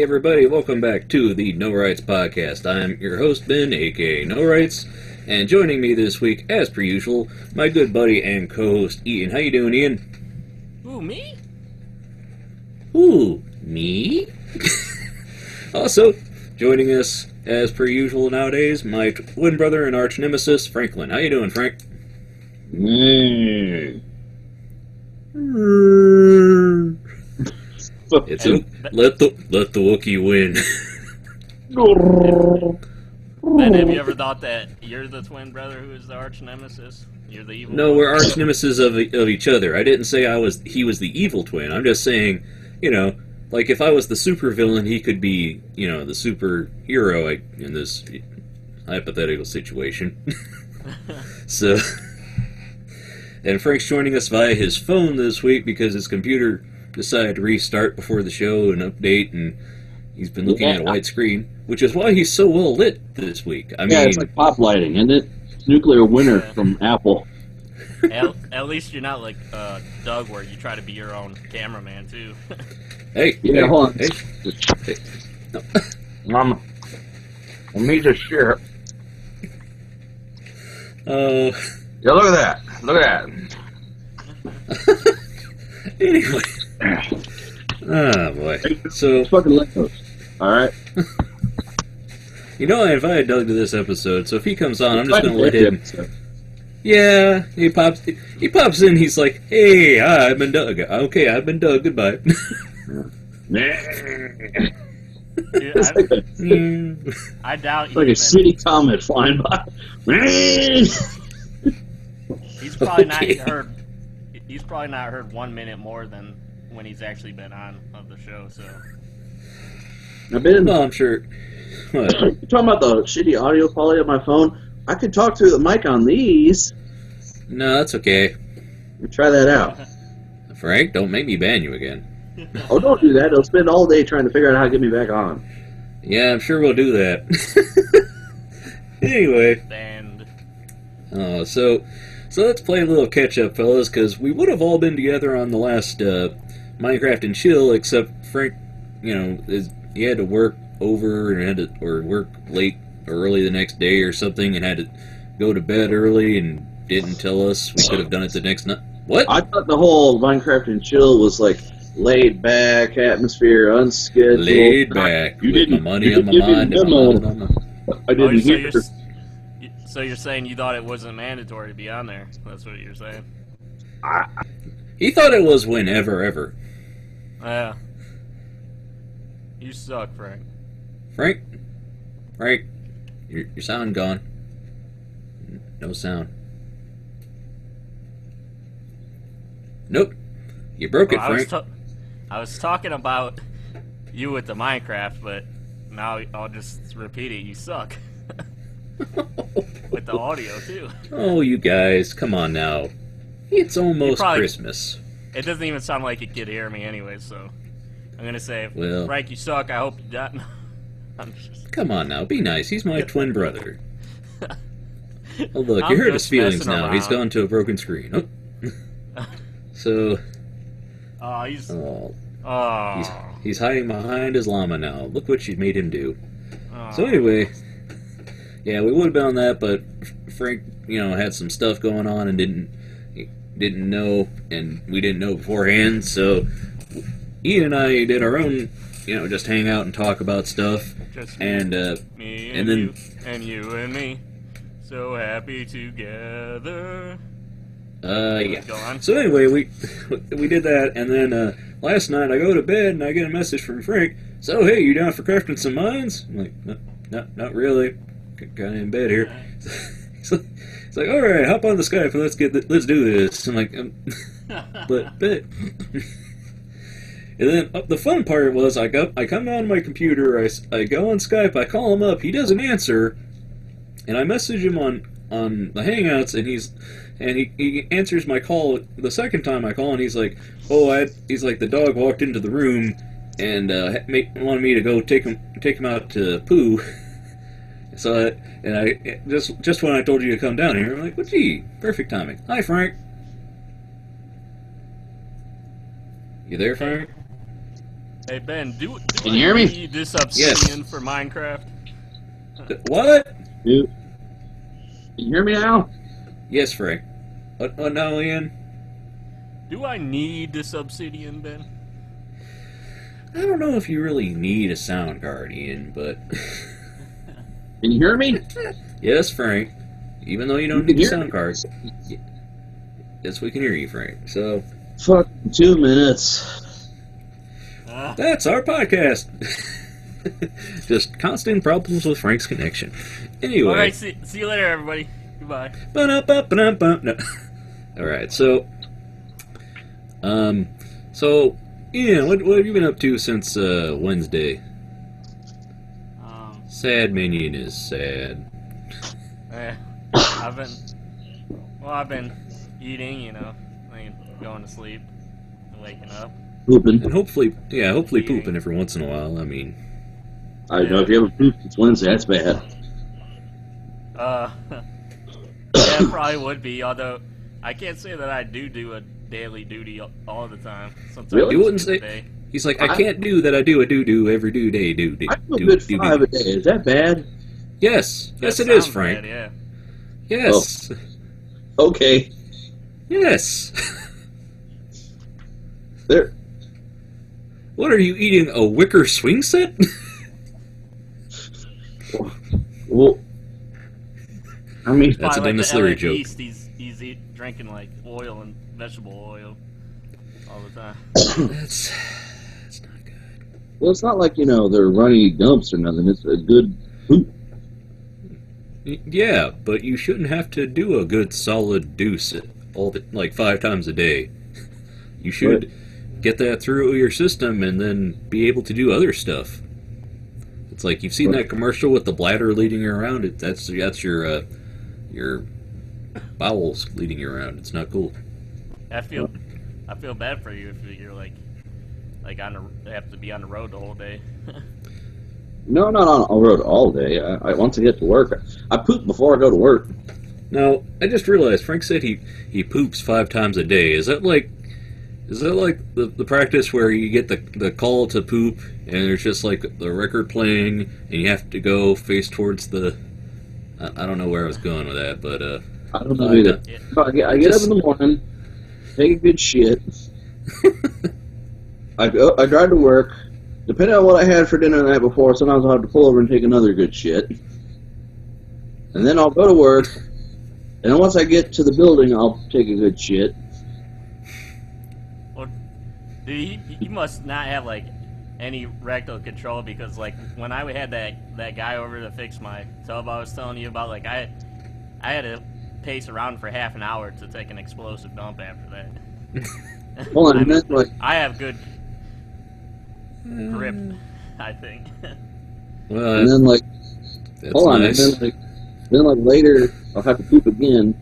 everybody, welcome back to the NoRights Podcast. I'm your host, Ben, aka NoRights, and joining me this week, as per usual, my good buddy and co-host, Ian. How you doing, Ian? Ooh, me? Ooh, me? Also, joining us, as per usual nowadays, my twin brother and arch nemesis, Franklin. How you doing, Frank? It's let the Wookiee win. Ben, have you ever thought that you're the twin brother who is the arch nemesis? You're the evil No, one? we're arch nemesis of each other. I didn't say he was the evil twin. I'm just saying, like if I was the super villain, he could be, the superhero in this hypothetical situation. So, and Frank's joining us via his phone this week because his computer decided to restart before the show and update, and he's been looking at a white screen, which is why he's so well lit this week. I mean, it's like pop lighting, isn't it? Nuclear winter from Apple. At least you're not like Doug, where you try to be your own cameraman too. Hey, hold on. Hey. I need to share. Yeah, look at that. Look at that. Anyway. Oh, boy. So, It's fucking Legos. Alright? I invited Doug to this episode, so if he comes on, I'm just going to let him... Yeah, he pops in, he's like, hey, I've been Doug. Okay, I've been Doug, goodbye. I doubt It's like a shitty comet flying by. He's probably Okay. not heard. He's probably not heard 1 minute more than when he's actually been on of the show. So Well, I'm sure... What? You're talking about the shitty audio quality of my phone? I could talk through the mic on these. No, that's okay. Try that out. Frank, don't make me ban you again. Oh, don't do that. They'll spend all day trying to figure out how to get me back on. Yeah, I'm sure we'll do that. Anyway. and So let's play a little catch-up, fellas, because we would have all been together on the last Minecraft and Chill, except Frank, he had to work over and or work late or early the next day or something, and had to go to bed early and didn't tell us. We could have done it the next night. What? I thought the whole Minecraft and Chill was like laid back atmosphere, unscheduled. Laid back, You with didn't. my money on my you mind. didn't And my mind on my... I didn't so hear. so you're saying you thought it wasn't mandatory to be on there? That's what you're saying? He thought it was whenever, ever. Yeah. You suck, Frank. Frank, your sound gone. No sound. Nope. You broke it, Frank. I was talking about you with the Minecraft, but now I'll just repeat it. You suck. With the audio, too. Oh, you guys, come on now. It's almost probably- Christmas. It doesn't even sound like it could hear me anyway, so I'm going to say, Well- Frank, you suck. I hope you don't. I'm just... Come on now, be nice. He's my twin brother. Oh, look, I'm you hurt his just feelings messing now. He's around. gone to a broken screen. Oh. So, Oh, he's... oh, Oh. he's hiding behind his llama now. Look what you made him do. Oh. So anyway, yeah, we would have been on that, but Frank, had some stuff going on and didn't know, and we didn't know beforehand. So Ian and I did our own, just hang out and talk about stuff, Just and me and and then you and you and me. So happy together. yeah. Go on. So anyway, we did that, and then last night I go to bed and I get a message from Frank. So hey, you down for crafting some mines? I'm like, no, not really. Kind of in bed here. It's like, all right, hop on the Skype and let's do this. I'm like, but. And then the fun part was I come on my computer, I go on Skype, I call him up, he doesn't answer, and I message him on the Hangouts, and he answers my call the second time I call, and he's like, he's like, the dog walked into the room and wanted me to go take him out to poo. So I just when I told you to come down here, I'm like, well, gee, perfect timing. Hi, Frank. You there, Frank? Hey Ben, do Can you hear me? need this obsidian for Minecraft? What? Dude. Can you hear me now? Yes, Frank. What now, Ian? Do I need this obsidian, Ben? I don't know if you really need a sound card, Ian, but... Can you hear me? Yes, Frank. Even though you don't You can need a hear sound me? card. Yes, we can hear you, Frank. So, Fuck 2 minutes. that's our podcast. Just constant problems with Frank's connection. Anyway. Alright, see you later, everybody. Goodbye. No. Alright, so... Ian, what have you been up to since Wednesday? Sad Minion is sad. I've been eating, going to sleep, and waking up. Pooping. And hopefully Eating. pooping every once in a while. I mean... I know if you haven't pooped, it's Wednesday. That's bad. Yeah, it probably would be, although I can't say that I do a daily duty all the time. Sometimes Really? You wouldn't it's a say... day. He's like, I can't do that. I do a do every day. Do. I do a good 5 a day. Is that bad? Yes, That it is, sounds Frank. bad, yeah. Yes, Okay. yes. There. What are you eating? A wicker swing set? Well, I mean, That's a Probably Dennis the Leary LA joke. Beast, he's drinking like oil and vegetable oil all the time. That's not good. well, it's not like, they're runny dumps or nothing. It's a good poop. Yeah, but you shouldn't have to do a good solid deuce like 5 times a day. You should get that through your system and then be able to do other stuff. It's like you've seen that commercial with the bladder leading you around. That's your bowels leading you around. It's not cool. I feel bad for you if you're like have to be on the road the whole day. No, not on the road all day. I once I get to work, I poop before I go to work. Now, I just realized Frank said he poops 5 times a day. Is that like the practice where you get the call to poop and there's just like the record playing and you have to go face towards the... I don't know where I was going with that, but I don't know either. Yeah. I get up in the morning, take a good shit. I drive to work. Depending on what I had for dinner the night before, sometimes I'll have to pull over and take another good shit. And then I'll go to work. And then once I get to the building, I'll take a good shit. Well, dude, he must not have like any rectal control, because like when I had that guy over to fix my tub I was telling you about, like I had to pace around for half an hour to take an explosive dump after that. Hold on, and then, like, I have good grip, I think. well, and then, like, that's hold on, nice. and then like later, I'll have to poop again.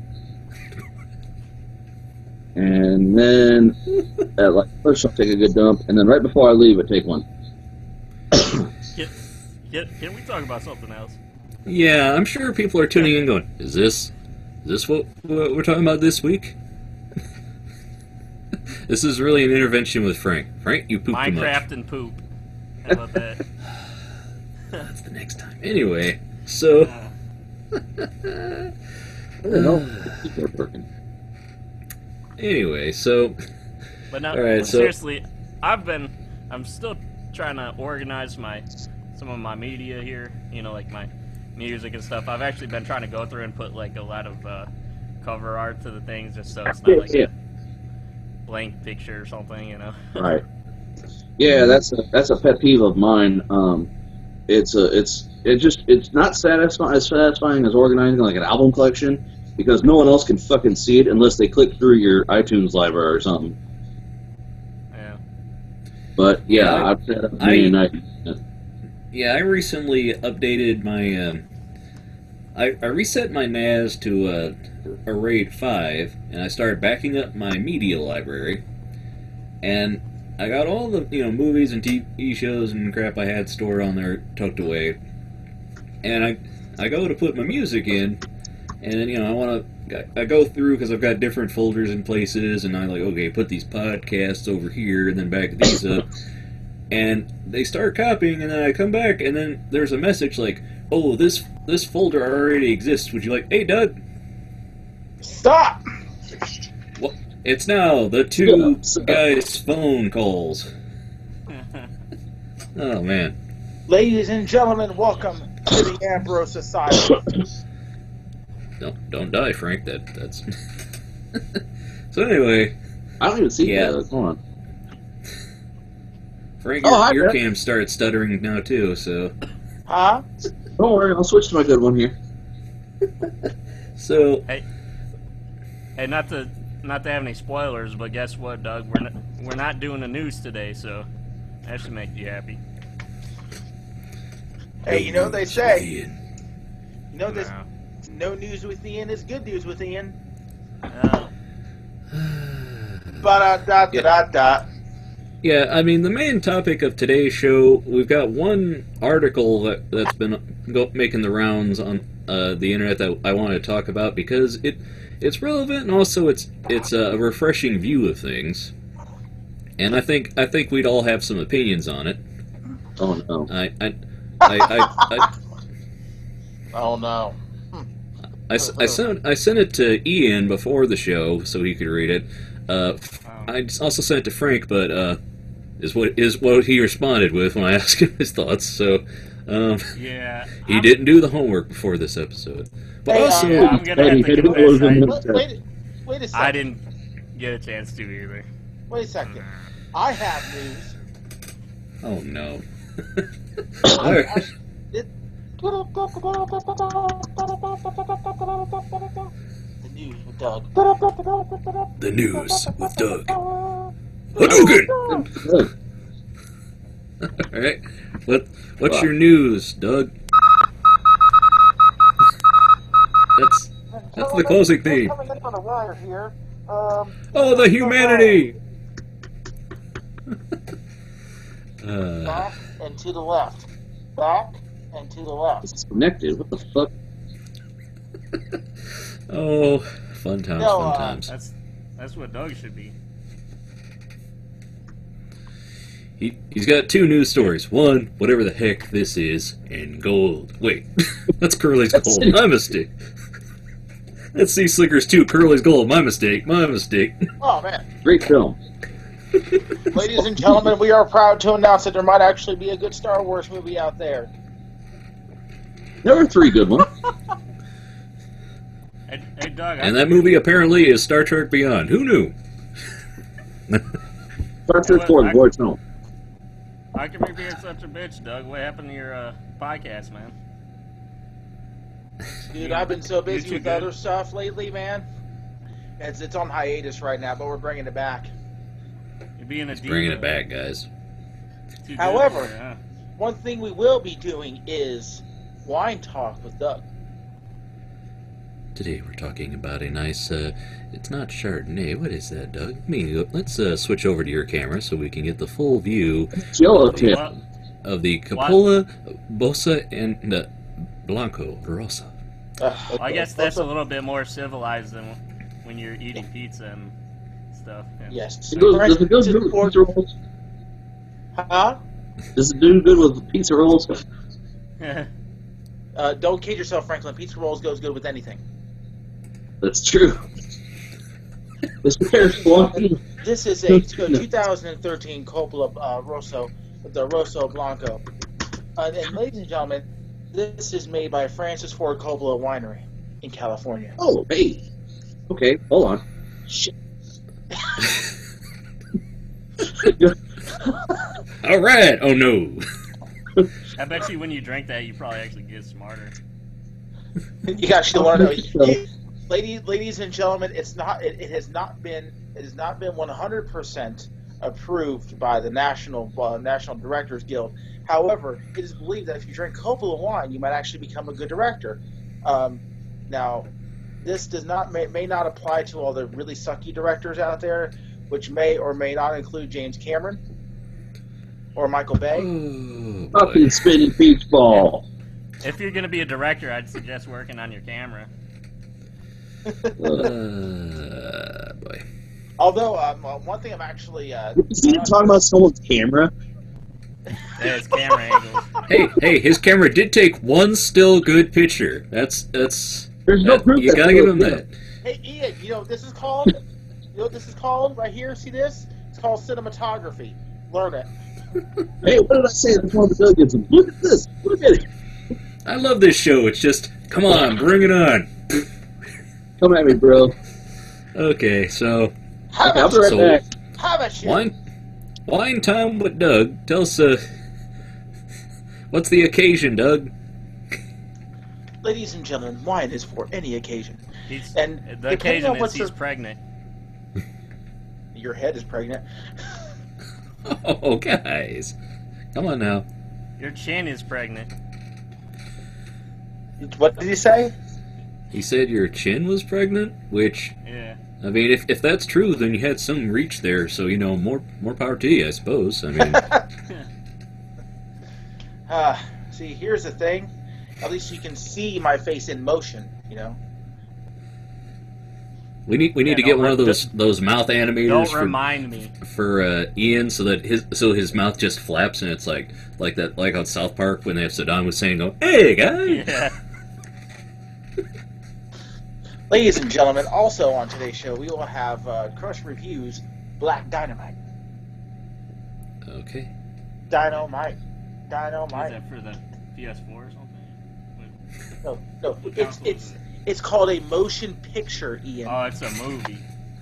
And then, first I'll take a good dump, and then right before I leave, I take one. Can we talk about something else? Yeah, I'm sure people are tuning in going, is this what we're talking about this week? This is really an intervention with Frank. Frank, you poop too much. Minecraft and poop. How about that? That's the next time. Anyway, so... I don't know. People are working. Anyway, so... But now, All right, so- seriously, I'm still trying to organize some of my media here, like my music and stuff. I've actually been trying to go through and put like a lot of cover art to the things, just so it's not like Yeah. a blank picture or something, Right. Yeah, that's a pet peeve of mine. It's not as satisfying as organizing like an album collection, because no one else can fucking see it unless they click through your iTunes library or something. Yeah. But yeah, I've set up many nights. Yeah, I recently updated my... I reset my NAS to a RAID 5, and I started backing up my media library. And I got all the movies and TV shows and crap I had stored on there tucked away. And I go to put my music in, and then I go through because I've got different folders and places, and I like, okay, put these podcasts over here, and then back these up. and they start copying, and then I come back, and then there's a message like, "Oh, this folder already exists. Would you like?" Hey, Doug. Stop! Well, it's now the two guys' phone calls. Oh man. Ladies and gentlemen, welcome to the Ambrose Society. Don't die, Frank. That's. So anyway. I don't even see Yeah. that. Hold on. Frank, Oh, hi, your Brett. cam started stuttering now too. So. Huh? Don't worry, I'll switch to my good one here. So. Hey, not to have any spoilers, but guess what, Doug? We're not doing the news today, so that should make you happy. Hey, you know what they say? Ian. You know this? No news with Ian is good news with Ian. Ba-da-da-da-da-da. Yeah, I mean, the main topic of today's show, we've got one article that's been making the rounds on the internet that I want to talk about because it's relevant and also it's a refreshing view of things, and I think we'd all have some opinions on it. Oh no. Oh no. I sent it to Ian before the show so he could read it. I also sent it to Frank, but is what he responded with when I asked him his thoughts. So Yeah. he didn't do the homework before this episode. But Hey, also, I'm gonna have to confess, Wait a second. I didn't get a chance to either. Wait a second. I have news. oh no. The news with Doug. The news with Doug. Hadouken! Alright. What's your news, Doug? That's the closing theme. Coming in on the wire here. Oh, the humanity! Back and to the left. Back and to the left. It's connected. What the fuck? Oh, fun times, No, fun times. That's what Doug should be. He's got two news stories. One, whatever the heck this is, and gold. Wait, that's Curly's gold. My mistake. That's Sea Slickers 2, Curly's gold. My mistake. Oh man. Great film. Ladies and gentlemen, we are proud to announce that there might actually be a good Star Wars movie out there. There were three good ones. Hey Doug. And that movie apparently is Star Trek Beyond. Who knew? Star Trek 4, The Voyage Home. How can we be such a bitch, Doug? What happened to your podcast, man? Dude, I've been so busy You with too other good? stuff lately, man. It's on hiatus right now, but we're bringing it back. You're being a Bringing diva. it back, guys. Too good However- for you, huh? One thing we will be doing is wine talk with Doug. Today we're talking about a nice, it's not Chardonnay. What is that, Doug? Let's switch over to your camera so we can get the full view Yellowtail. Well, of the Coppola, Bossa, and Blanco Rosa. I guess that's a little bit more civilized than when you're eating pizza and stuff. Yeah. Yes. Does it go good with pizza rolls? Huh? Does it do good with pizza rolls? Don't kid yourself, Franklin. Pizza rolls goes good with anything. That's true. This bear's blocking. This is a 2013 Coppola Rosso, the Rosso Blanco. And ladies and gentlemen, this is made by Francis Ford Coppola Winery in California. Oh, hey. Okay, hold on. Shit. All right. Oh no. I bet you when you drink that, you probably actually get smarter. You actually want to know, ladies and gentlemen, it has not been 100% approved by the National Directors Guild. However, it is believed that if you drink Coppola wine, you might actually become a good director. Now, this may not apply to all the really sucky directors out there, which may or may not include James Cameron or Michael Bay. Oh, Fucking spinning beach ball. If you're gonna be a director, I'd suggest working on your camera. boy. Although one thing I'm actually Is he talking about someone's camera? Yeah, his camera angles. Hey, his camera did take one still good picture. That's There's no proof. you gotta give him that. Hey, Ian, you know what this is called? You know what this is called right here? See this? It's called cinematography. Learn it. Hey, what did I say before the dog gets him? Look at this. Look at it. I love this show. It's just, come on, bring it on. Come at me, bro. Okay, so Okay, I'll be right back. How about you? wine time with Doug. Tell us, what's the occasion, Doug? Ladies and gentlemen, wine is for any occasion. And the occasion is he's pregnant. Your head is pregnant. Oh, guys. Come on now. Your chin is pregnant. What did he say? He said your chin was pregnant, which, Yeah. I mean, if that's true, then you had some reach there, so, you know, more power to you, I suppose. I mean... See, here's the thing. At least you can see my face in motion, you know? We need to get one of those mouth animators. Don't remind me. For Ian, so that his mouth just flaps, and it's like on South Park when they have Saddam Hussein go, "Hey guys." Yeah. Ladies and gentlemen, also on today's show, we will have Crush Reviews Black Dynamite. Okay. Dynamite. Is that for the PS4 or something? No. It's called a motion picture, Ian. Oh, it's a movie.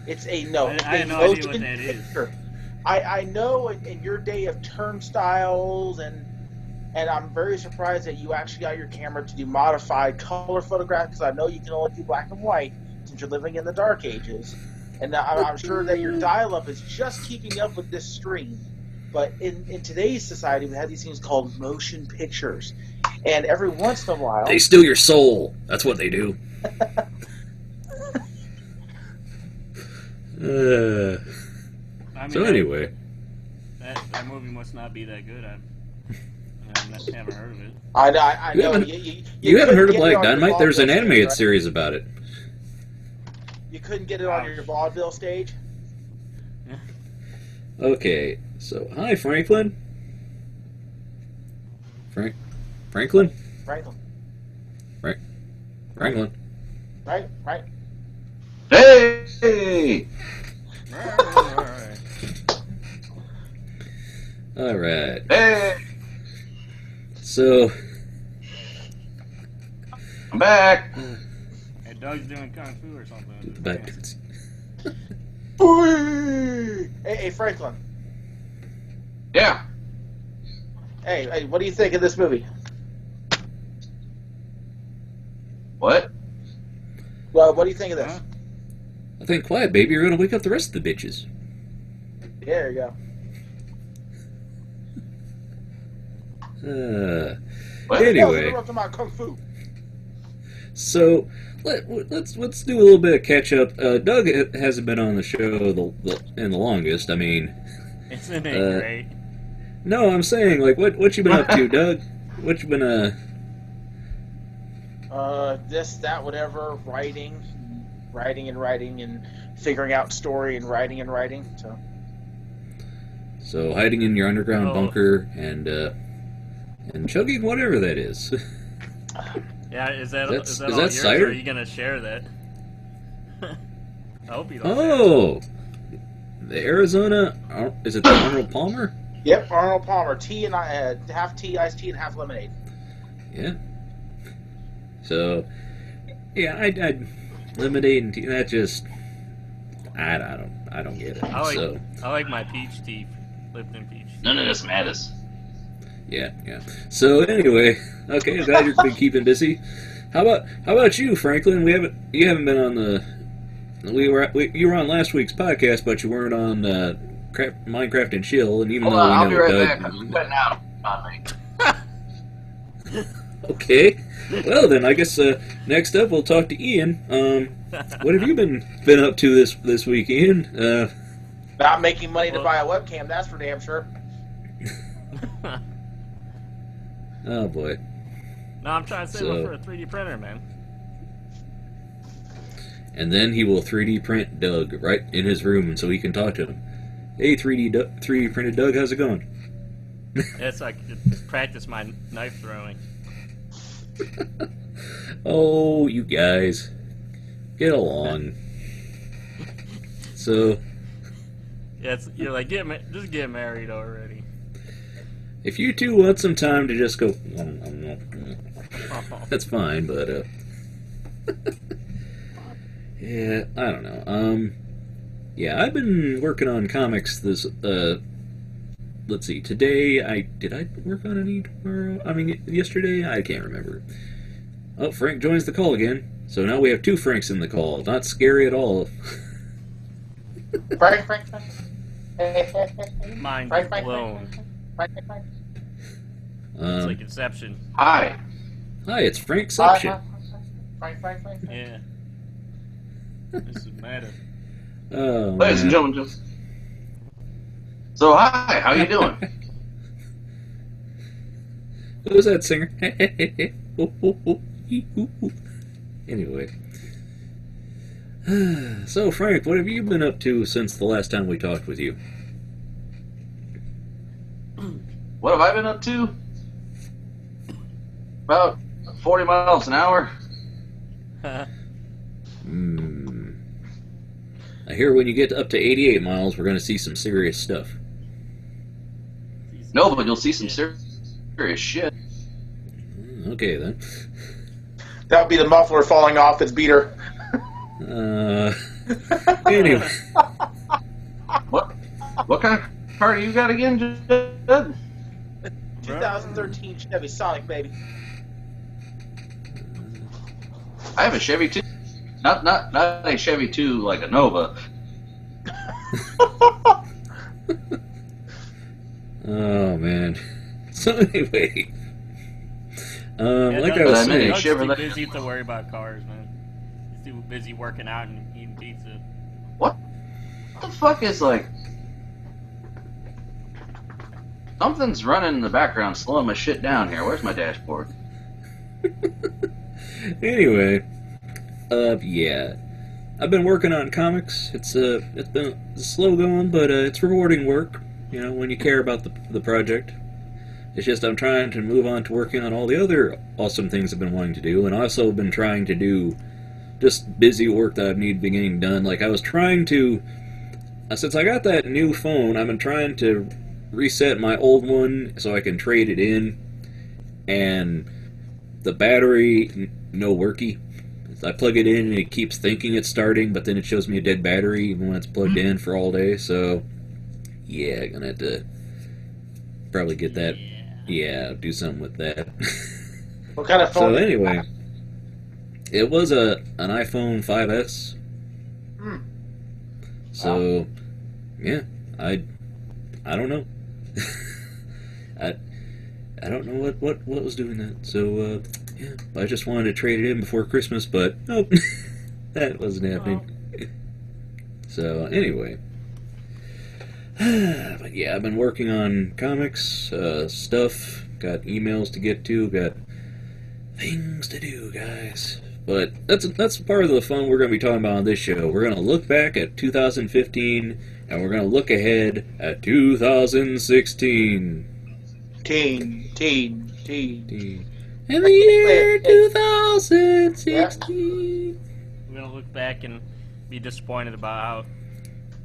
It's a I had no idea what that is. I know in your day of turnstiles and I'm very surprised that you actually got your camera to do modified color photographs, because I know you can only do black and white since you're living in the dark ages. And I'm sure that your dial-up is just keeping up with this stream. But in today's society, we have these things called motion pictures. And every once in a while... They steal your soul. That's what they do. I mean, So anyway. That movie must not be that good. I haven't heard of it. I know. You haven't heard of couldn't get it Black on your Dynamite? There's an vaudeville animated stage, right? series about it. You couldn't get it on your vaudeville stage? Okay, so hi Franklin. Franklin? Franklin. Franklin. Right? Hey! All right. Hey! So, I'm back! Hey, Doug's doing kung fu or something. back. Hey, Franklin. Yeah. Hey, what do you think of this movie? What? Well, what do you think of this? Huh? I think, quiet, baby, you're gonna wake up the rest of the bitches. There you go. What? Anyway, Talking about kung fu. so let's do a little bit of catch up. Doug hasn't been on the show in the longest. I mean, Isn't it great? no, I'm saying like what you been up to, Doug? What you been This, that, whatever, writing, and figuring out story and writing. So hiding in your underground Oh. bunker and chugging whatever that is. Yeah, is that Is all that yours, cider? or are you gonna share that? I hope you don't. Oh, the Arizona. Is it the Arnold Palmer? Yep, Arnold Palmer, tea and half tea, iced tea, and half lemonade. Yeah. So, yeah, I'd lemonade and tea. That just, I don't get it. I like my peach tea, Lipton peach. None of this matters. Yeah. So anyway, okay, I'm glad you've been keeping busy. How about you, Franklin? You haven't been on the. You were on last week's podcast, but you weren't on Minecraft and Chill, and even Hold though on, we I'll know be right Doug, back. I'm cutting out on me. Okay. Well then, I guess next up we'll talk to Ian. What have you been up to this week, Ian? Not making money to buy a webcam, that's for damn sure. Oh boy. No, I'm trying to save up for a 3D printer, man. And then he will 3D print Doug right in his room, so he can talk to him. Hey, 3D printed Doug, how's it going? That's so I could practice my knife throwing. Oh, you guys. Get along. So... Yeah, you're like, just get married already. If you two want some time to just go... That's fine, but... yeah, I don't know. Yeah, I've been working on comics this... let's see, today did I work on any tomorrow? I mean, yesterday? I can't remember. Oh, Frank joins the call again. So now we have 2 Franks in the call. Not scary at all. Frank. Mind blown. It's like Inception. Hi. Hi, it's Frankception. Frank. Yeah. This is mad. Oh, Ladies and gentlemen, so hi, how you doing? Who's that singer? Anyway. So, Frank, what have you been up to since the last time we talked with you? What have I been up to? About 40 miles an hour. I hear when you get up to 88 miles, we're going to see some serious stuff. No, but you'll see some serious shit. Okay, then. That would be the muffler falling off its beater. Anyway. What kind of car do you got again, Judd? 2013 Chevy Sonic, baby. I have a Chevy 2. Not a Chevy 2 like a Nova. Oh, man. So, anyway. Like I Doug's was saying... too busy to worry about cars, man. He's too busy working out and eating pizza. What the fuck is like... Something's running in the background slowing my shit down here. Where's my dashboard? Anyway, yeah, I've been working on comics. It's been slow going, but it's rewarding work. You know, when you care about the project. It's just I'm trying to move on to working on all the other awesome things I've been wanting to do, and also been trying to do just busy work that I need to be getting done. Like I was trying to, since I got that new phone, I've been trying to reset my old one so I can trade it in, and the battery no worky. I plug it in and it keeps thinking it's starting, but then it shows me a dead battery even when it's plugged in for all day. So yeah, gonna have to probably get that. Yeah, do something with that. What kind of phone? So anyway, it was an iPhone 5S. So yeah, I don't know. I don't know what was doing that. So yeah, I just wanted to trade it in before Christmas, but nope, that wasn't happening. So anyway, but yeah, I've been working on comics stuff. Got emails to get to. Got things to do, guys. But that's part of the fun we're going to be talking about on this show. We're going to look back at 2015, and we're going to look ahead at 2016. Teen. In the year 2016. We're gonna look back and be disappointed about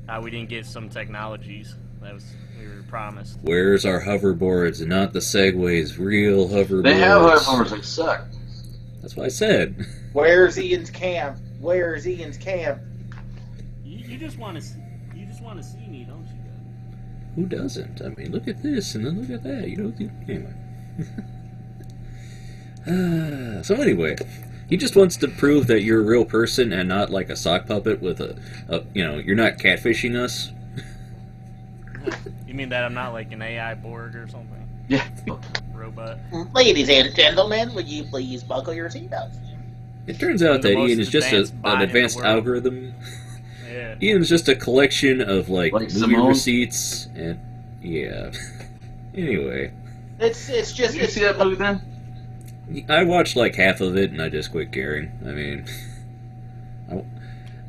how we didn't get some technologies that we were promised. Where's our hoverboards and not the Segways? Real hoverboards. They have hoverboards. They suck. That's what I said. Where's Ian's cam? You just want to see me, don't you? Who doesn't? I mean, look at this and then look at that. You know. Anyway. So anyway, he just wants to prove that you're a real person and not like a sock puppet with a you're not catfishing us. You mean that I'm not like an AI Borg or something? Yeah. Robot. Ladies and gentlemen, would you please buckle your seatbelts? It turns out that Ian is just an advanced algorithm. Yeah. Ian's just a collection of like movie Simone? receipts and yeah. Anyway. It's just. Did you see that movie then? I watched like half of it and I just quit caring. I mean,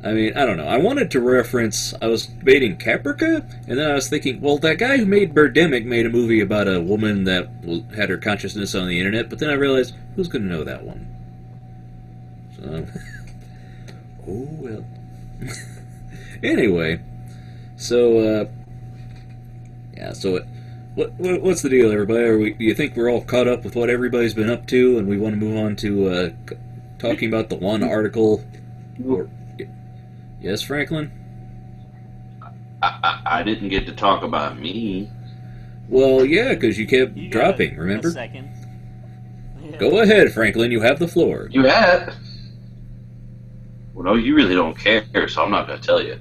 I mean, I don't know. I wanted to reference, I was debating Caprica, and then I was thinking, well, that guy who made Birdemic made a movie about a woman that had her consciousness on the internet, but then I realized, who's going to know that one? So, oh, well. Anyway, so, yeah, so what's the deal, everybody? Do you think we're all caught up with what everybody's been up to, and we want to move on to talking about the one article? Yes, Franklin? I didn't get to talk about me. Well, yeah, because you kept dropping, remember? A second. Yeah. Go ahead, Franklin, you have the floor. You had? Well, no, you really don't care, so I'm not going to tell you.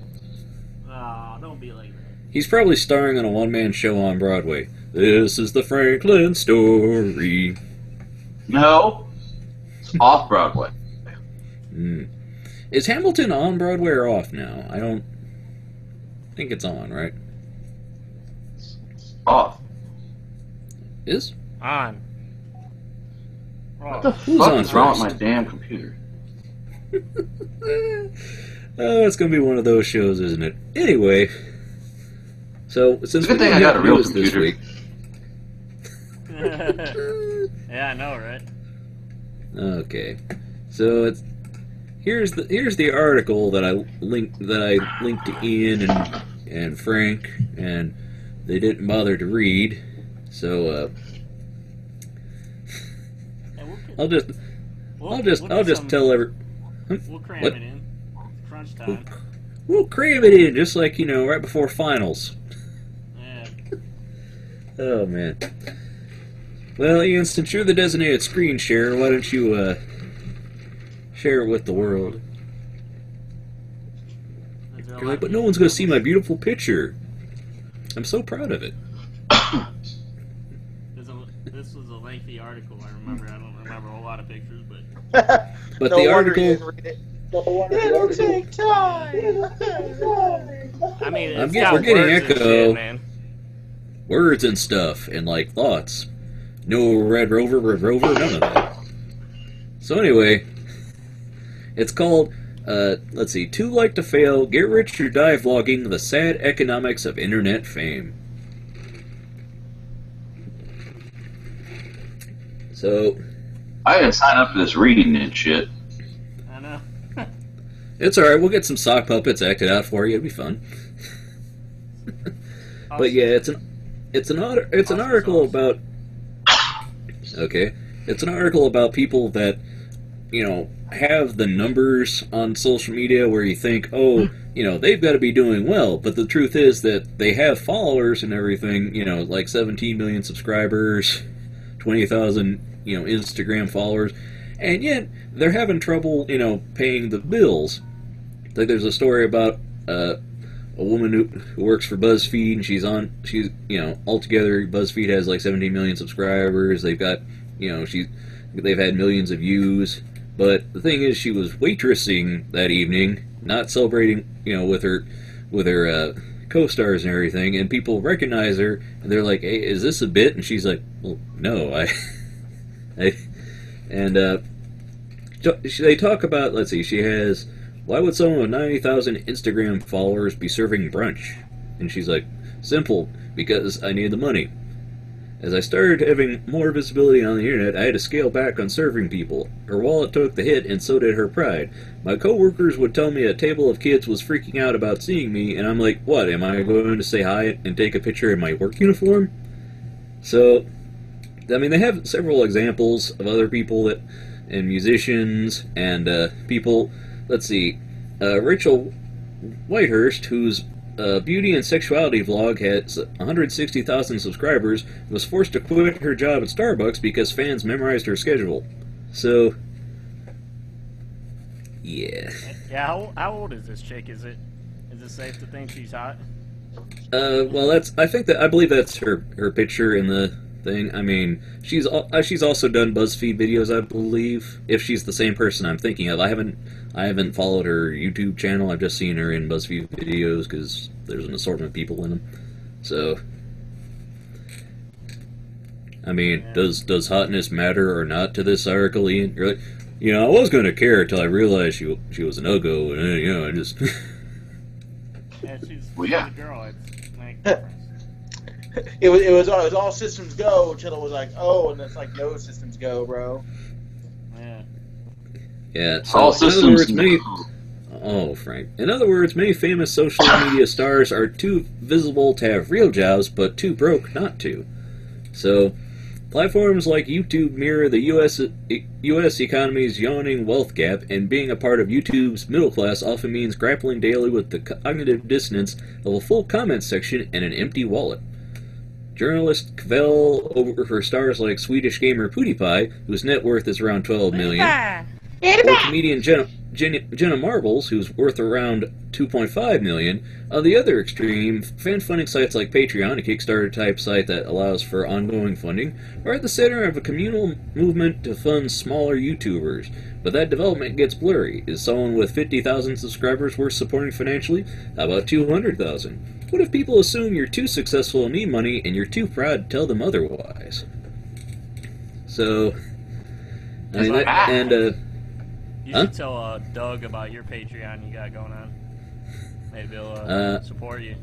Oh, don't be like that. He's probably starring on a one-man show on Broadway. This is the Franklin story. No, it's off Broadway. Is Hamilton on Broadway or off now? I don't think it's on, right? Off. Is? On. What the Who's fuck on is wrong with first? my damn computer? Oh, it's going to be one of those shows, isn't it? Anyway, so since Good we thing don't I got have a real news this computer. week. Yeah, I know, right? Okay, so here's the article that I linked to Ian and Frank, and they didn't bother to read. So I'll just tell every. We'll cram What? it in. Crunch time. We'll cram it in just like right before finals. Yeah. Oh man. Well, Ian, since you're the designated screen sharer, why don't you share it with the world? You're like, but no one's going to see my beautiful picture. I'm so proud of it. This was a lengthy article, I remember. I don't remember a whole lot of pictures, but... But No the wonder article... you didn't read it. It'll take time. I mean, we're getting words and echo. shit, man. Words and stuff, and like thoughts. No red rover, none of that. So anyway, it's called, let's see, Too Like to Fail, Get Rich or Die Vlogging, The Sad Economics of Internet Fame. So... I didn't sign up for this reading and shit. I know. It's alright, we'll get some sock puppets acted out for you, it'll be fun. But yeah, it's an article about... Okay. It's an article about people that, have the numbers on social media where you think, oh, they've got to be doing well. But the truth is that they have followers and everything, like 17 million subscribers, 20,000, Instagram followers. And yet, they're having trouble, paying the bills. Like, there's a story about a woman who works for BuzzFeed, and she's altogether, BuzzFeed has like 17 million subscribers. They've got, they've had millions of views. But the thing is, she was waitressing that evening, not celebrating, with her co-stars and everything, and people recognize her, and they're like, hey, is this a bit? And she's like, well, no, they talk about, let's see, she has, why would someone with 90,000 Instagram followers be serving brunch? And she's like, simple, because I need the money. As I started having more visibility on the internet, I had to scale back on serving people. Her wallet took the hit, and so did her pride. My coworkers would tell me a table of kids was freaking out about seeing me, and I'm like, what, am I going to say hi and take a picture in my work uniform? So, I mean, they have several examples of other people and musicians, and people, let's see, Rachel Whitehurst, whose beauty and sexuality vlog had 160,000 subscribers, was forced to quit her job at Starbucks because fans memorized her schedule. So, yeah. Yeah, how old is this chick? Is it safe to think she's hot? Well, I believe that's her picture in the thing. I mean, she's also done BuzzFeed videos, I believe. If she's the same person I'm thinking of, I haven't followed her YouTube channel. I've just seen her in BuzzFeed videos because there's an assortment of people in them. So, I mean, yeah. does hotness matter or not to this article, Ian? You're like, You know, I was going to care until I realized she was an Uggo, and then, you know, I just... Yeah, she's yeah. a girl. It's like, it was all systems go until it was like, oh, and it's like no systems go, bro. yeah. Yeah, so All in other systems words, oh, Frank. In other words, many famous social media stars are too visible to have real jobs, but too broke not to. So, platforms like YouTube mirror the U.S. economy's yawning wealth gap, and being a part of YouTube's middle class often means grappling daily with the cognitive dissonance of a full comment section and an empty wallet. Journalist Kvel over stars like Swedish gamer PewDiePie, whose net worth is around 12 million, or comedian Jenna Marbles, who's worth around 2.5 million. On the other extreme, fan funding sites like Patreon, a Kickstarter-type site that allows for ongoing funding, are at the center of a communal movement to fund smaller YouTubers. But that development gets blurry. Is someone with 50,000 subscribers worth supporting financially? How about 200,000? What if people assume you're too successful and need money, and you're too proud to tell them otherwise? So, I mean, you should tell Doug about your Patreon you got going on. Maybe he'll support you.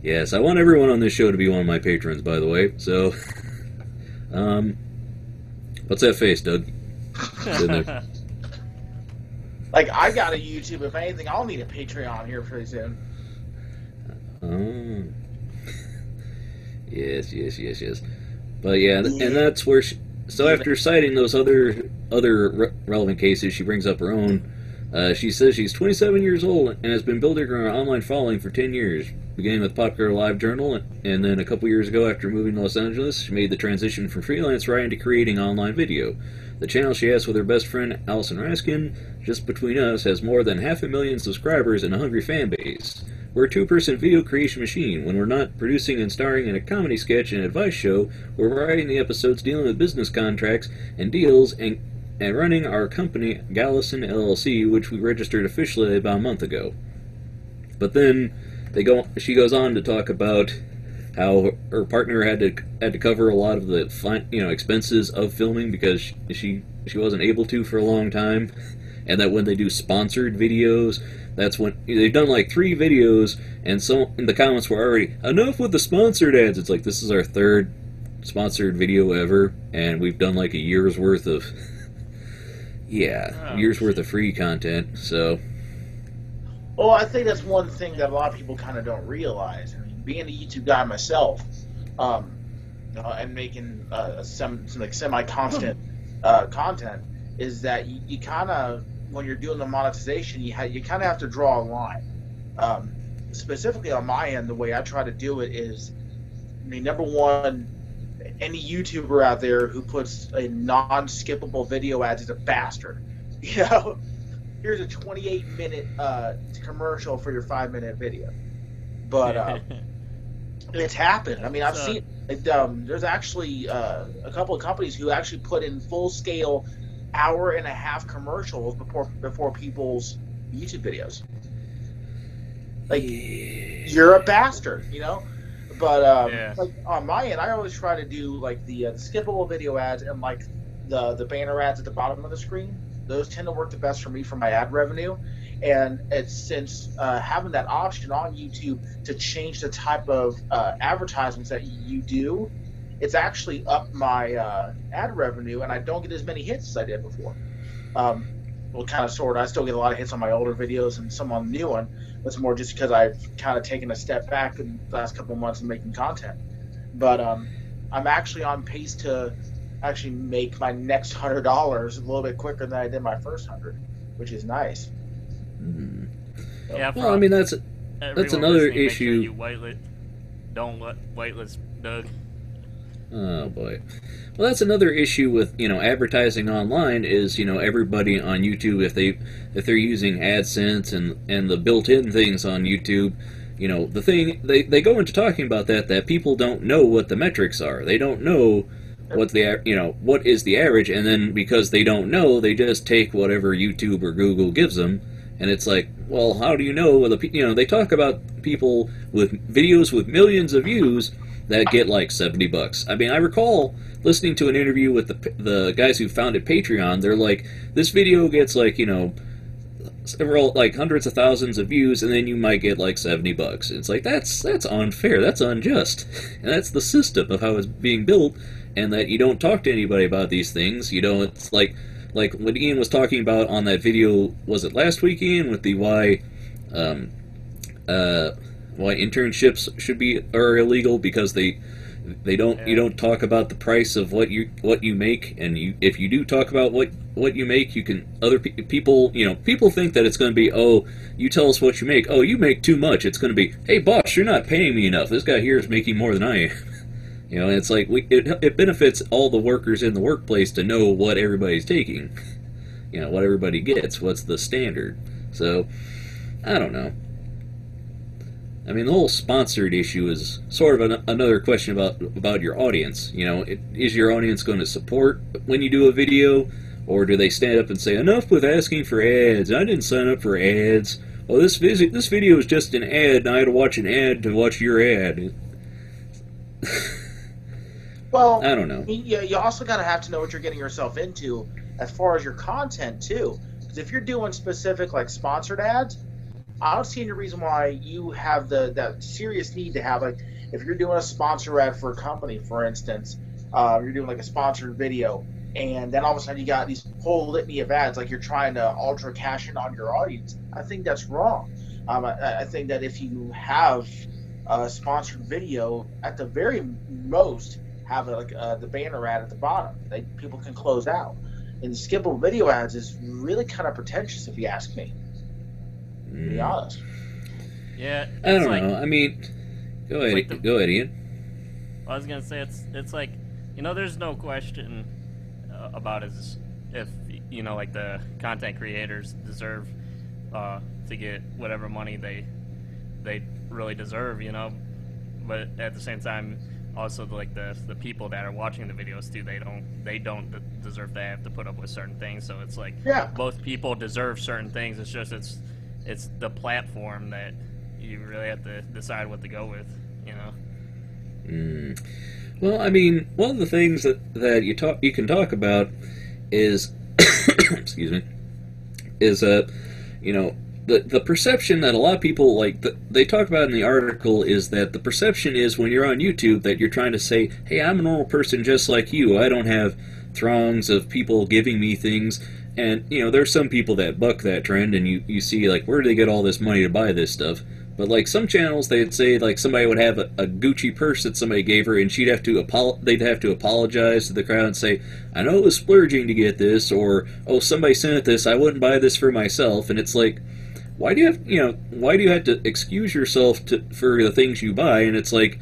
Yes, I want everyone on this show to be one of my patrons, by the way. So, what's that face, Doug? Like, I got a YouTube. If anything, I'll need a Patreon here pretty soon. Oh. Yes. But yeah, and that's where so after citing those other relevant cases, she brings up her own. She says she's 27 years old and has been building her online following for 10 years, beginning with Popular Live Journal, and then a couple years ago, after moving to Los Angeles, she made the transition from freelance writing to creating online video. The channel she has with her best friend, Allison Raskin, just between us, has more than 500,000 subscribers and a hungry fan base. We're a two-person video creation machine. When we're not producing and starring in a comedy sketch and advice show, we're writing the episodes, dealing with business contracts and deals, and running our company, Gallison LLC, which we registered officially about a month ago. But then she goes on to talk about how her partner had to cover a lot of the expenses of filming because she wasn't able to for a long time, and that when they do sponsored videos, that's when they've done like 3 videos, and the comments were already, enough with the sponsored ads. It's like, this is our 3rd sponsored video ever, and we've done like a year's worth of year's worth of free content. So, well, I think that's one thing that a lot of people kind of don't realize. I mean, being a YouTube guy myself, and making some like semi-constant content, is that you kind of, when you're doing the monetization, you kind of have to draw a line. Specifically on my end, the way I try to do it is, I mean, number one, any YouTuber out there who puts a non-skippable video ads is a bastard. You know, here's a 28-minute commercial for your 5-minute video. But it's happened. I mean, I've seen there's actually a couple of companies who actually put in full-scale hour-and-a-half commercials before people's YouTube videos. Like, you're a bastard, you know? But like on my end, I always try to do like the skippable video ads and like the banner ads at the bottom of the screen. Those tend to work the best for me for my ad revenue. And it's since having that option on YouTube to change the type of advertisements that you do, it's actually up my ad revenue, and I don't get as many hits as I did before. Well, kind of, sort of. I still get a lot of hits on my older videos and some on the new one. It's more just because I've kind of taken a step back in the last couple of months of making content. But I'm actually on pace to actually make my next $100 a little bit quicker than I did my first 100, which is nice. Mm-hmm. So, Yeah, well, I mean, that's another issue. Make sure you don't whitelist Doug. Oh boy. Well, that's another issue with, advertising online is, everybody on YouTube, if they're using AdSense and the built-in things on YouTube, the thing, they go into talking about that people don't know what the metrics are. They don't know what what is the average, and then because they don't know, they just take whatever YouTube or Google gives them, and it's like, well, how do you know? They talk about people with videos with millions of views that get like $70. I mean, I recall listening to an interview with the guys who founded Patreon. They're like, this video gets like, you know, several, like hundreds of thousands of views, and then you might get like $70. It's like, that's unfair, that's unjust, and that's the system of how it's being built, and that you don't talk to anybody about these things. You don't, it's like what Ian was talking about on that video, was it last week, Ian, with the why internships are illegal, because they don't, you don't talk about the price of what you make, and if you do talk about what you make, you can, other people, you know, people think that it's going to be, oh, you tell us what you make, oh, you make too much. It's going to be, hey boss, you're not paying me enough, this guy here is making more than I am. You know, it's like, it benefits all the workers in the workplace to know what everybody's taking, you know, what everybody gets, what's the standard. So I don't know. I mean, the whole sponsored issue is sort of another question about your audience. You know, is your audience going to support when you do a video, or do they stand up and say, enough with asking for ads, I didn't sign up for ads, well, this video is just an ad, and I had to watch an ad to watch your ad. Well, I don't know. You also got to have to know what you're getting yourself into as far as your content, too. Because if you're doing specific, like, sponsored ads, I don't see any reason why you have that serious need to have, like, if you're doing a sponsor ad for a company, for instance, you're doing like a sponsored video, and then all of a sudden you got these whole litany of ads, like you're trying to ultra cash in on your audience. I think that's wrong. I think that if you have a sponsored video, at the very most, have the banner ad at the bottom that people can close out. And skippable video ads is really kind of pretentious, if you ask me. To be honest. Yeah, I don't know. I mean, go ahead, Ian. I was gonna say it's like, you know, there's no question about if you know, like, the content creators deserve to get whatever money they really deserve, you know. But at the same time, also the people that are watching the videos too, they don't deserve to have to put up with certain things. So it's like, yeah, both people deserve certain things. It's just it's the platform that you really have to decide what to go with, you know. Well, I mean, one of the things that you can talk about is excuse me, is you know, the perception that a lot of people, like, they talk about in the article, is that the perception is when you're on YouTube that you're trying to say, hey, I'm a normal person just like you, I don't have throngs of people giving me things. And, you know, there's some people that buck that trend, and you see, like, where do they get all this money to buy this stuff? But, like, some channels, they'd say, like, somebody would have a Gucci purse that somebody gave her, and they'd have to apologize to the crowd and say, I know it was splurging to get this, or, oh, somebody sent this, I wouldn't buy this for myself. And it's like, why do you have to excuse yourself for the things you buy? And it's like,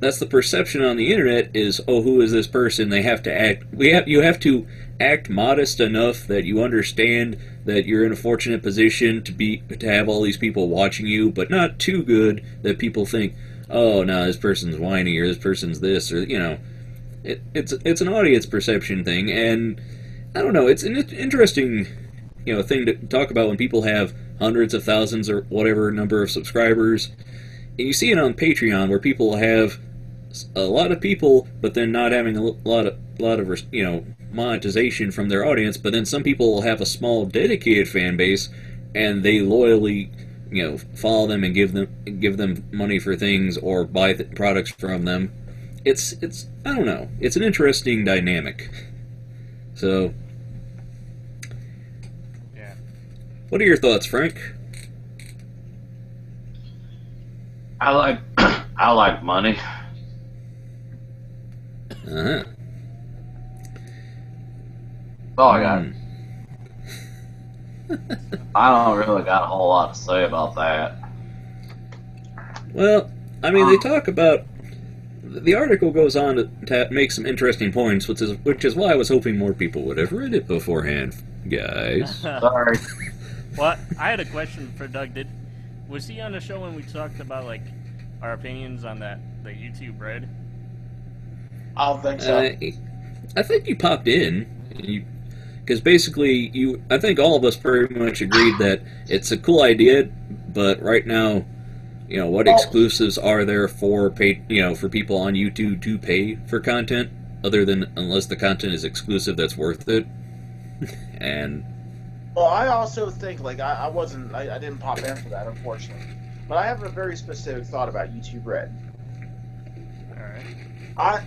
that's the perception on the internet is, oh, who is this person? They have to act, you have to act modest enough that you understand that you're in a fortunate position to have all these people watching you, but not too good that people think, oh, no, this person's whiny, or this person's this, or, you know, it's an audience perception thing. And I don't know, it's an interesting, you know, thing to talk about when people have hundreds of thousands or whatever number of subscribers. And you see it on Patreon, where people have a lot of people, but then not having a lot of you know, monetization from their audience. But then some people will have a small dedicated fan base, and they loyally, you know, follow them and give them money for things or buy products from them. It's I don't know. It's an interesting dynamic. So, yeah. What are your thoughts, Frank? I like money. Uh-huh. That's all I got. I don't really got a whole lot to say about that. Well, I mean, they talk about, the article goes on to make some interesting points, which is why I was hoping more people would have read it beforehand, guys. Sorry. Well, I had a question for Doug. Was he on the show when we talked about, like, our opinions on the YouTube Red? I don't think so. I think you popped in, because basically I think all of us pretty much agreed that it's a cool idea, but right now what exclusives are there for for people on YouTube to pay for content, other than unless the content is exclusive that's worth it? And well, I also think I didn't pop in for that, unfortunately, but I have a very specific thought about YouTube Red. All right.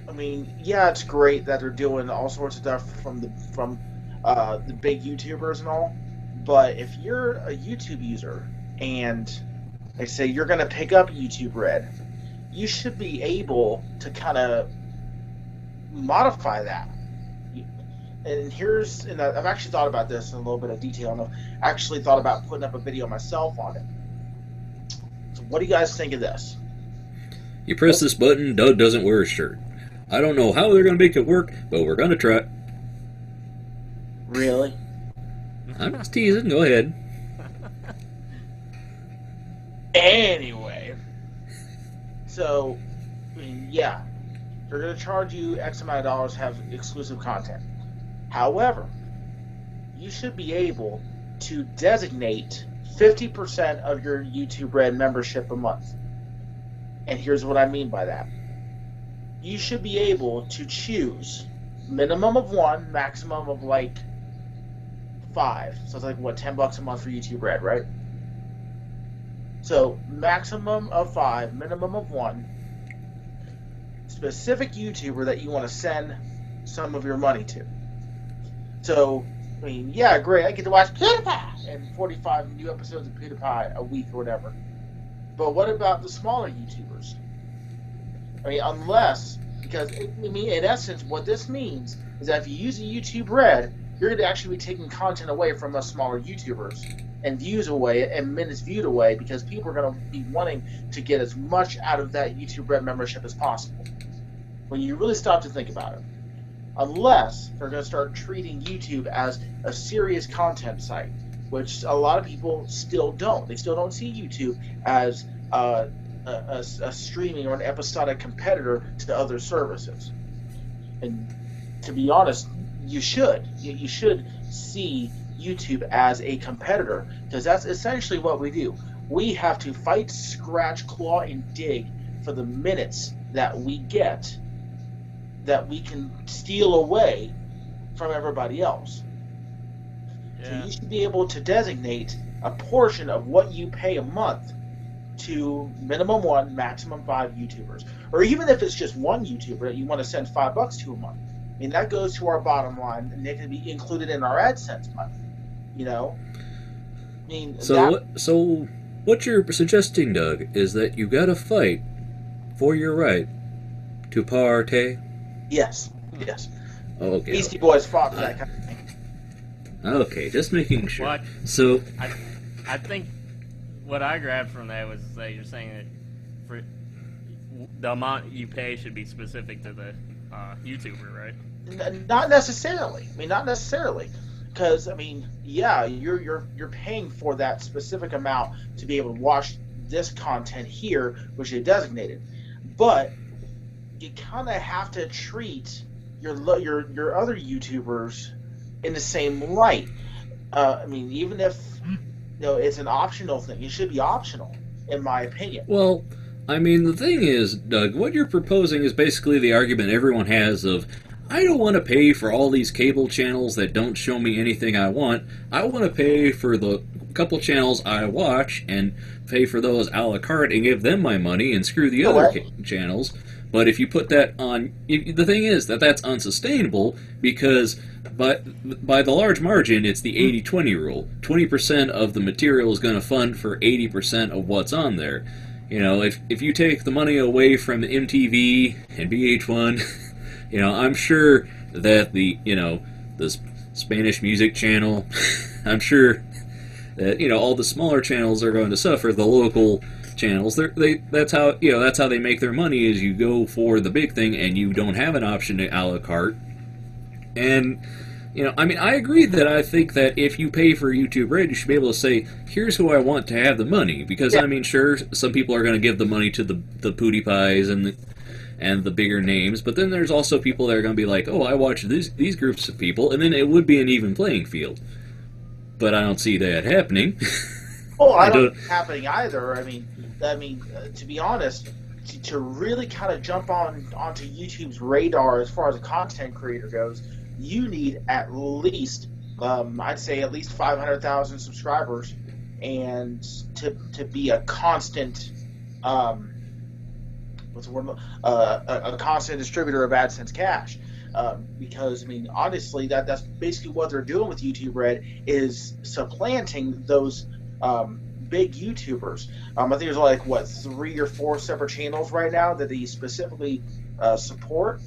I mean, yeah, it's great that they're doing all sorts of stuff from the big YouTubers and all, but if you're a YouTube user and they say you're going to pick up YouTube Red, you should be able to kind of modify that. And I've actually thought about this in a little bit of detail, and I've actually thought about putting up a video myself on it. So what do you guys think of this? You press this button, Doug doesn't wear a shirt. I don't know how they're going to make it work, but we're going to try. Really? I'm just teasing. Go ahead. Anyway, so, I mean, yeah, they're going to charge you X amount of dollars to have exclusive content. However, you should be able to designate 50% of your YouTube Red membership a month. And here's what I mean by that. You should be able to choose minimum of 1, maximum of 5. So it's what, $10 a month for YouTube Red, right? So maximum of 5, minimum of 1. Specific YouTuber that you want to send some of your money to. So, I mean, yeah, great. I get to watch PewDiePie and 45 new episodes of PewDiePie a week or whatever. But what about the smaller YouTubers? I mean, because in essence, what this means is that if you use a YouTube Red, you're going to actually be taking content away from us smaller YouTubers and views away and minutes viewed away, because people are going to be wanting to get as much out of that YouTube Red membership as possible. When you really stop to think about it. Unless they're going to start treating YouTube as a serious content site, which a lot of people still don't. They still don't see YouTube as a streaming or an episodic competitor to other services. And to be honest, you should. You should see YouTube as a competitor, because that's essentially what we do. We have to fight, scratch, claw, and dig for the minutes that we get that we can steal away from everybody else. Yeah. So you should be able to designate a portion of what you pay a month to minimum 1, maximum 5 YouTubers. Or even if it's just one YouTuber that you want to send $5 to a month. I mean, that goes to our bottom line, and they can be included in our AdSense money. I mean, so what you're suggesting, Doug, is that you got to fight for your right to partay? Yes. Okay. Beastie Boys fought for that kind of thing. Okay, just making sure. What? So I think what I grabbed from that was that you're saying that for the amount you pay should be specific to the YouTuber, right? Not necessarily. I mean, not necessarily. Because, I mean, yeah, you're paying for that specific amount to be able to watch this content here, which they designated. But you kind of have to treat your other YouTubers in the same light. I mean, even if it's an optional thing, it should be optional, in my opinion. Well, I mean, the thing is, Doug, what you're proposing is basically the argument everyone has of, I don't want to pay for all these cable channels that don't show me anything I want. I want to pay for the couple channels I watch and pay for those a la carte and give them my money and screw the other channels. But if you put that on, the thing is that that's unsustainable, because by the large margin, it's the 80-20 rule. 20% of the material is going to fund for 80% of what's on there. If you take the money away from MTV and VH1, I'm sure that the Spanish music channel, I'm sure that all the smaller channels are going to suffer. The local channels, that's how they make their money, is you go for the big thing and you don't have an option to a la carte. And I mean, I agree that I think that if you pay for YouTube Red, you should be able to say, here's who I want to have the money, because I mean, sure, some people are going to give the money to the PewDiePies and the bigger names, but then there's also people that are going to be like, oh, I watch these groups of people, and then it would be an even playing field. But I don't see that happening. Oh, I don't think it's happening either. I mean, to be honest, to really kind of jump onto YouTube's radar as far as a content creator goes, you need at least, I'd say at least 500,000 subscribers, and to be a constant, what's the word? A constant distributor of AdSense cash. Because I mean, honestly, that's basically what they're doing with YouTube Red, is supplanting those big YouTubers. I think there's like 3 or 4 separate channels right now that they specifically support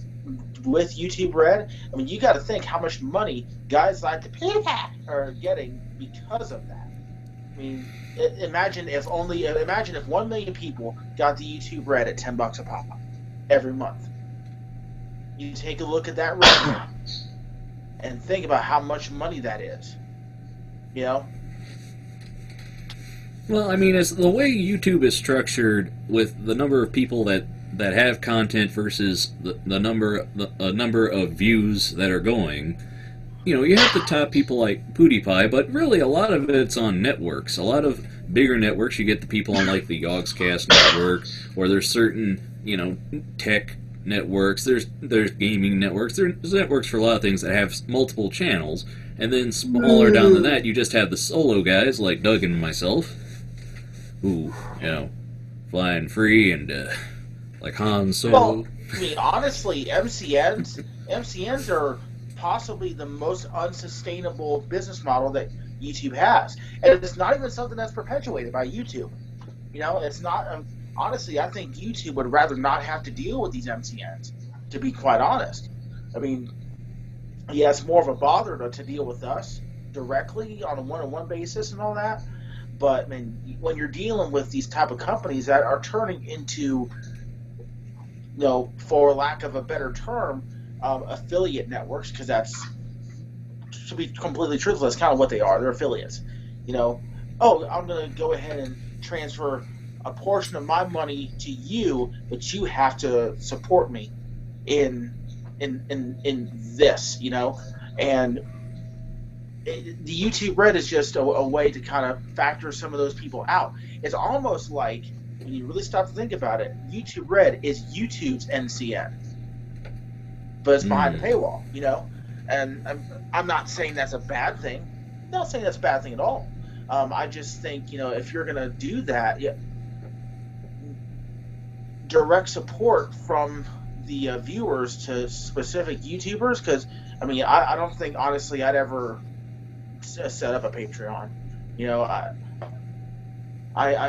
with YouTube Red. I mean, you got to think how much money guys like the PewDiePie are getting because of that. I mean, imagine if 1 million people got the YouTube Red at $10 a pop every month. You take a look at that revenue and think about how much money that is. You know? Well, I mean, it's the way YouTube is structured with the number of people that have content versus the number of views that are going. You know, you have the top people like PewDiePie, but really a lot of it's on networks. A lot of bigger networks, you get the people on like the Yogscast network, or there's certain, you know, tech networks, there's gaming networks, there's networks for a lot of things that have multiple channels, and then smaller down than that, you just have the solo guys like Doug and myself, who, you know, flying free and like Han Solo. Well, I mean, honestly, MCNs are possibly the most unsustainable business model that YouTube has, and it's not even something that's perpetuated by YouTube. You know, it's not. Honestly, I think YouTube would rather not have to deal with these MCNs, to be quite honest. I mean, yeah, it's more of a bother to deal with us directly on a one-on-one basis and all that, but I mean, when you're dealing with these type of companies that are turning into, you know, for lack of a better term, affiliate networks, because that's, to be completely truthful, that's kind of what they are. They're affiliates. You know, oh, I'm going to go ahead and transfer a portion of my money to you, but you have to support me in this, you know. And the YouTube Red is just a way to kind of factor some of those people out. It's almost like, when you really stop to think about it, YouTube Red is YouTube's NCN, but it's behind the paywall, you know. And I'm not saying that's a bad thing. I'm not saying that's a bad thing at all. I just think, you know, if you're gonna do that, direct support from the viewers to specific YouTubers, because I mean, I don't think, honestly, I'd ever set up a Patreon. You know, I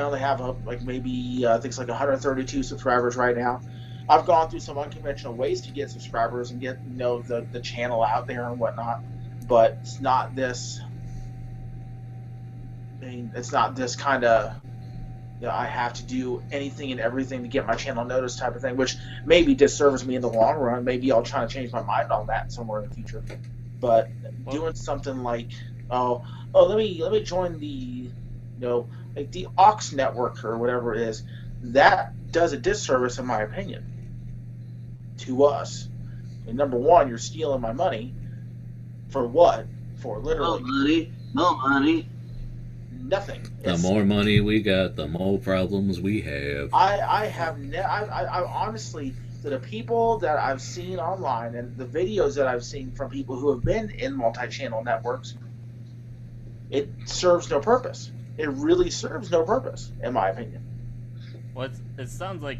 only have maybe I think it's like 132 subscribers right now. I've gone through some unconventional ways to get subscribers and get, you know, the channel out there and whatnot, but it's not this. I mean, it's not this kind of, you know, I have to do anything and everything to get my channel noticed type of thing, which maybe disservices me in the long run. Maybe I'll try to change my mind on that somewhere in the future. But doing something like, let me join the, you know, like the Ox Network or whatever it is, that does a disservice, in my opinion, to us. And number one, you're stealing my money. For what? For literally no money. Nothing. The more money we got, the more problems we have. I honestly, the people that I've seen online and the videos that I've seen from people who have been in multi-channel networks, it serves no purpose. It really serves no purpose, in my opinion. Well, it sounds like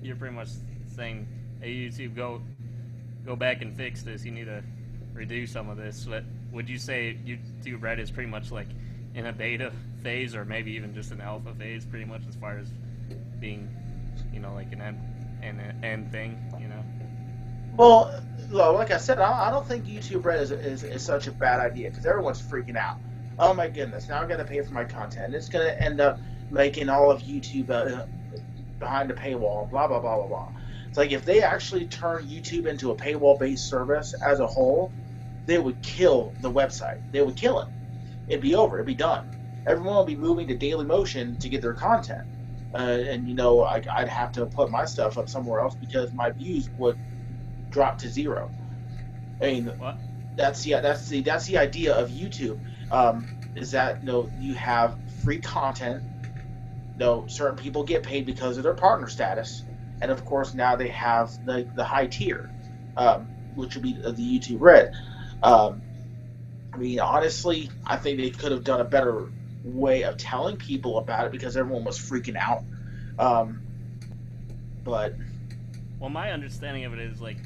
you're pretty much saying, hey, YouTube, go back and fix this. You need to reduce some of this. But would you say YouTube Red is pretty much like in a beta phase, or maybe even just an alpha phase, pretty much, as far as being, you know, like an end thing, you know? Well, like I said, I don't think YouTube Red is such a bad idea, because everyone's freaking out. Oh my goodness, now I'm going to pay for my content. It's going to end up making all of YouTube behind a paywall, blah, blah, blah, blah, blah. It's like, if they actually turn YouTube into a paywall-based service as a whole, they would kill the website. They would kill it. It'd be over. It'd be done. Everyone would be moving to Dailymotion to get their content. And, you know, I'd have to put my stuff up somewhere else because my views would drop to zero. I mean, what? That's the idea of YouTube. Is that, you know, you have free content. Though certain people get paid because of their partner status, and of course now they have the high tier, which would be the YouTube Red. I mean, honestly, I think they could have done a better way of telling people about it because everyone was freaking out. But well, my understanding of it is like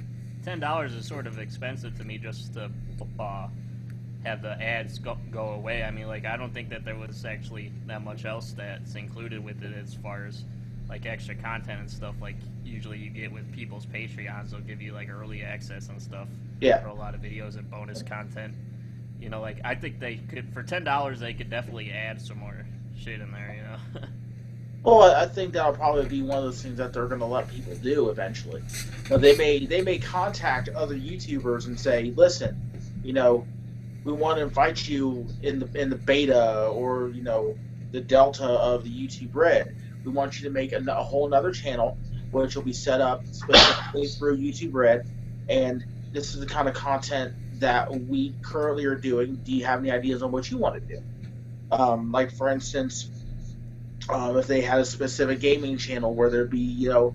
$10 is sort of expensive to me just to have the ads go away. I mean, like, I don't think that there was actually that much else that's included with it as far as like extra content and stuff. Like usually you get with people's Patreons, they'll give you like early access and stuff for a lot of videos and bonus content. You know, like I think they could, for $10 they could definitely add some more shit in there, you know. Well, I think that'll probably be one of those things that they're going to let people do eventually. Now, they may contact other YouTubers and say, listen, you know, we want to invite you in the beta or, you know, the delta of the YouTube Red. We want you to make a whole other channel, which will be set up specifically through YouTube Red. And this is the kind of content that we currently are doing. Do you have any ideas on what you want to do? Like, for instance, if they had a specific gaming channel where there'd be, you know,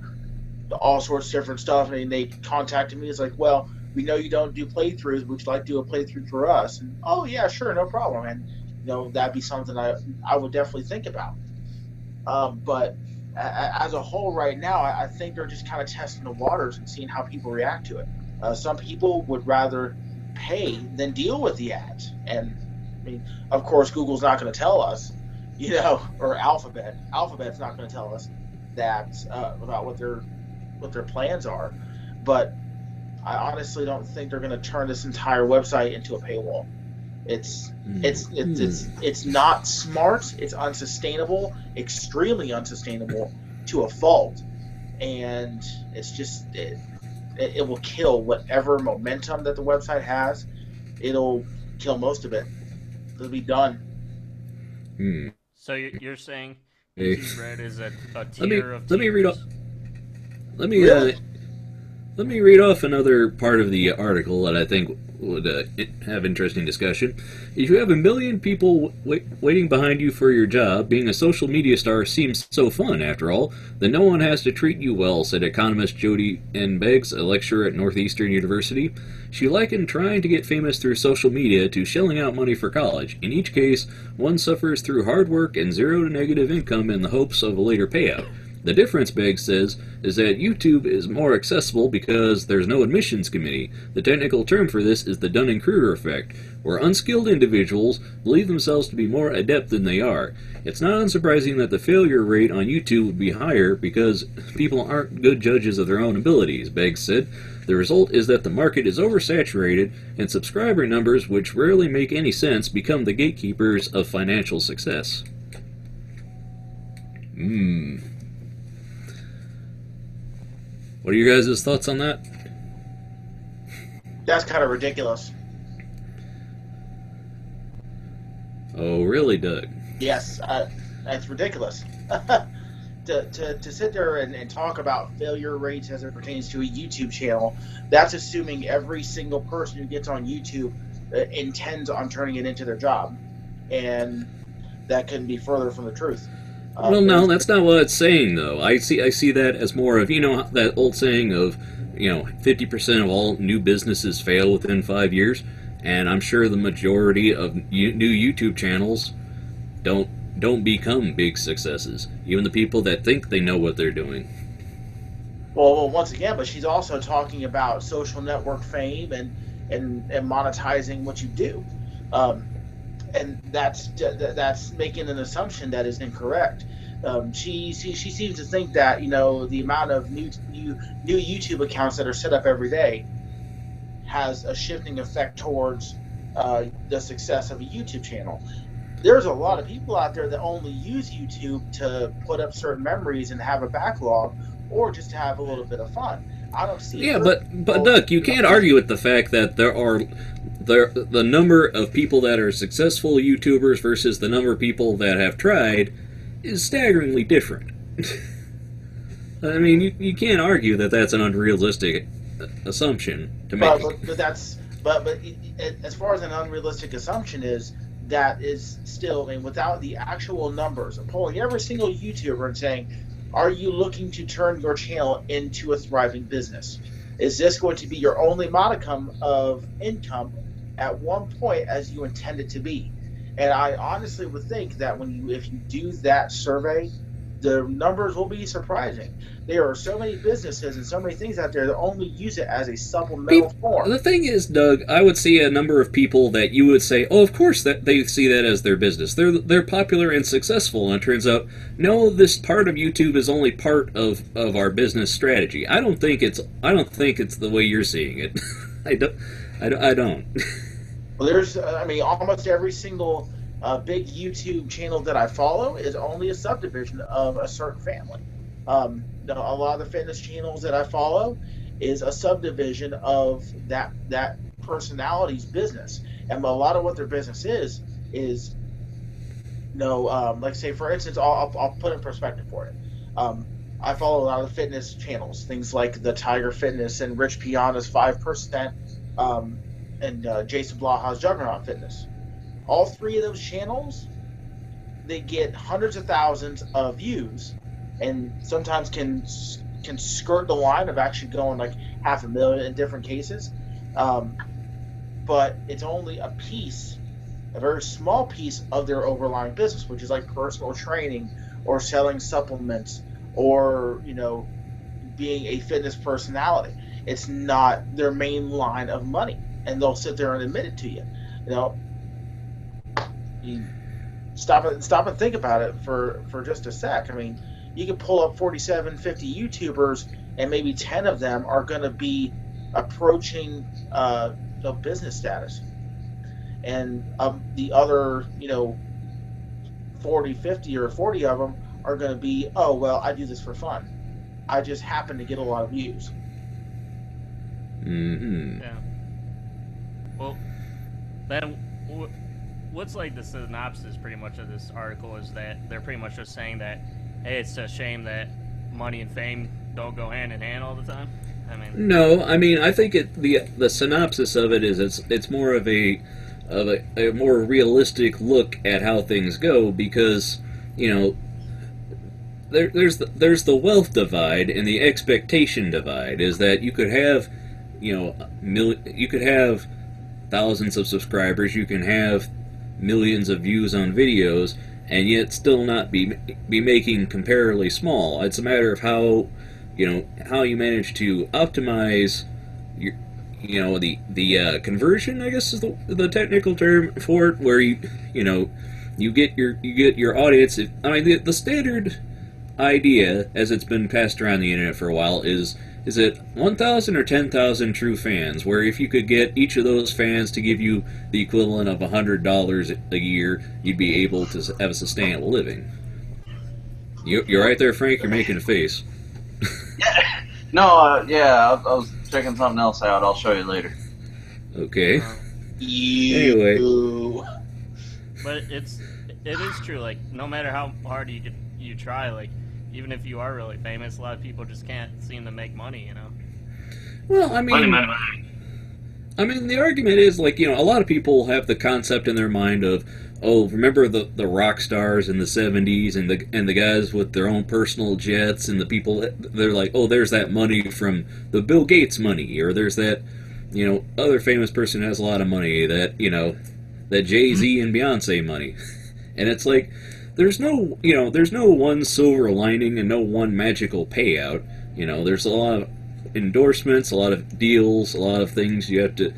all sorts of different stuff, and they contacted me, it's like, well, we know you don't do playthroughs, would you like to do a playthrough for us? And, oh, yeah, sure, no problem. And, you know, that'd be something I would definitely think about. But as a whole right now, I think they're just kind of testing the waters and seeing how people react to it. Some people would rather pay than deal with the ads. And, I mean, of course, Google's not going to tell us, you know, or Alphabet. Alphabet's not going to tell us that about what their plans are. But I honestly don't think they're going to turn this entire website into a paywall. It's not smart. It's unsustainable, extremely unsustainable to a fault, and it's just it will kill whatever momentum that the website has. It'll kill most of it. It'll be done. So you're saying YouTube Red is a tier of let me read off. tiers? Let me read off another part of the article that I think would have interesting discussion. If you have a million people waiting behind you for your job, being a social media star seems so fun, after all, then no one has to treat you well, said economist Jody N. Beggs, a lecturer at Northeastern University. She likened trying to get famous through social media to shelling out money for college. In each case, one suffers through hard work and zero to negative income in the hopes of a later payout. The difference, Beggs says, is that YouTube is more accessible because there's no admissions committee. The technical term for this is the Dunning-Kruger effect, where unskilled individuals believe themselves to be more adept than they are. It's not unsurprising that the failure rate on YouTube would be higher because people aren't good judges of their own abilities, Beggs said. The result is that the market is oversaturated, and subscriber numbers, which rarely make any sense, become the gatekeepers of financial success. What are your guys' thoughts on that? That's kind of ridiculous. Oh, really, Doug? Yes, that's ridiculous. To sit there and talk about failure rates as it pertains to a YouTube channel, that's assuming every single person who gets on YouTube intends on turning it into their job. And that couldn't be further from the truth. Well, no, that's not what it's saying, though. I see that as more of, you know, that old saying of, you know, 50% of all new businesses fail within 5 years, and I'm sure the majority of new YouTube channels don't become big successes. Even the people that think they know what they're doing. Well, once again, but she's also talking about social network fame and monetizing what you do. And that's making an assumption that is incorrect. She seems to think that, you know, the amount of new YouTube accounts that are set up every day has a shifting effect towards the success of a YouTube channel. There's a lot of people out there that only use YouTube to put up certain memories and have a backlog, or just to have a little bit of fun. I don't see. Yeah, but Doug, you can't argue with the fact that the number of people that are successful YouTubers versus the number of people that have tried is staggeringly different. I mean, you can't argue that that's an unrealistic assumption to make. But as far as an unrealistic assumption is, that is still, I mean, without the actual numbers, polling every single YouTuber and saying, are you looking to turn your channel into a thriving business? Is this going to be your only modicum of income at one point as you intend it to be? And I honestly would think that if you do that survey, the numbers will be surprising. There are so many businesses and so many things out there that only use it as a supplemental form. The thing is, Doug, I would see a number of people that you would say, oh, of course, that they see that as their business. They're popular and successful, and it turns out, no, this part of YouTube is only part of our business strategy. I don't think it's the way you're seeing it. I don't. Well, there's, almost every single big YouTube channel that I follow is only a subdivision of a certain family. A lot of the fitness channels that I follow is a subdivision of that personality's business, and a lot of what their business is like, say, for instance, I'll put in perspective for it. I follow a lot of fitness channels, things like the Tiger Fitness and Rich Piana's 5%, and Jason Blaha's Juggernaut Fitness. All three of those channels, they get hundreds of thousands of views, and sometimes can skirt the line of actually going like 500,000 in different cases. But it's only a very small piece of their overlying business, which is like personal training or selling supplements or, being a fitness personality. It's not their main line of money, and they'll sit there and admit it to you. You stop and think about it for just a sec. I mean, you can pull up 47, 50 YouTubers, and maybe 10 of them are going to be approaching business status. And the other, 40, 50, or 40 of them are going to be, oh, well, I do this for fun. I just happen to get a lot of views. Mm-hmm. Yeah. Well, then what's like the synopsis pretty much of this article is that they're pretty much just saying that, hey, it's a shame that money and fame don't go hand in hand all the time. No, I think the synopsis of it is it's more of a more realistic look at how things go, because there's the wealth divide and the expectation divide. Is that you could have you could have thousands of subscribers, you can have millions of views on videos, and yet still not be making comparably small. It's a matter of how you manage to optimize your the conversion, I guess is the technical term for it, where you get your audience. The standard idea, as it's been passed around the internet for a while, is it 1,000 or 10,000 true fans, where if you could get each of those fans to give you the equivalent of $100 a year, you'd be able to have a sustainable living. You're right there, Frank. You're making a face. No, I was checking something else out. I'll show you later. Okay. Anyway. But it is true. Like, no matter how hard you try, like, even if you are really famous, a lot of people just can't seem to make money. Well, Money. the argument is, like, a lot of people have the concept in their mind of, oh, remember the rock stars in the 70s and the guys with their own personal jets, and the people, they're like, oh, there's that money from the Bill Gates money, or there's that, other famous person who has a lot of money, that, that Jay-Z and Beyonce money. And it's like, there's no one silver lining and no one magical payout. There's a lot of endorsements, a lot of deals, a lot of things you have to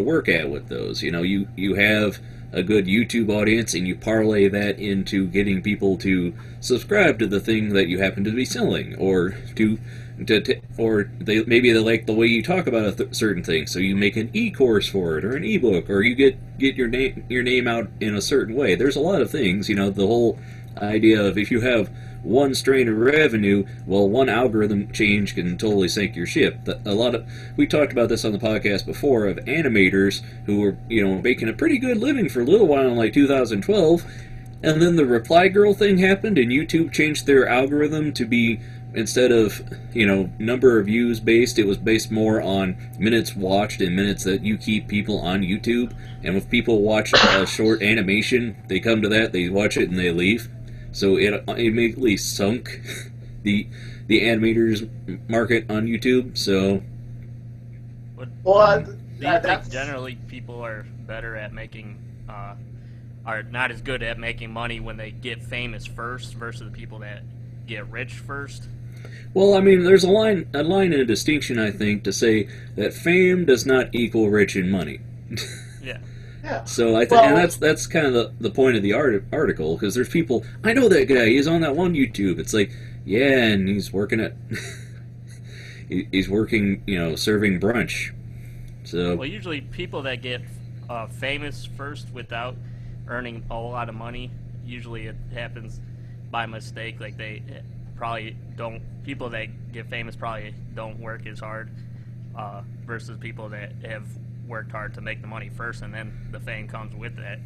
work at with those. You have a good YouTube audience, and you parlay that into getting people to subscribe to the thing that you happen to be selling, or maybe they like the way you talk about a certain thing, so you make an e-course for it, or an e-book, or you get your name out in a certain way. There's a lot of things, the whole idea of if you have one strain of revenue, well, one algorithm change can totally sink your ship. We talked about this on the podcast before, of animators who were, making a pretty good living for a little while in like 2012, and then the Reply Girl thing happened, and YouTube changed their algorithm to be instead of, number of views based, it was based more on minutes watched and minutes that you keep people on YouTube. And if people watch a short animation, they come to that, they watch it, and they leave. So it immediately sunk the animators market on YouTube. So, well, do you think generally people are better at making, are not as good at making money when they get famous first versus the people that get rich first? Well, I mean, there's a line and a distinction, I think, to say that fame does not equal rich in money. Yeah. Yeah. So and that's kind of the point of the article, because there's people, I know that guy, he's on that one YouTube. It's like, yeah, and he's working at, he's working, serving brunch. So. Well, usually people that get famous first without earning a whole lot of money, usually it happens by mistake. Like they probably don't. People that get famous probably don't work as hard, versus people that have worked hard to make the money first, and then the fame comes with that.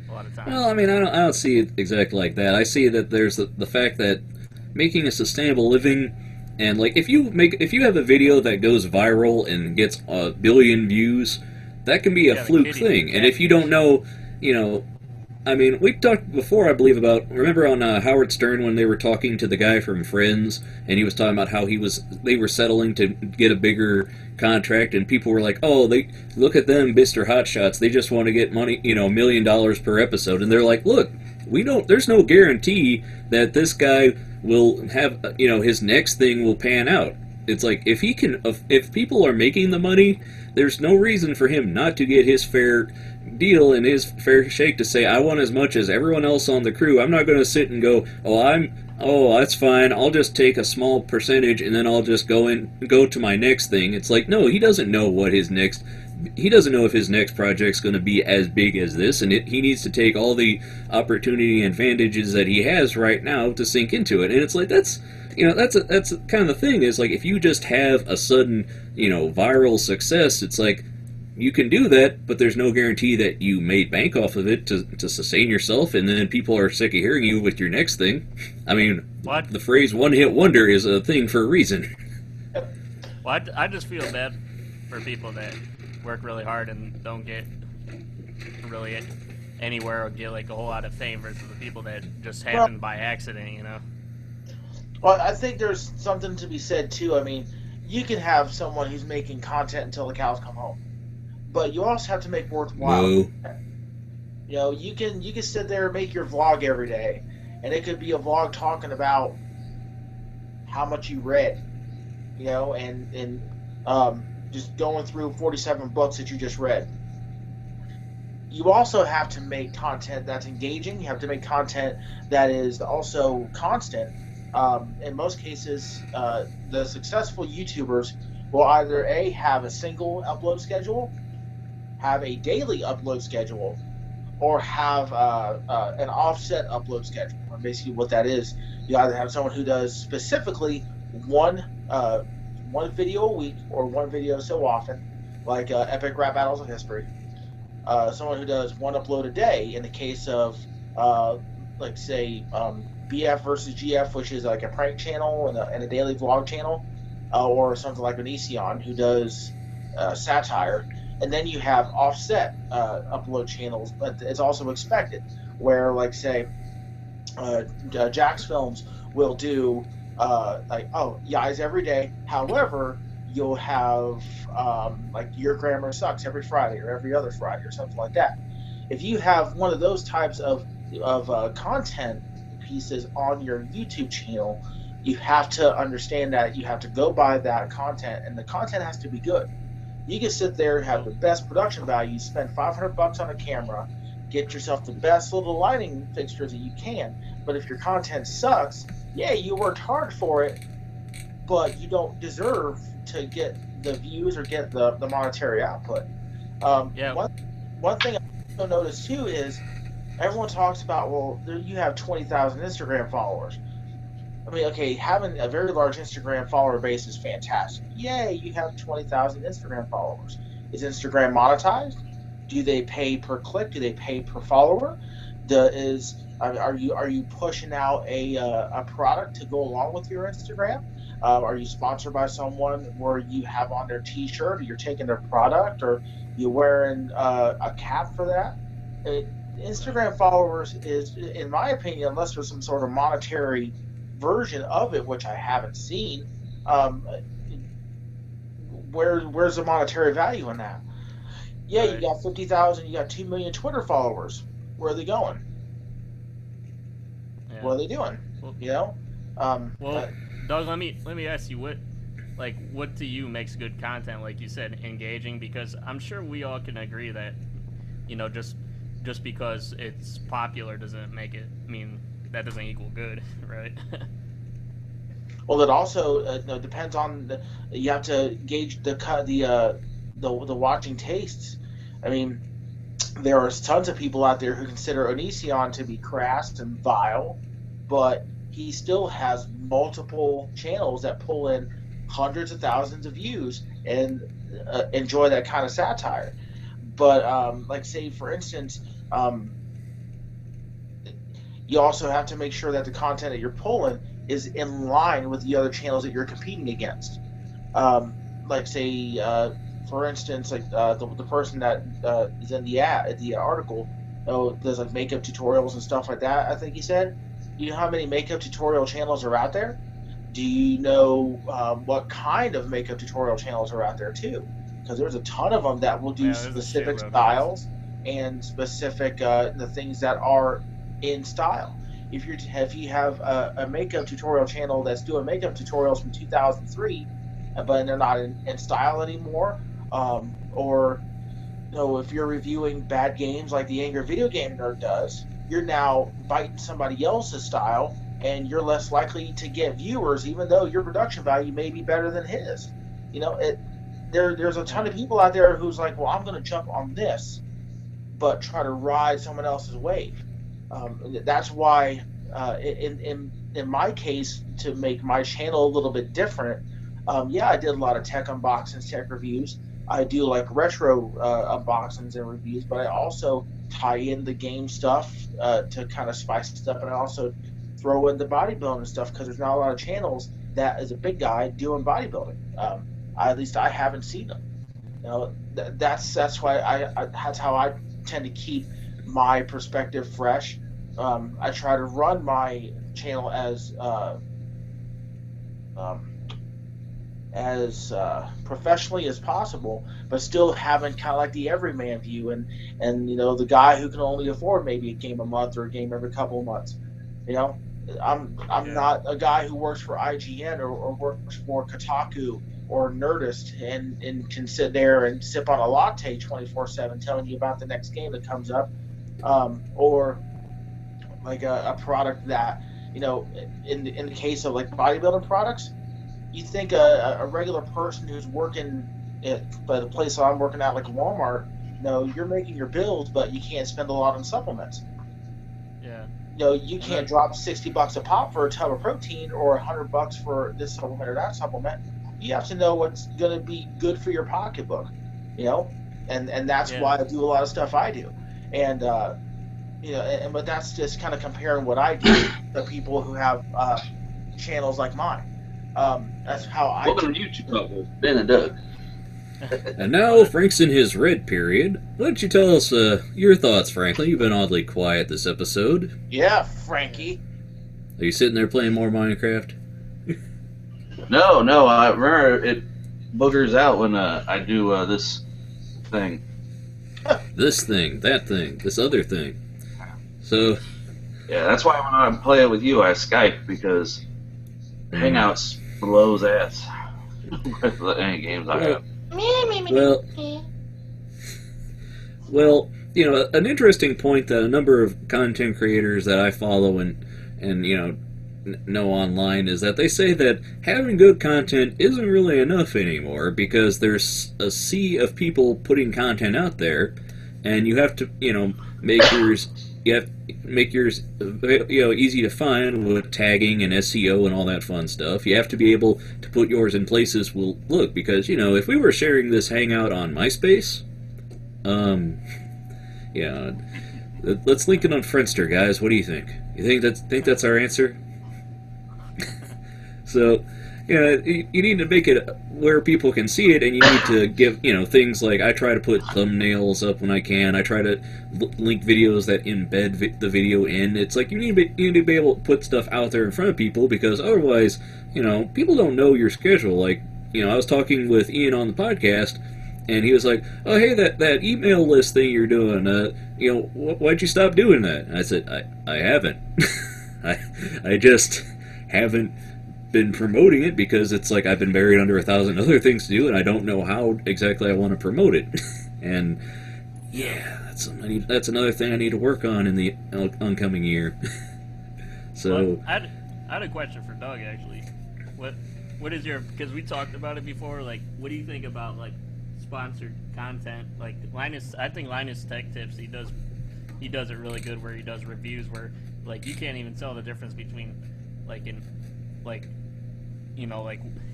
A lot of times. Well, I mean, I don't see it exactly like that. I see that there's the fact that making a sustainable living, and like if you have a video that goes viral and gets 1 billion views, that can be a fluke thing. And if you don't know, I mean, we talked before, I believe, about, remember on Howard Stern when they were talking to the guy from Friends, and he was talking about how they were settling to get a bigger contract, and people were like, oh, they look at them, Mr. Hotshots, they just want to get money, $1 million per episode, and they're like, look, there's no guarantee that this guy will have, his next thing will pan out. It's like, if people are making the money, there's no reason for him not to get his fair deal and his fair shake to say, I want as much as everyone else on the crew. I'm not going to sit and go, that's fine, I'll just take a small percentage and then I'll just go to my next thing. It's like, no, he doesn't know he doesn't know if his next project's going to be as big as this, and he needs to take all the opportunity and advantages that he has right now to sink into it. And it's like, that's kind of the thing, is like, if you just have a sudden, viral success, it's like, you can do that, but there's no guarantee that you made bank off of it to sustain yourself, and then people are sick of hearing you with your next thing. I mean, what? The phrase one-hit wonder is a thing for a reason. Well, I just feel bad for people that work really hard and don't get really anywhere or get like a whole lot of fame versus the people that just happen by accident, Well, I think there's something to be said, too. I mean, you can have someone who's making content until the cows come home, but you also have to make worthwhile. No. You can sit there and make your vlog every day, and it could be a vlog talking about how much you read, and just going through 47 books that you just read. You also have to make content that's engaging. You have to make content that is also constant. In most cases, the successful YouTubers will either have a single upload schedule, have a daily upload schedule, or have an offset upload schedule. And basically what that is, you either have someone who does specifically one video a week or one video so often, like Epic Rap Battles of History. Someone who does one upload a day in the case of, BF versus GF, which is like a prank channel and a daily vlog channel, or something like Onision, who does satire. And then you have offset upload channels, but it's also expected, where, Jack's Films will do, Yais every day. However, you'll have, Your Grammar Sucks every Friday or every other Friday or something like that. If you have one of those types of content pieces on your YouTube channel, you have to understand that you have to go by that content, and the content has to be good. You can sit there, have the best production value, spend $500 on a camera, get yourself the best little lighting fixtures that you can, but if your content sucks, yeah, you worked hard for it, but you don't deserve to get the views or get the monetary output. One thing I also noticed too is everyone talks about, you have 20,000 Instagram followers. I mean, okay, having a very large Instagram follower base is fantastic. Yay, you have 20,000 Instagram followers. Is Instagram monetized? Do they pay per click? Do they pay per follower? Are you pushing out a product to go along with your Instagram? Are you sponsored by someone where you have on their T-shirt, or you're taking their product, or you're wearing a cap for that? Instagram followers is, in my opinion, unless there's some sort of monetary version of it, which I haven't seen, where's the monetary value in that? Yeah, you got 50,000, you got 2 million Twitter followers. Where are they going? Yeah. What are they doing? Well, Doug, let me ask you, what to you makes good content? Like you said, engaging, because I'm sure we all can agree that, just because it's popular doesn't make it mean that doesn't equal good, right? Well, it also depends on you have to gauge the watching tastes. I mean, there are tons of people out there who consider Onision to be crass and vile, but he still has multiple channels that pull in hundreds of thousands of views and enjoy that kind of satire. But like, say, for instance, you also have to make sure that the content that you're pulling is in line with the other channels that you're competing against. Like, say, for instance, like the person that is in the article, does like makeup tutorials and stuff like that. I think he said. Do you know how many makeup tutorial channels are out there? Do you know what kind of makeup tutorial channels are out there too? Because there's a ton of them that will do specific styles and specific the things that are in style. If you have a makeup tutorial channel that's doing makeup tutorials from 2003, but they're not in style anymore, or if you're reviewing bad games like the Angry Video Game Nerd does, you're now biting somebody else's style, and you're less likely to get viewers, even though your production value may be better than his. There's a ton of people out there who's like, well, I'm going to jump on this, but try to ride someone else's wave. That's why, in my case, to make my channel a little bit different, I did a lot of tech unboxings, tech reviews. I do like retro unboxings and reviews, but I also tie in the game stuff to kind of spice it up, and I also throw in the bodybuilding stuff because there's not a lot of channels that is a big guy doing bodybuilding. At least I haven't seen them. That's why that's how I tend to keep my perspective fresh. I try to run my channel as professionally as possible, but still having kind of like the everyman view, and the guy who can only afford maybe a game a month or a game every couple of months. I'm not a guy who works for IGN or works for Kotaku or Nerdist and can sit there and sip on a latte 24/7 telling you about the next game that comes up, or like a product that in the case of like bodybuilding products. You think a regular person who's working by the place I'm working at, like Walmart, you're making your bills, but you can't spend a lot on supplements. Yeah. You can't drop $60 a pop for a tub of protein or $100 for this supplement or that supplement. You have to know what's going to be good for your pocketbook, and that's why I do a lot of stuff I do, and but that's just kind of comparing what I do to people who have channels like mine. That's how I. Welcome to YouTube Talk with Ben and Doug. And now Frank's in his red period. Why don't you tell us your thoughts, Franklin? You've been oddly quiet this episode. Yeah, Frankie. Are you sitting there playing more Minecraft? No. I remember it boogers out when I do this thing. This thing, that thing, this other thing. So. Yeah, that's why when I play it with you, I Skype, because Hangouts blows ass with any games I have. Well, an interesting point that a number of content creators that I follow and know online is that they say that having good content isn't really enough anymore, because there's a sea of people putting content out there, and you have to make yours. You have to make yours easy to find with tagging and SEO and all that fun stuff. You have to be able to put yours in places will look, because if we were sharing this hangout on MySpace, Let's link it on Friendster, guys. What do you think? You think that's our answer? So, you need to make it where people can see it, and you need to give, things like, I try to put thumbnails up when I can. I try to link videos that embed the video in. It's like you need to be able to put stuff out there in front of people, because otherwise, people don't know your schedule. Like, I was talking with Ian on the podcast, and he was like, "Oh, hey, that email list thing you're doing, why'd you stop doing that?" And I said, I haven't. I just haven't been promoting it, because it's like I've been buried under 1,000 other things to do, and I don't know how exactly I want to promote it. And yeah, that's another thing I need to work on in the oncoming year. So I had a question for Doug, actually. What is your, because we talked about it before, like, what do you think about, like, sponsored content? Like, I think Linus Tech Tips, he does it really good, where he does reviews where, like, you can't even tell the difference between, like,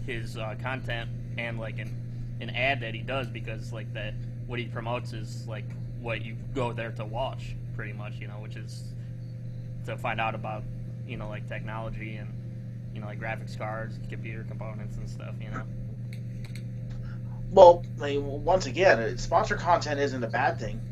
his content and, like, an ad that he does, because, like, that what he promotes is, like, what you go there to watch, pretty much, which is to find out about, like, technology and, like, graphics cards, computer components and stuff, Well, once again, sponsored content isn't a bad thing,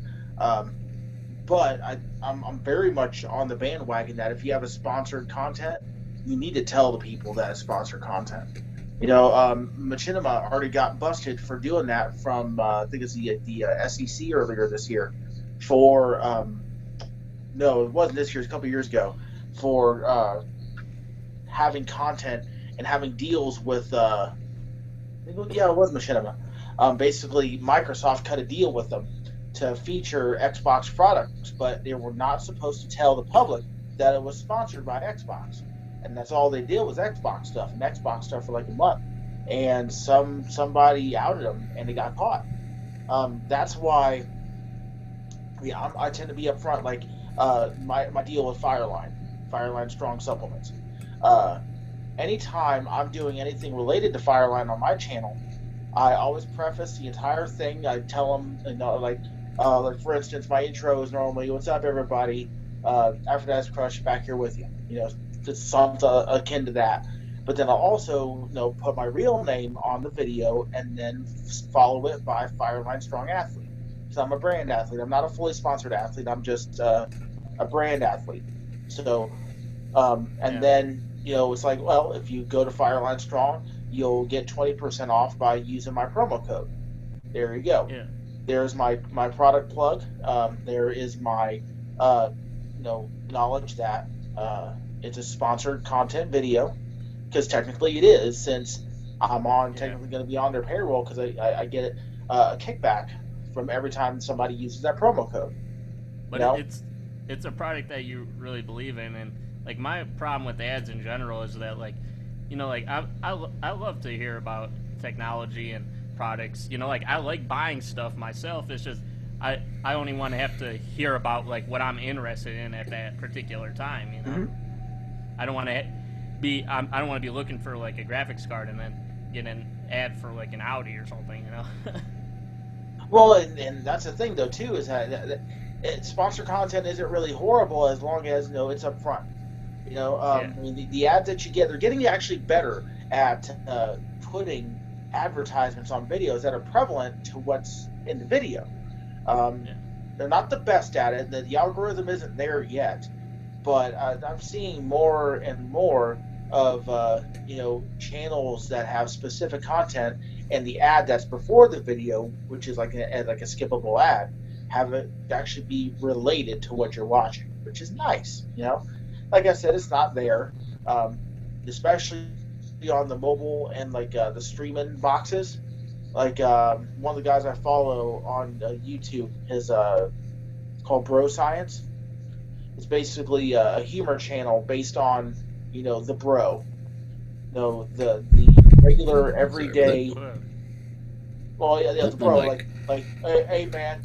but I'm very much on the bandwagon that if you have a sponsored content, you need to tell the people that it's sponsored content. Machinima already got busted for doing that from I think it's the SEC earlier this year for no, it wasn't this year, it was a couple years ago, for having content and having deals with it was Machinima. Basically, Microsoft cut a deal with them to feature Xbox products, but they were not supposed to tell the public that it was sponsored by Xbox. And that's all they did was Xbox stuff, and Xbox stuff for like a month. And somebody outed them, and they got caught. That's why I tend to be upfront. Like my deal with Fireline Strong Supplements. Anytime I'm doing anything related to Fireline on my channel, I always preface the entire thing. I tell them, like for instance, my intro is normally, "What's up, everybody? After that's Crush back here with you." It's something akin to that. But then I'll also, put my real name on the video and then follow it by Fireline Strong Athlete. Because I'm a brand athlete. I'm not a fully sponsored athlete. I'm just a brand athlete. So, then, it's like, well, if you go to Fireline Strong, you'll get 20% off by using my promo code. There you go. Yeah. There's my product plug. There is my, knowledge that it's a sponsored content video, because technically it is, since I'm technically going to be on their payroll, because I get a kickback from every time somebody uses that promo code. But it's a product that you really believe in, and like my problem with ads in general is that I love to hear about technology and products. I like buying stuff myself. It's just I only want to have to hear about like what I'm interested in at that particular time. Mm-hmm. I don't want to be I don't want to be looking for like a graphics card and then get an ad for like an Audi or something. Well, and that's the thing though too, is that sponsored content isn't really horrible as long as it's up front. I mean, the ads that you get, they're getting actually better at putting advertisements on videos that are prevalent to what's in the video. They're not the best at it. The algorithm isn't there yet, but I'm seeing more and more of channels that have specific content, and the ad that's before the video, which is like a skippable ad, have it actually be related to what you're watching, which is nice. Like I said, it's not there, especially on the mobile and like the streaming boxes. Like one of the guys I follow on YouTube is called Bro Science. It's basically a humor channel based on the bro, the regular everyday. Well, yeah, the bro, like hey man,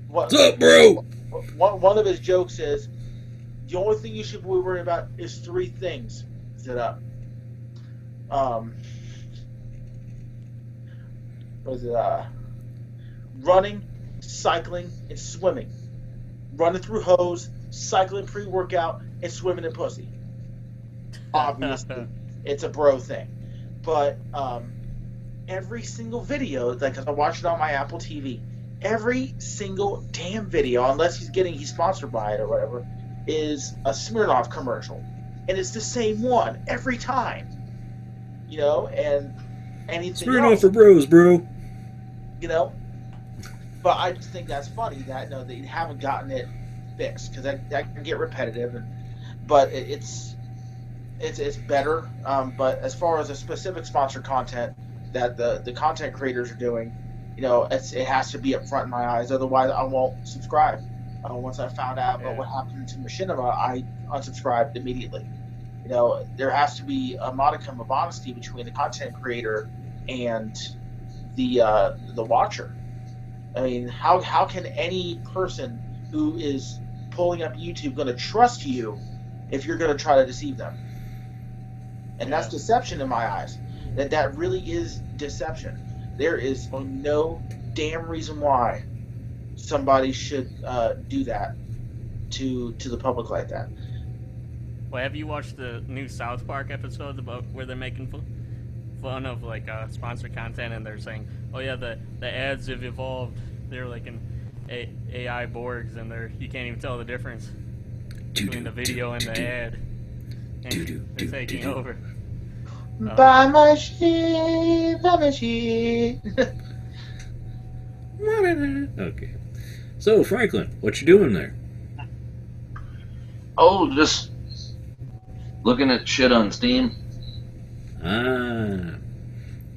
what's up, bro? One of his jokes is, the only thing you should be worried about is 3 things. Set up. Was it running, cycling, and swimming? running through hose, cycling pre-workout, and swimming in pussy. Obviously, it's a bro thing. But every single video, like, 'cause I watch it on my Apple TV, every single damn video, unless he's sponsored by it or whatever, is a Smirnoff commercial. And it's the same one every time. You know, and anything Smirnoff else, for bros, bro. you know. But I just think that's funny that, they haven't gotten it fixed, because that can get repetitive. But it's better. But as far as the specific sponsored content that the content creators are doing, it has to be up front in my eyes. Otherwise, I won't subscribe. Once I found out about what happened to Machinima, I unsubscribed immediately. There has to be a modicum of honesty between the content creator and the watcher. I mean, how can any person who is pulling up YouTube going to trust you if you're going to try to deceive them? And that's deception in my eyes. That really is deception. There is no damn reason why somebody should do that to the public like that. Well, have you watched the new South Park episodes about where they're making fun of sponsored content, and they're saying, "Oh yeah, the ads have evolved. They're like an AI Borgs, and you can't even tell the difference between the video and the ad, and they're taking over." Buy my shit, buy my shit. Okay. So, Franklin, what you doing there? Oh, just looking at shit on Steam.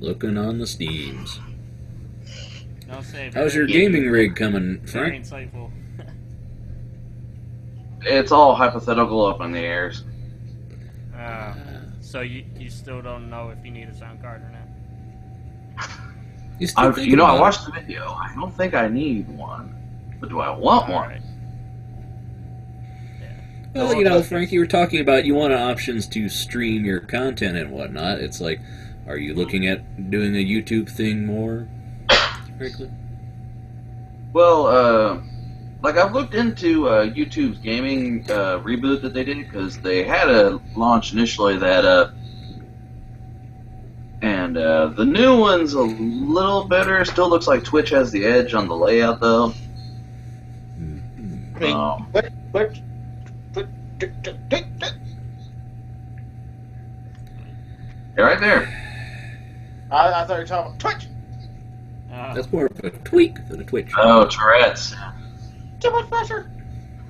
Looking on the Steams. I'll say, How's your gaming rig coming, very Frank? insightful. It's all hypothetical up in the airs. So you still don't know if you need a sound card or not? You still thinking I about watched the video. I don't think I need one, but do I want one? Right. it? Well, Frank, you were talking about you want options to stream your content and whatnot. It's like, are you looking at doing a YouTube thing more, Franklin? Well, I've looked into YouTube's gaming reboot that they did, because they had a launch initially that, and the new one's a little better. Still looks like Twitch has the edge on the layout, though. I mean, what? Yeah, right there. I thought you were talking about Twitch. That's more of a tweak than a twitch. Oh, Tourette's. Too much pressure.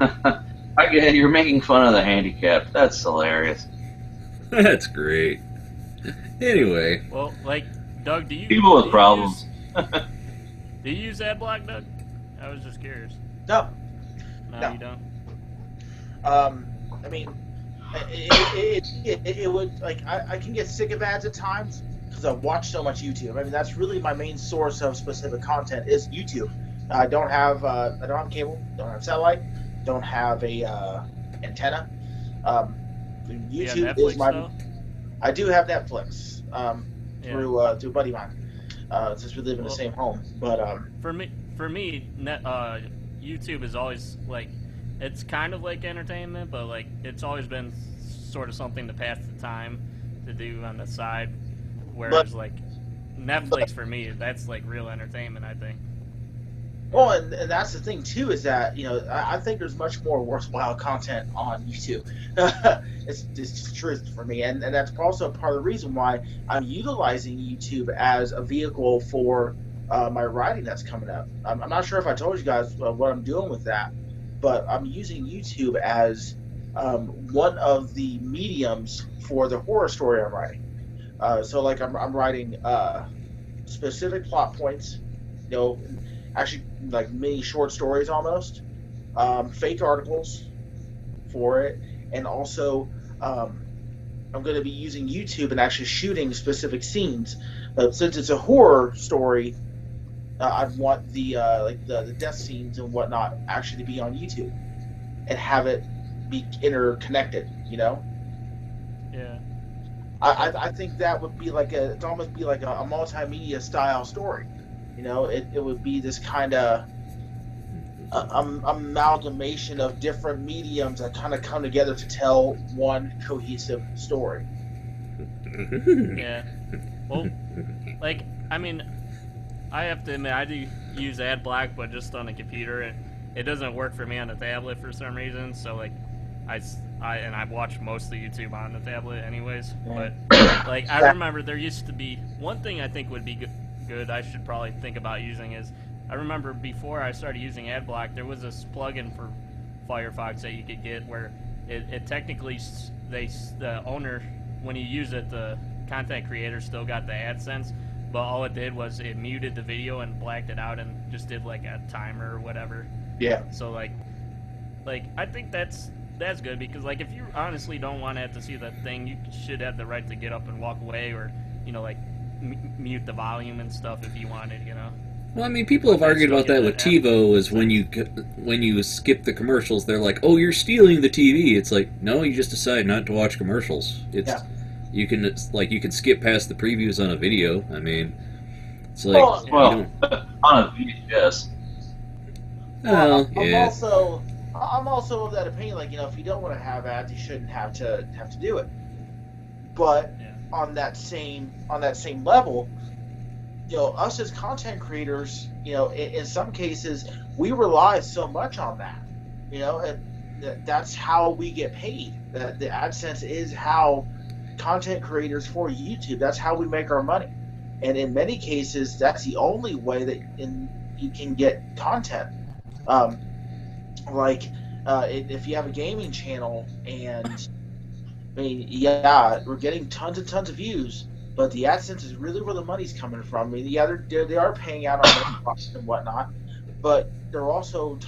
I get it. You're making fun of the handicapped. That's hilarious. That's great. Anyway. Well, Doug, do you... People with problems. Do you use AdBlock, Doug? I was just curious. No, You don't? I mean, it would, I can get sick of ads at times because I watch so much YouTube. I mean, that's really my main source of specific content is YouTube. I don't have cable, don't have satellite, don't have a antenna. YouTube is my. Though? I do have Netflix through a buddy of mine, since we live in the same home. But for me, YouTube is always it's kind of like entertainment, but it's always been sort of something to pass the time to do on the side. Whereas Netflix for me, that's real entertainment, I think. Well, and that's the thing too, is that I think there's much more worthwhile content on YouTube. It's just the truth for me, and that's also part of the reason why I'm utilizing YouTube as a vehicle for my writing that's coming up. I'm not sure if I told you guys what I'm doing with that, but I'm using YouTube as one of the mediums for the horror story I'm writing. So I'm writing specific plot points, actually mini short stories almost, fake articles for it, and also I'm going to be using YouTube and actually shooting specific scenes. Since it's a horror story, I'd want the death scenes and whatnot actually to be on YouTube and have it be interconnected. Yeah. I think that would be it'd almost be like a multimedia style story. It would be this kind of amalgamation of different mediums that kind of come together to tell one cohesive story. Yeah. Well, like, I mean, I have to admit, I do use AdBlock, but just on a computer, and it doesn't work for me on the tablet for some reason. So, like, I watch most of the YouTube on the tablet anyways. But, like, I remember there used to be one thing I think would be good I should probably think about using is, I remember before I started using AdBlock, there was this plugin for Firefox that you could get where it technically, the owner, when you use it, the content creator still got the AdSense, but all it did was it muted the video and blacked it out and just did like a timer or whatever. Yeah. So like I think that's good, because like if you honestly don't want to have to see that thing, you should have the right to get up and walk away, or like mute the volume and stuff if you wanted, Well, I mean, people have argued about that with TiVo, is when you skip the commercials, they're like, "Oh, you're stealing the TV." It's like, no, you just decide not to watch commercials. You can skip past the previews on a video. I mean, it's like on a VHS. Well, I'm also of that opinion. Like, if you don't want to have ads, you shouldn't have to do it. But on that same level, us as content creators, in some cases, we rely so much on that. And that's how we get paid. The AdSense is how content creators for YouTube, that's how we make our money. And in many cases, that's the only way that you can get content. If you have a gaming channel, and we're getting tons and tons of views, but the AdSense is really where the money's coming from. I mean, they are paying out on costs and whatnot, but they're also,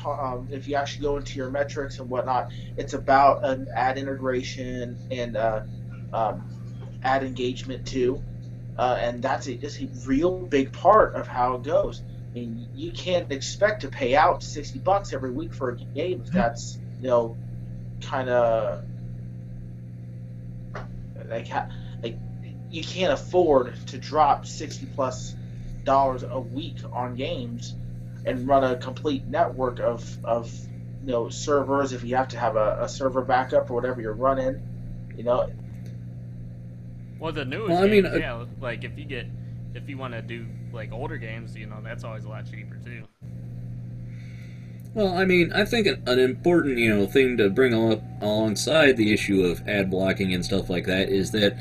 if you actually go into your metrics and whatnot, it's about an ad integration and ad engagement too, and that's a real big part of how it goes. I mean, you can't expect to pay out $60 every week for a game if that's kind of like you can't afford to drop $60+ a week on games and run a complete network of servers if you have to have a server backup or whatever you're running. Well, the newest games, like if you want to do like older games, that's always a lot cheaper too. Well, I mean, I think an important, thing to bring up alongside the issue of ad blocking and stuff like that is that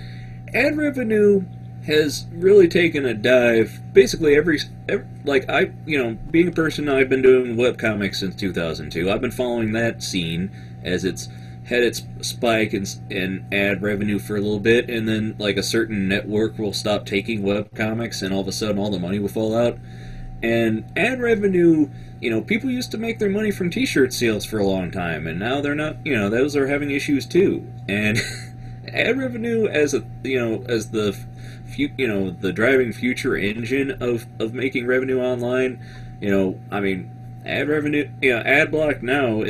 ad revenue has really taken a dive. Basically, being a person, I've been doing webcomics since 2002. I've been following that scene as it's had its spike in ad revenue for a little bit, and then like a certain network will stop taking webcomics, and all of a sudden all the money will fall out. And ad revenue, people used to make their money from t-shirt sales for a long time, and now they're not, those are having issues too. And ad revenue as the driving future engine of making revenue online, ad revenue, AdBlock now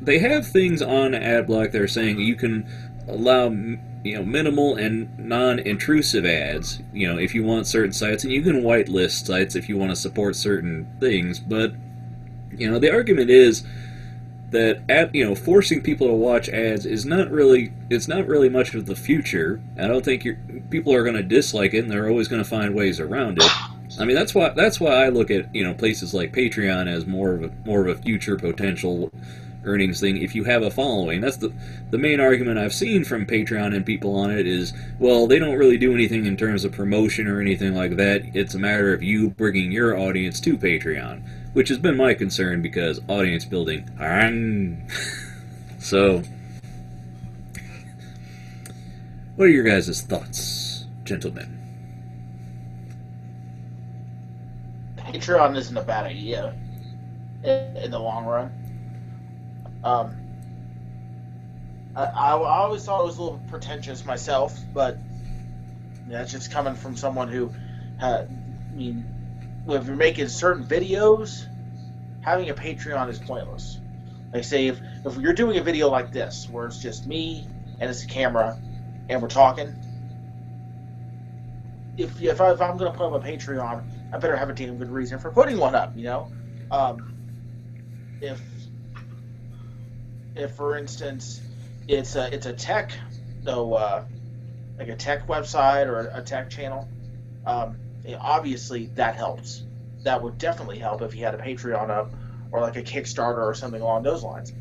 they have things on AdBlock that are saying you can allow, minimal and non-intrusive ads, if you want certain sites, and you can whitelist sites if you want to support certain things. But, the argument is that forcing people to watch ads is not really much of the future. I don't think people are going to dislike it, and they're always going to find ways around it. I mean, that's why I look at places like Patreon as more of a future potential earnings thing. If you have a following, that's the main argument I've seen from Patreon and people on it is, well, they don't really do anything in terms of promotion or anything like that. It's a matter of you bringing your audience to Patreon, which has been my concern because audience building. So, what are your guys' thoughts, gentlemen? Patreon isn't a bad idea in the long run. I always thought it was a little pretentious myself, but that's just coming from someone who, if you're making certain videos, having a Patreon is pointless. Like, say, if you're doing a video like this, where it's just me and it's a camera, and we're talking, if I'm going to put up a Patreon, I better have a damn good reason for putting one up, if for instance it's a tech like a tech website or a tech channel, obviously that helps. That would definitely help if you had a Patreon up or like a Kickstarter or something along those lines.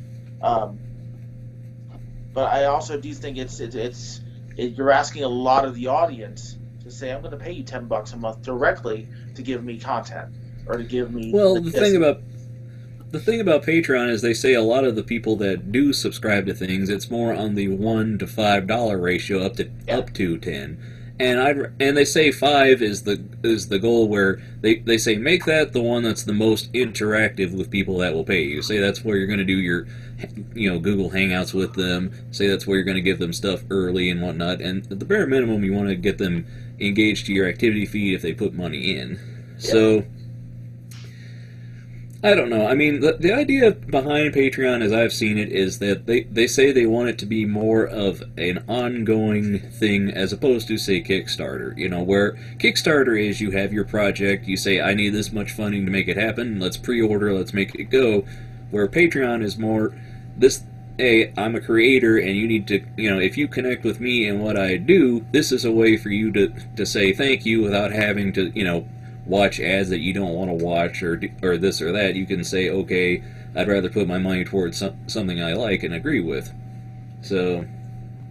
But I also do think you're asking a lot of the audience to say, I'm going to pay you $10 a month directly to give me content or to give me. Well, the thing about Patreon is they say a lot of the people that do subscribe to things, it's more on the $1 to $5 ratio up to 10. And they say 5 is the goal, where they say make that the one that's the most interactive with people that will pay you. Say that's where you're going to do your Google Hangouts with them. Say that's where you're going to give them stuff early and whatnot. And at the bare minimum, you want to get them engaged to your activity feed if they put money in. Yeah. So I don't know. I mean, the idea behind Patreon, as I've seen it, is that they say they want it to be more of an ongoing thing as opposed to, say, Kickstarter. Where Kickstarter is you have your project, you say, I need this much funding to make it happen, let's pre-order, let's make it go. Where Patreon is more, hey, I'm a creator, and you need to, if you connect with me and what I do, this is a way for you to say thank you without having to, watch ads that you don't want to watch or this or that. You can say, okay, I'd rather put my money towards something I like and agree with. So,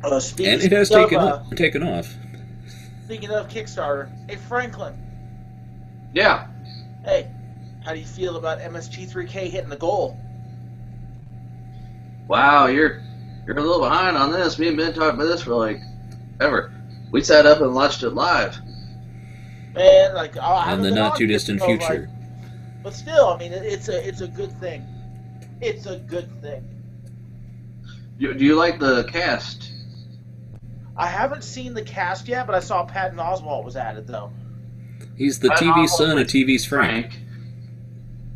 and it has taken off. Speaking of Kickstarter, hey Franklin. Yeah. Hey, how do you feel about MSG3K hitting the goal? Wow, you're a little behind on this. Me and Ben talked about this for like ever. We sat up and watched it live. Man, in the not too distant future. But still, I mean, it's a good thing. It's a good thing. Do you like the cast? I haven't seen the cast yet, but I saw Patton Oswalt was added though. He's the TV son of TV's Frank.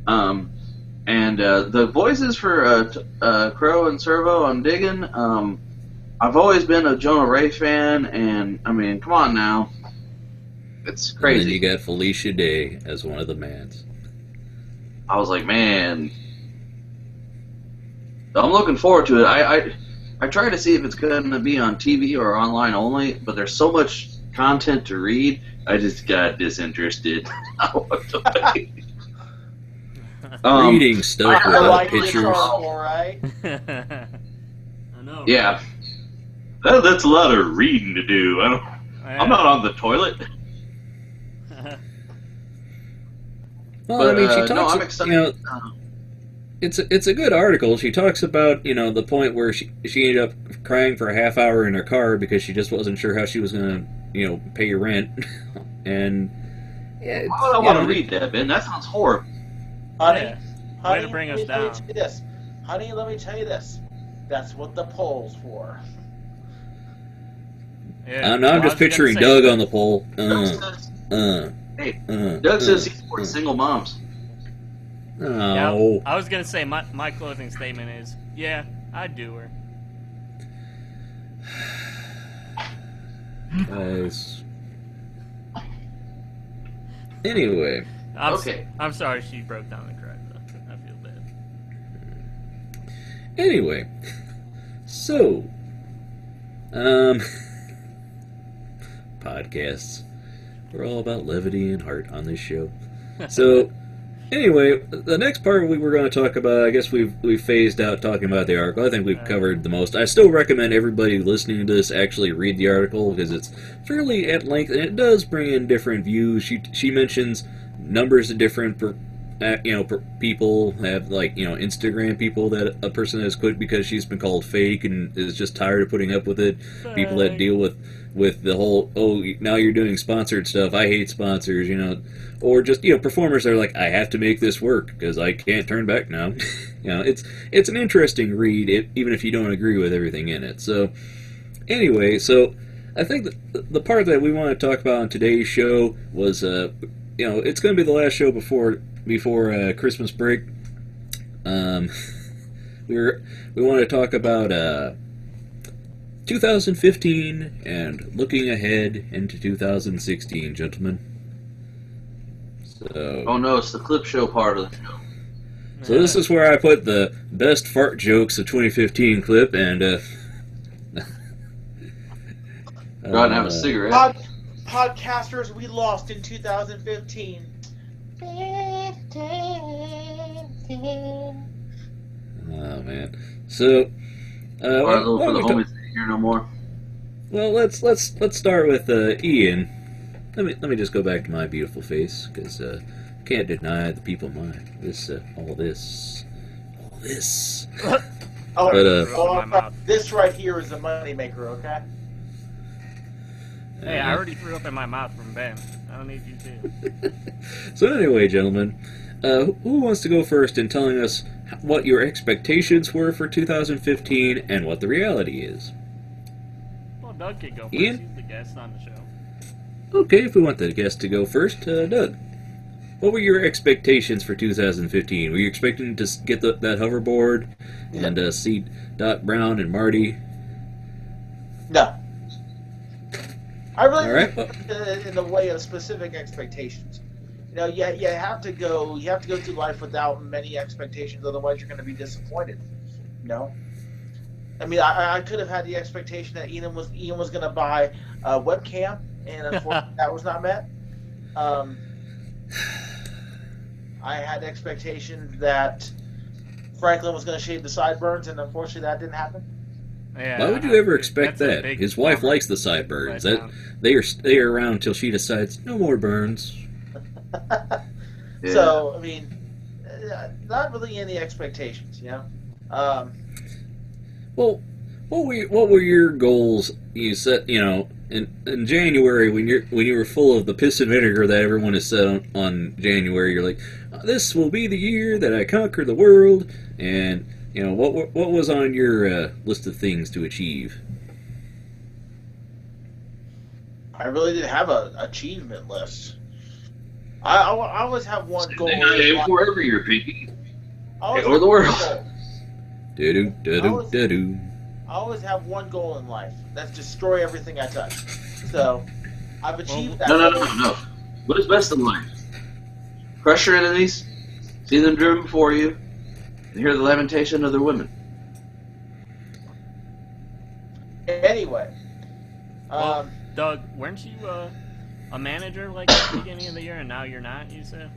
And the voices for Crow and Servo, I'm digging. I've always been a Jonah Ray fan, and I mean, come on now. It's crazy. And then you got Felicia Day as one of the mans. I was like, man, I'm looking forward to it. I try to see if it's going to be on TV or online only, but there's so much content to read, I just got disinterested. I walked away. Reading stuff without pictures. All right. I know. Yeah, that's a lot of reading to do. I'm not on the toilet. Well, But, I mean, she talks. no, I'm excited. It's a good article. She talks about the point where she ended up crying for a half hour in her car because she just wasn't sure how she was going to pay her rent, and yeah. Why would I want to read that, Ben? That sounds horrible. Honey, Way to bring us down. Honey, let me tell you this. That's what the poll's for. Yeah, I'm just picturing Doug on the pole. Doug says he supports single moms. Oh. Yeah, I was gonna say my closing statement is, yeah, I'd do her. Guys. Anyway. I'm sorry she broke down and cried, though. I feel bad. Anyway. So. Podcasts. We're all about levity and heart on this show. So, anyway, the next part we were going to talk about, I guess we've phased out talking about the article. I think we've covered the most. I still recommend everybody listening to this actually read the article because it's fairly at length and it does bring in different views. She mentions numbers of different people have Instagram people that a person has quit because she's been called fake and is just tired of putting up with it. Fake. People that deal with the whole, now you're doing sponsored stuff, I hate sponsors, or just performers that are like, I have to make this work because I can't turn back now. It's an interesting read even if you don't agree with everything in it. So anyway, I think the part that we want to talk about on today's show was it's going to be the last show before Christmas break. We want to talk about 2015 and looking ahead into 2016, gentlemen. So. Oh no, it's the clip show part of the show. So this is where I put the best fart jokes of 2015 clip, and Go out and have a cigarette. Podcasters, we lost in 2015. Oh man. So Or a little for the homies that ain't here no more. well, let's start with Ian. Let me just go back to my beautiful face, because can't deny the people mind all this. Oh, But, this right here is the moneymaker, okay? Hey, I already threw up in my mouth from Ben. I don't need you to. So anyway, gentlemen, who wants to go first in telling us what your expectations were for 2015 and what the reality is? Well, Doug can go first. Ian? He's the guest on the show. Okay, if we want the guest to go first, Doug. What were your expectations for 2015? Were you expecting to get that hoverboard and see Doc Brown and Marty? No. I really All right. in the way of specific expectations. You know, you have to go through life without many expectations, otherwise you're going to be disappointed. You know, I mean, I could have had the expectation that Ian was going to buy a webcam, and unfortunately that was not met. I had expectations that Franklin was going to shave the sideburns, and unfortunately that didn't happen. Yeah, Why would you ever expect that's a that? big His wife bummer. likes the sideburns. Right That they are around until she decides no more burns. Yeah. So I mean, not really any expectations, you know. Well, what were your goals you set? You know, in January when you were full of the piss and vinegar that everyone has said on January, you're like, this will be the year that I conquer the world, and you know what was on your list of things to achieve? I really didn't have an achievement list. I always have one goal. For every year, Pinky. I always Or have the one world. goal. Do. I always have one goal in life. That's destroy everything I touch. So I've achieved that. No. What is best in life? Crush your enemies, see them driven before you, and hear the lamentation of their women. Anyway, Well, Doug, weren't you a manager like at the beginning of the year, and now you're not? You said.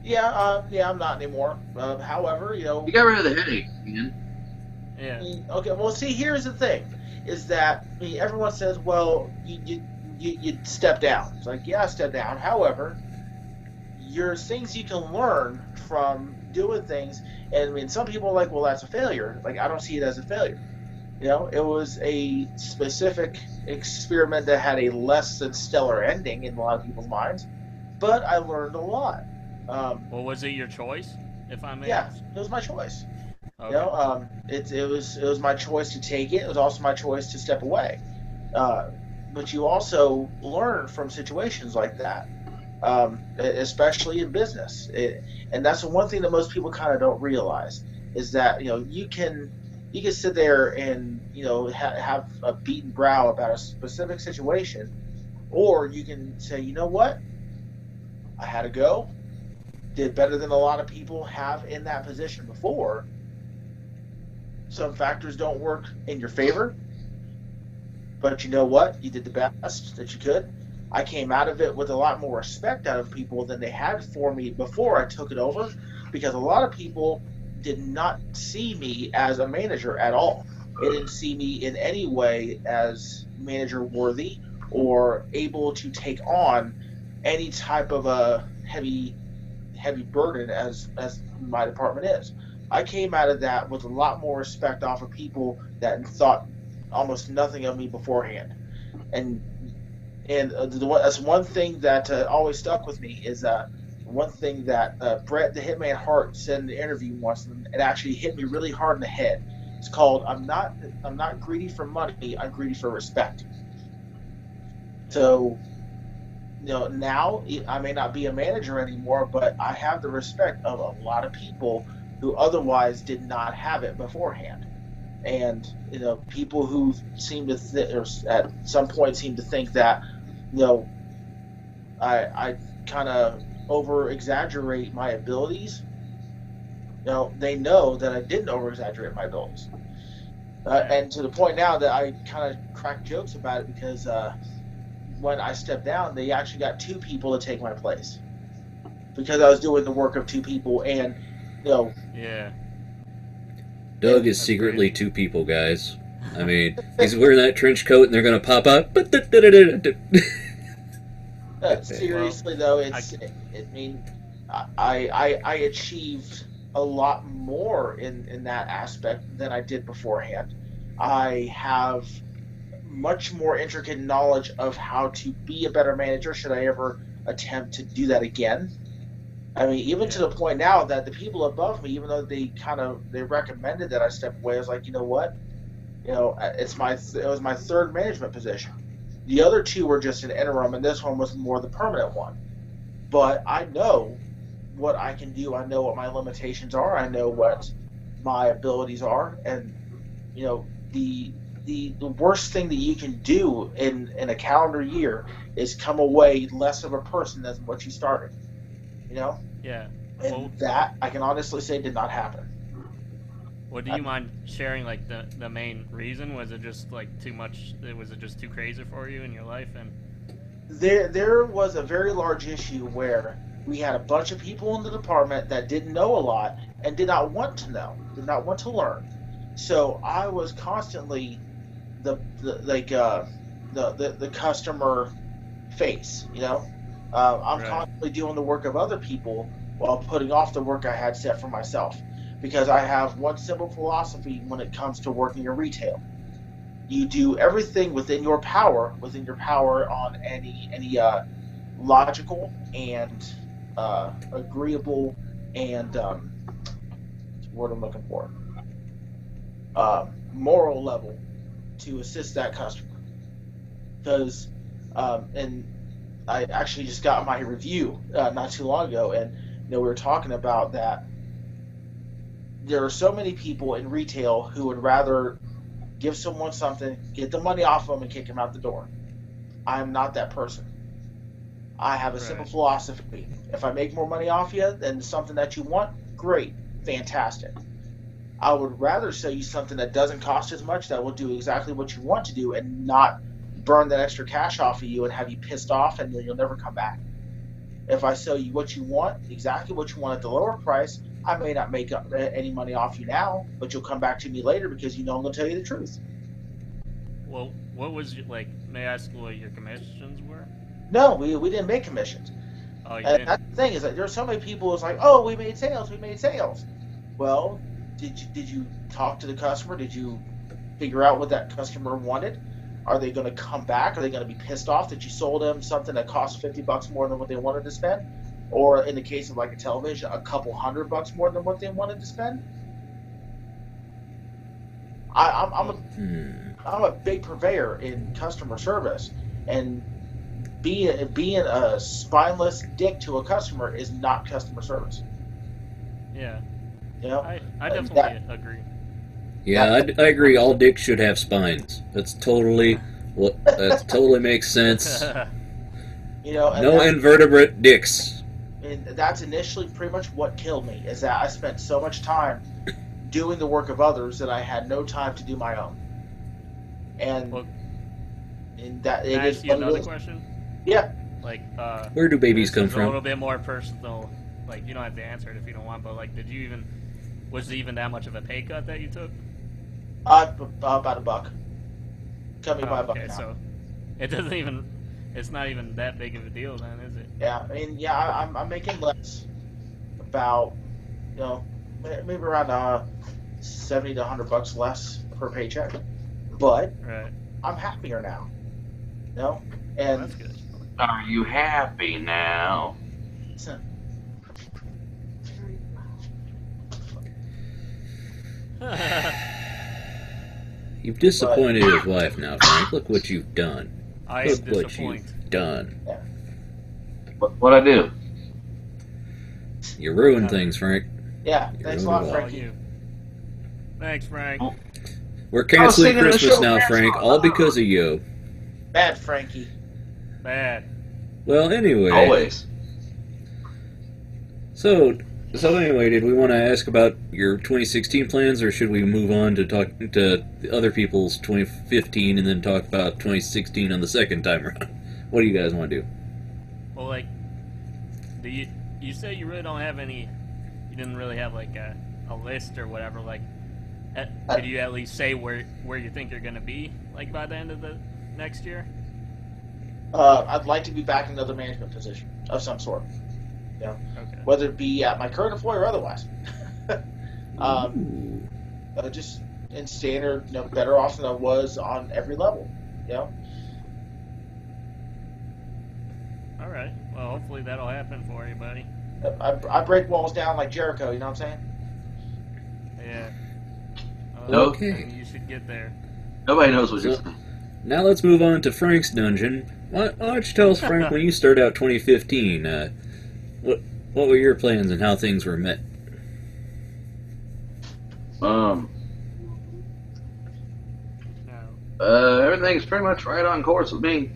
yeah, I'm not anymore. However, you know, You got rid of the headache, Ian. Yeah. okay. Well, see, here's the thing: is that I mean, everyone says, well, you step down. It's like, yeah, I step down. However, there's things you can learn from doing things, and I mean, some people are like, well, that's a failure. Like, I don't see it as a failure. You know, it was a specific experiment that had a less than stellar ending in a lot of people's minds, but I learned a lot. Well, was it your choice, if I may Yeah, ask? it was my choice. Okay. You know, it was my choice to take it. It was also my choice to step away. But you also learn from situations like that, especially in business. And that's the one thing that most people kind of don't realize is that you can sit there and have a beaten brow about a specific situation, or you can say, you know what, I had to go, did better than a lot of people have in that position before. Some factors don't work in your favor, but you know what? You did the best that you could. I came out of it with a lot more respect out of people than they had for me before I took it over, because a lot of people did not see me as a manager at all. They didn't see me in any way as manager worthy or able to take on any type of a heavy burden as my department is. I came out of that with a lot more respect off of people that thought almost nothing of me beforehand, and that's one thing that always stuck with me is one thing that Brett the Hitman Hart said in the interview once, and it actually hit me really hard in the head. It's called I'm not greedy for money, I'm greedy for respect. So now I may not be a manager anymore, but I have the respect of a lot of people who otherwise did not have it beforehand. And people who seem to or at some point seem to think that I kind of over exaggerate my abilities. they know that I didn't over-exaggerate my abilities. And to the point now that I kind of crack jokes about it because when I stepped down, they actually got 2 people to take my place because I was doing the work of 2 people, and Yeah. Doug is secretly 2 people, guys. I mean, he's wearing that trench coat, and they're gonna pop out. Seriously though, I achieved a lot more in that aspect than I did beforehand. I have much more intricate knowledge of how to be a better manager should I ever attempt to do that again. I mean, even to the point now that the people above me, even though they recommended that I step away, I was like, you know what? It was my 3rd management position. The other 2 were just an interim, and this one was more the permanent one. But I know what I can do. I know what my limitations are. I know what my abilities are, and the worst thing that you can do in a calendar year is come away less of a person than what you started. Yeah. And that I can honestly say did not happen. Well, do you mind sharing like the main reason? Was it just like too much? Was it just too crazy for you in your life? And there was a very large issue where we had a bunch of people in the department that didn't know a lot and did not want to know, did not want to learn. So I was constantly the customer face. I'm constantly doing the work of other people while putting off the work I had set for myself. Because I have one simple philosophy when it comes to working in retail. You do everything within your power on any logical and agreeable and what's the word I'm looking for? Moral level to assist that customer. Because and I actually just got my review not too long ago, and we were talking about that. There are so many people in retail who would rather give someone something, get the money off them, and kick them out the door. I'm not that person. I have a simple philosophy. If I make more money off you than something that you want, great, fantastic. I would rather sell you something that doesn't cost as much, that will do exactly what you want to do, and not burn that extra cash off of you and have you pissed off and you'll never come back. If I sell you what you want, exactly what you want at the lower price, I may not make up any money off you now, but you'll come back to me later because I'm going to tell you the truth. Well, what was may I ask what your commissions were? No, we didn't make commissions. Oh, you didn't? That's the thing, is that there's so many people who's like, oh, we made sales. Well, did you talk to the customer? Did you figure out what that customer wanted? Are they going to come back? Are they going to be pissed off that you sold them something that cost $50 more than what they wanted to spend? Or in the case of like a television, a couple $100 more than what they wanted to spend? I'm a big purveyor in customer service, and being a spineless dick to a customer is not customer service. Yeah. I definitely agree. Yeah, I agree. All dicks should have spines. That totally makes sense. No invertebrate dicks. And that's initially pretty much what killed me, is that I spent so much time doing the work of others that I had no time to do my own. And that can I ask you another question? Yeah. Where do babies come from? A little bit more personal. You don't have to answer it if you don't want, but was it even that much of a pay cut that you took? About $1. Cut me by $1 now. So it's not even that big of a deal then, is it? Yeah, I mean, I'm making less, about, maybe around $70 to $100 less per paycheck, but I'm happier now. And that's good. Are you happy now? You've disappointed his wife now, Frank. Look what you've done. Look what you've done. Yeah. What'd I do? You ruined things, Frank. Yeah, thanks a lot, Frankie. Thanks, Frank. We're canceling Christmas now, Frank, all because of you. Bad, Frankie. Bad. Well, anyway. Always. So, So anyway, did we want to ask about your 2016 plans, or should we move on to talk to other people's 2015 and then talk about 2016 on the second time around? What do you guys want to do? Well, like, you say you really don't have any, you didn't really have like a list or whatever, like, could you at least say where you think you're going to be, like, by the end of the next year? I'd like to be back in another management position of some sort. You know, Okay. whether it be at my current employer or otherwise. Just in standard, better off than I was on every level. You know. All right. Well, hopefully that'll happen for you, buddy. I break walls down like Jericho. You know what I'm saying? Yeah. Okay. You should get there. Nobody knows what you're saying. Now let's move on to Frank's dungeon. Why don't you tell us, Frank, when you started out 2015, what were your plans and how things were met? Everything's pretty much right on course with me.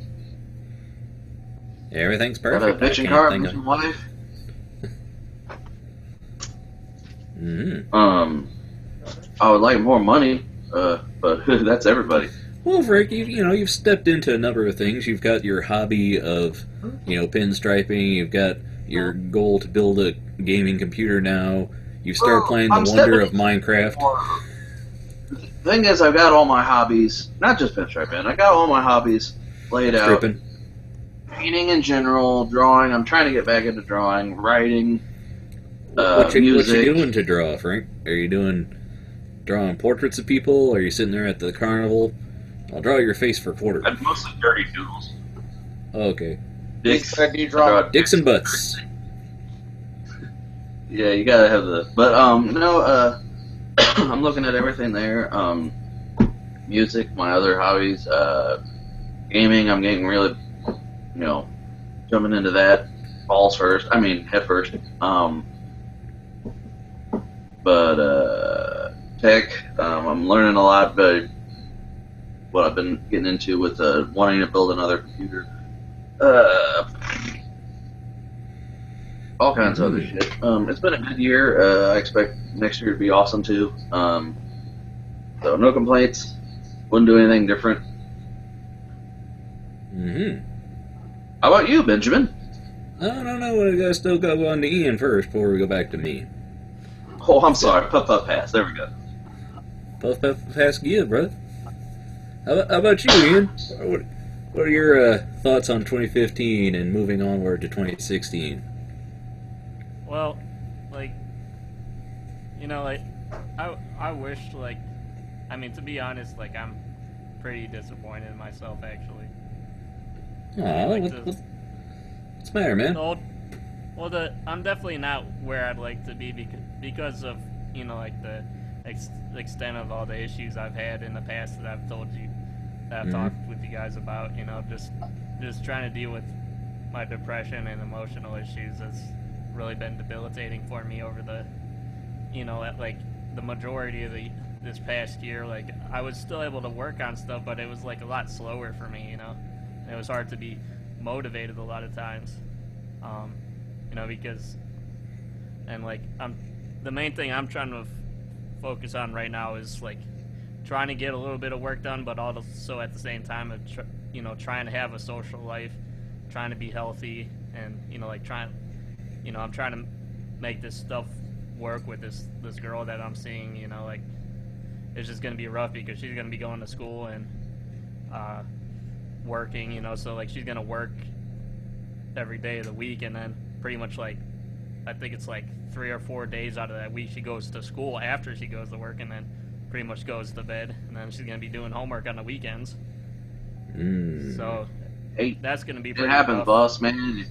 Everything's Got perfect. a bitching car from some wife. Mm-hmm. I would like more money, but that's everybody. Well, Frank, you've stepped into a number of things. You've got your hobby of, pinstriping. You've got your goal to build a gaming computer now. You've started playing the wonder of Minecraft. The thing is, I've got all my hobbies, not just pinstriping, I got all my hobbies laid out. Stripping. Painting in general, drawing, I'm trying to get back into drawing, writing, What you music. doing to draw, Frank? Are you drawing portraits of people? Are you sitting there at the carnival? I'll draw your face for a quarter. I'm mostly dirty doodles. Okay. Dicks. Do you draw? Dicks and butts. Yeah, you gotta have the. But no, I'm looking at everything there. Music, my other hobbies, gaming. I'm getting really, jumping into that. Head first. But tech, I'm learning a lot. But what I've been getting into with wanting to build another computer. All kinds of other shit. It's been a good year. I expect next year to be awesome too. So no complaints. Wouldn't do anything different. Mm-hmm. How about you, Benjamin? No. I gotta still go on to Ian first before we go back to me. Oh, I'm sorry. Puff pass. There we go. Puff pass give, brother. How about you, Ian? What are your thoughts on 2015 and moving onward to 2016? Well, I wish, to be honest, I'm pretty disappointed in myself, actually. Aw, what's the matter, man? I'm definitely not where I'd like to be because of, the extent of all the issues I've had in the past that I've told you, that I've talked with you guys about, just trying to deal with my depression and emotional issues has really been debilitating for me over the, the majority of this past year. I was still able to work on stuff, but it was a lot slower for me, and it was hard to be motivated a lot of times, because, and the main thing I'm trying to focus on right now is trying to get a little bit of work done, but also at the same time, trying to have a social life, trying to be healthy, and I'm trying to make this stuff work with this girl that I'm seeing. It's just gonna be rough because she's gonna be going to school and working. So she's gonna work every day of the week, and then pretty much I think it's 3 or 4 days out of that week she goes to school after she goes to work, and then pretty much goes to bed, and then she's gonna be doing homework on the weekends. So Hey, that's gonna be it pretty happens, rough. boss, man.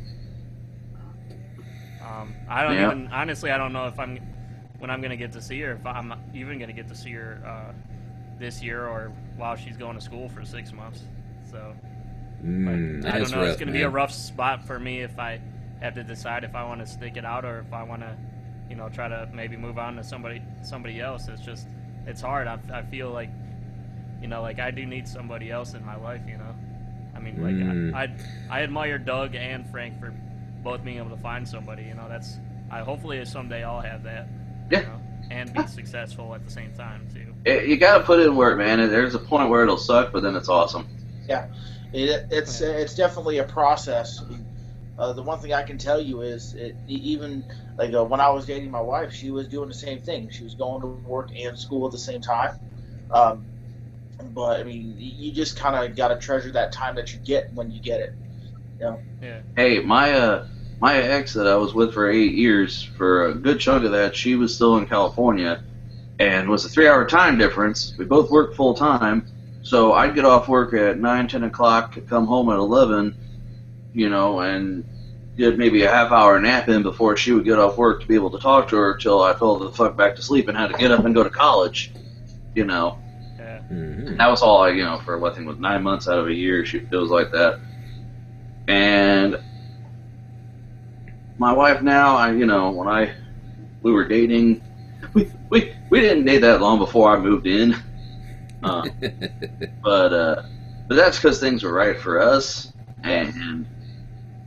I don't even honestly. I don't know when I'm gonna get to see her. If I'm even gonna get to see her this year or while she's going to school for 6 months. So I don't know. Rough, it's gonna be a rough spot for me if I have to decide if I want to stick it out or if I want to, try to maybe move on to somebody else. It's hard. I feel like I do need somebody else in my life. I admire Doug and Frank for both being able to find somebody. hopefully someday I'll have that. Yeah. You know, and be successful at the same time too. You got to put in work, man. There's a point where it'll suck, but then it's awesome. Yeah, it's definitely a process. The one thing I can tell you is even like when I was dating my wife, she was doing the same thing. She was going to work and school at the same time. But I mean, you just kind of got to treasure that time that you get when you get it. You know? Yeah. Hey, my ex that I was with for 8 years, for a good chunk of that, she was still in California, and was a 3-hour time difference. We both worked full time, so I'd get off work at 9, 10 o'clock, come home at 11, you know, and get maybe a half-hour nap in before she would get off work to be able to talk to her till I fell the fuck back to sleep and had to get up and go to college, you know. Yeah. Mm-hmm. And that was all, you know, for what thing was 9 months out of a year. It was like that. And my wife now, when we were dating, we didn't date that long before I moved in. But that's because things were right for us. And,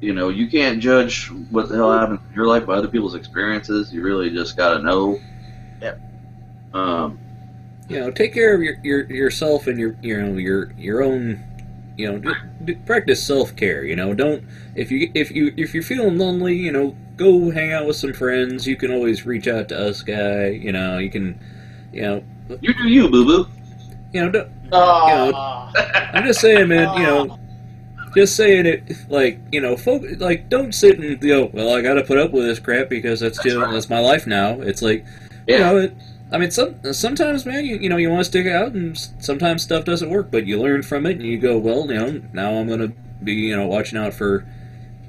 you know, you can't judge what the hell happens in your life by other people's experiences. You really just got to know. Yep. You know, take care of yourself and your own. You know, practice self-care. You know, don't if you're feeling lonely, you know, go hang out with some friends. You can always reach out to us, guy. You know, you can, you know, You do you, boo boo. you know, I'm just saying, man. You know, just saying it like, you know, like don't sit and go, well, I got to put up with this crap because that's my life now. It's like, you know, I mean, sometimes, man, you know, you want to stick out, and sometimes stuff doesn't work, but you learn from it, and you go, well, you know, now I'm gonna be, you know, watching out for,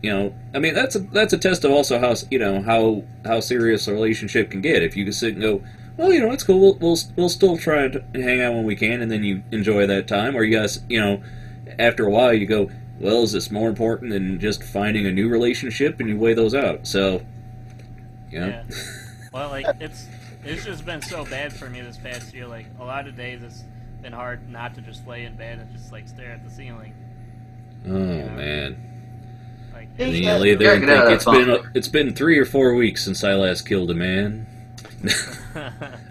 you know, I mean, that's a test of also how serious a relationship can get. If you can sit and go, well, you know, it's cool, we'll still try to hang out when we can, and then you enjoy that time, or you guys, you know, after a while you go, well, is this more important than just finding a new relationship, and you weigh those out. So, you know. Yeah. Well, like it's just been so bad for me this past year. Like a lot of days, it's been hard not to just lay in bed and just like stare at the ceiling. Oh, man. Like, And then you lay there and think it's been 3 or 4 weeks since I last killed a man.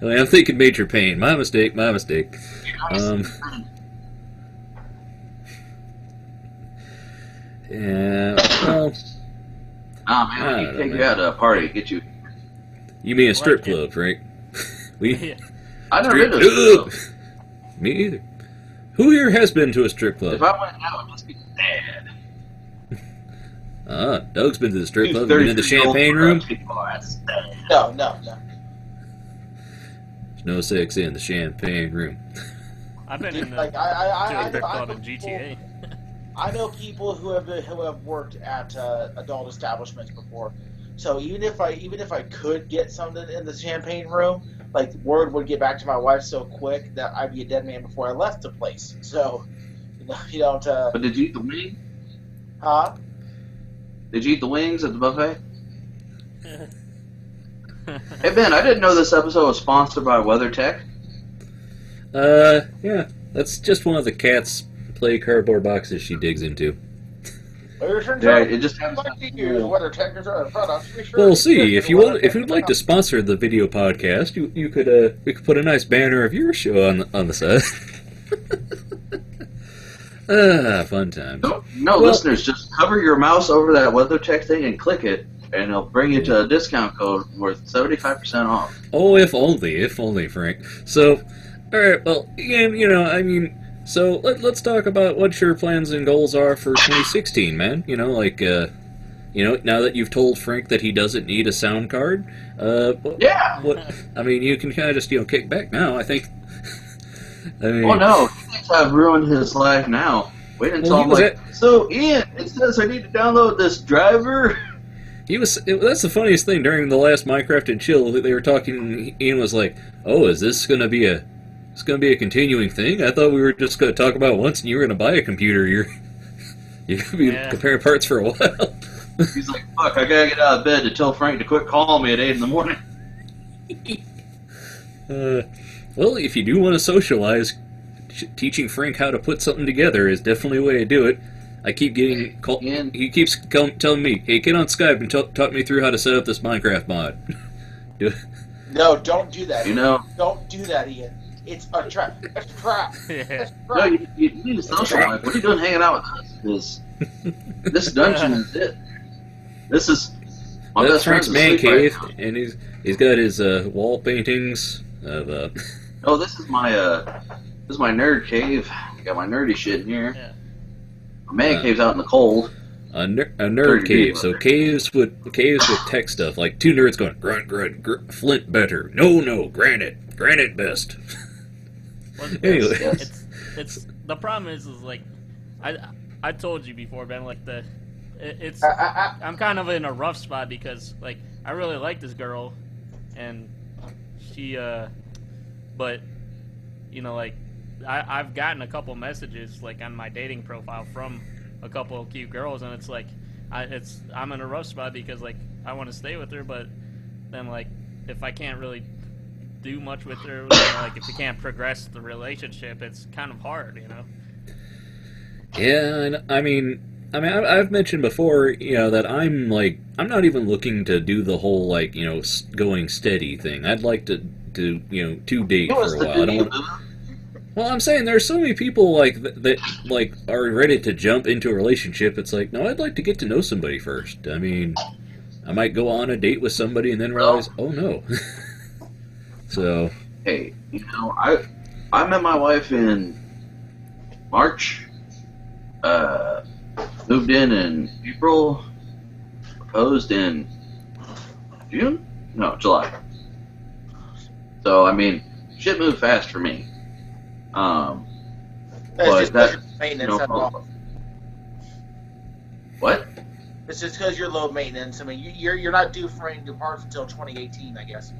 I'm thinking Major Pain. My mistake. Yeah. Well. Man, we take you out to a party, get you. You mean a strip club, right? yeah. I never been to a strip club. Me either. Who here has been to a strip club? If I went out, it must be dad. Doug's been to the strip club. Been in the champagne room? No. There's no sex in the champagne room. I've been in the Like I strip club know in GTA. I know people who have worked at adult establishments before. So even if I could get something in the champagne room, like word would get back to my wife so quick that I'd be a dead man before I left the place. So you don't. But did you eat the wing? Huh? Did you eat the wings at the buffet? Hey Ben, I didn't know this episode was sponsored by WeatherTech. Yeah, that's just one of the cat's play cardboard boxes she digs into. Yeah, it just happens. Well, see, if you'd like to sponsor the video podcast, we could put a nice banner of your show on the side. Fun times. No, listeners, just hover your mouse over that WeatherTech thing and click it, and it'll bring you to a discount code worth 75% off. Oh, if only, Frank. So, all right, well, again, you know, I mean. So let's talk about what your plans and goals are for 2016, man. You know, like, you know, now that you've told Frank that he doesn't need a sound card, I mean, you can kind of just, you know, kick back now, I think. I mean, oh, no, he thinks I've ruined his life now. Wait until I'm like, so, Ian, it says I need to download this driver. That's the funniest thing. During the last Minecraft and Chill, they were talking, Ian was like, oh, is this going to be a continuing thing? I thought we were just going to talk about once and you were going to buy a computer. You're going to be comparing parts for a while. He's like, fuck, I got to get out of bed to tell Frank to quit calling me at 8 in the morning. Well, if you do want to socialize, teaching Frank how to put something together is definitely a way to do it. I keep getting called. And He keeps telling me, "Hey, get on Skype and talk me through how to set up this Minecraft mod." No, don't do that. you know, Don't do that, Ian. It's a trap. It's a trap. Yeah. It's a no, trap. you need to socialize. What are you doing hanging out with us? This dungeon is it. This is my That's best friend's Frank's man asleep right cave, now. and he's got his wall paintings of. Oh, this is my nerd cave. I got my nerdy shit in here. Yeah. My man cave's out in the cold. A nerd 30 cave. So degrees. caves with tech stuff, like two nerds going grunt, flint better. No, granite best. Well, Anyway. Yes. it's the problem is like I told you before, Ben. Like it's I'm kind of in a rough spot because like I really like this girl, and she but you know like I've gotten a couple messages like on my dating profile from a couple of cute girls, and it's like I'm in a rough spot because like I want to stay with her, but then like if I can't really do much with her, you know, like if we can't progress the relationship, it's kind of hard, you know. Yeah, and I mean, I've mentioned before, you know, that I'm not even looking to do the whole like, you know, going steady thing. I'd like to you know, to date You for a while. I don't want. Well, I'm saying there's so many people like that like are ready to jump into a relationship. It's like, no, I'd like to get to know somebody first. I mean, I might go on a date with somebody and then realize, oh no. So. Hey, you know, I met my wife in March. Moved in April. Proposed in June? No, July. So I mean, shit moved fast for me. That's just that, because maintenance. you know, That's all. What? It's just because you're low maintenance. I mean, you're not due for any new parts until 2018, I guess.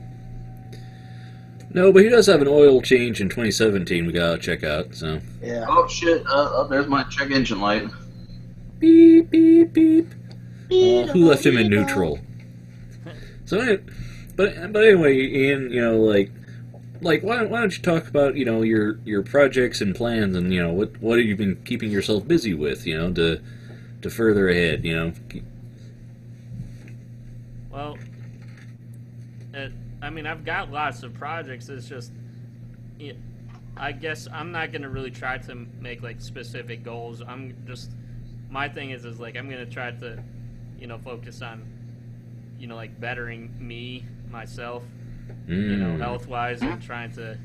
No, but he does have an oil change in 2017 we gotta check out, so. Yeah. Oh shit! There's my check engine light. Beep, beep, beep. Who left him in neutral? So, but anyway, Ian, you know, like why don't you talk about, you know, your projects and plans, and you know what have you been keeping yourself busy with, you know, to further ahead, you know. Well, I mean, I've got lots of projects. It's just, I guess I'm not gonna really try to make like specific goals. My thing is like I'm gonna try to, you know, focus on, you know, like bettering myself, you know, health wise, and trying to,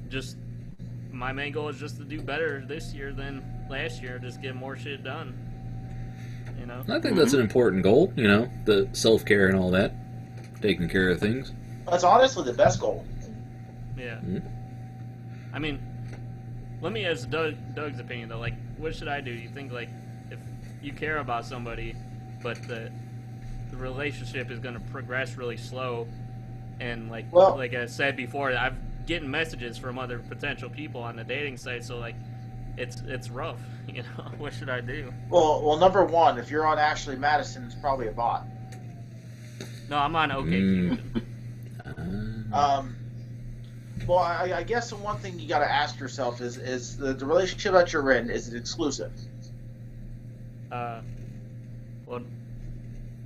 just my main goal is just to do better this year than last year. Just get more shit done. You know. I think that's an important goal, you know, the self-care and all that, taking care of things. That's honestly the best goal. Yeah. Mhm. I mean, let me ask Doug's opinion though. Like, what should I do? You think like if you care about somebody, but the relationship is going to progress really slow, and like I said before, I've getting messages from other potential people on the dating site, so like it's rough. You know, what should I do? Well, number one, if you're on Ashley Madison, it's probably a bot. No, I'm on OkCupid. Well, I guess the one thing you got to ask yourself is the relationship that you're in, is it exclusive? Well,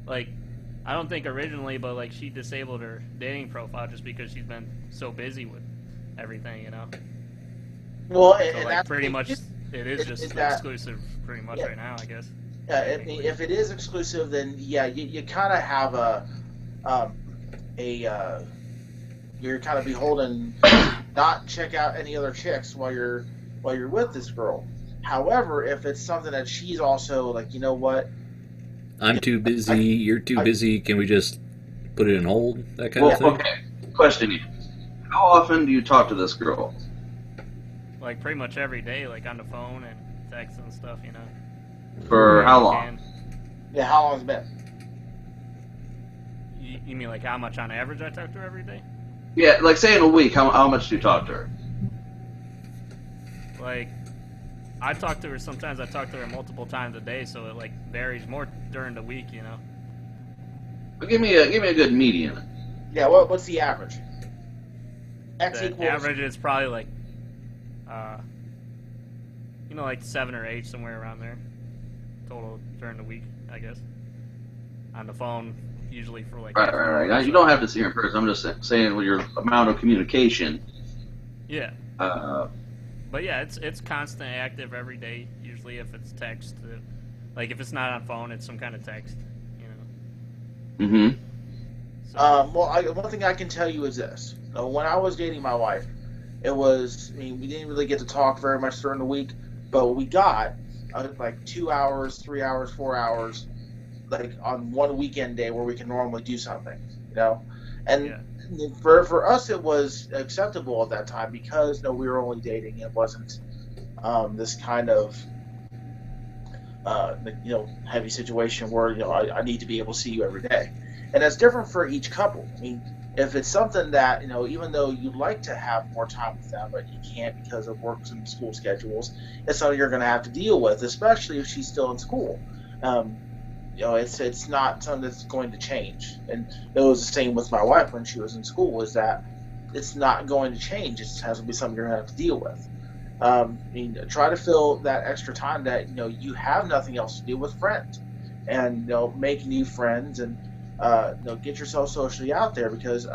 like, I don't think originally, but like she disabled her dating profile just because she's been so busy with everything, you know. Well, So and like that's pretty much, it is just that, exclusive, pretty much right now, I guess. If it is exclusive, then yeah, you kind of have you're kind of beholden not check out any other chicks while you're with this girl. However, if it's something that she's also like, you know what, I'm too busy, you're too busy, can we just put it in hold, that kind of thing? Okay. Question: how often do you talk to this girl? Like pretty much every day, like on the phone and text and stuff, you know. For how long? yeah, how long has it been? You mean like how much on average I talk to her every day? Yeah, like say in a week, how much do you talk to her? Like, I talk to her sometimes. I talk to her multiple times a day, so it like varies more during the week, you know. Well, give me a good median. Yeah, what's the average? X The equals average is probably like, like 7 or 8, somewhere around there, total during the week, I guess. On the phone, usually for like. Right. Now, you don't have to see her in person. I'm just saying with your amount of communication. Yeah. But yeah, it's constant, active every day. Usually, if it's text, like if it's not on phone, it's some kind of text. Mm-hmm. So, one thing I can tell you is this: when I was dating my wife, it was. I mean, we didn't really get to talk very much during the week, but we got like 2 hours, 3 hours, 4 hours, like on one weekend day where we can normally do something, and. yeah. For us, it was acceptable at that time because we were only dating. It wasn't this kind of heavy situation where I need to be able to see you every day, and that's different for each couple. I mean, if it's something that even though you'd like to have more time with them, but you can't because of work and school schedules, it's something you're going to have to deal with, especially if she's still in school. It's not something that's going to change. And it was the same with my wife when she was in school, is that it's not going to change. It just has to be something you're going to have to deal with. Try to fill that extra time that, you have nothing else to do with friends. And, make new friends and, get yourself socially out there, because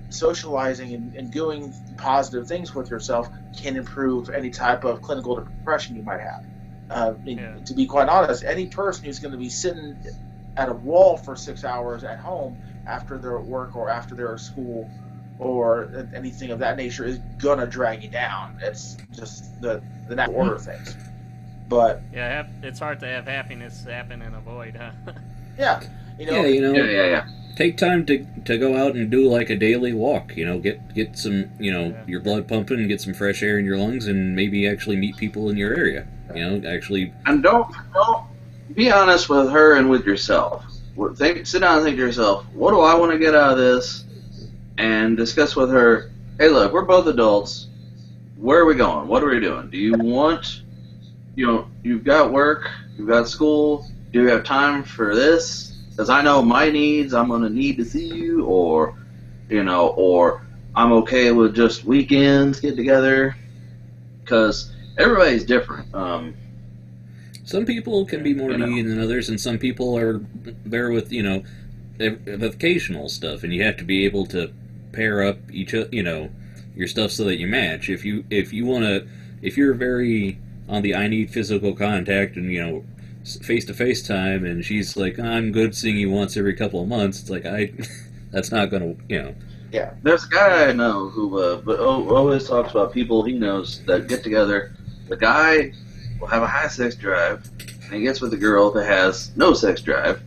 socializing and doing positive things with yourself can improve any type of clinical depression you might have. To be quite honest, any person who's going to be sitting at a wall for 6 hours at home after they're at work or after they're at school or anything of that nature is going to drag you down. It's just the natural order of things. But yeah, it's hard to have happiness happen in a void, huh? Yeah. Yeah. Take time to go out and do like a daily walk. Get some your blood pumping, get some fresh air in your lungs, and maybe actually meet people in your area. Actually. And don't be honest with her and with yourself. Sit down and think to yourself, what do I want to get out of this? And discuss with her, hey, look, we're both adults. Where are we going? What are we doing? Do you want, you've got work, you've got school. Do you have time for this? Because I know my needs, I'm going to need to see you, or I'm okay with just weekends, get together. Because everybody's different. Some people can be more needy than others, and some people are there with, the occasional stuff, and you have to be able to pair up your stuff so that you match. If you're very on the I need physical contact and, face-to-face time, and she's like, I'm good seeing you once every couple of months, it's like, that's not going to, Yeah. There's a guy I know who always talks about people he knows that get together. The guy will have a high sex drive, and he gets with a girl that has no sex drive,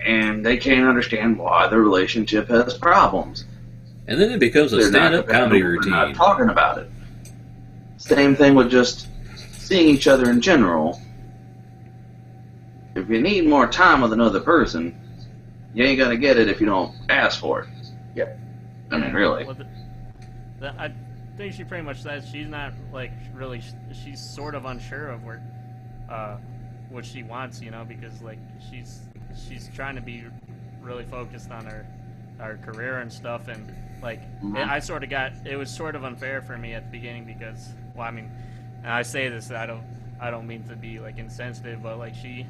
and they can't understand why the relationship has problems. And then it becomes a stand-up comedy routine. We're not talking about it. Same thing with just seeing each other in general. If you need more time with another person, you ain't gonna get it if you don't ask for it. Yep. I mean, really. Well, I think she pretty much says she's not really. She's sort of unsure of what she wants, because she's trying to be really focused on her career and stuff, and I sort of it was sort of unfair for me at the beginning because, well, I mean, and I say this, I don't mean to be insensitive, but she,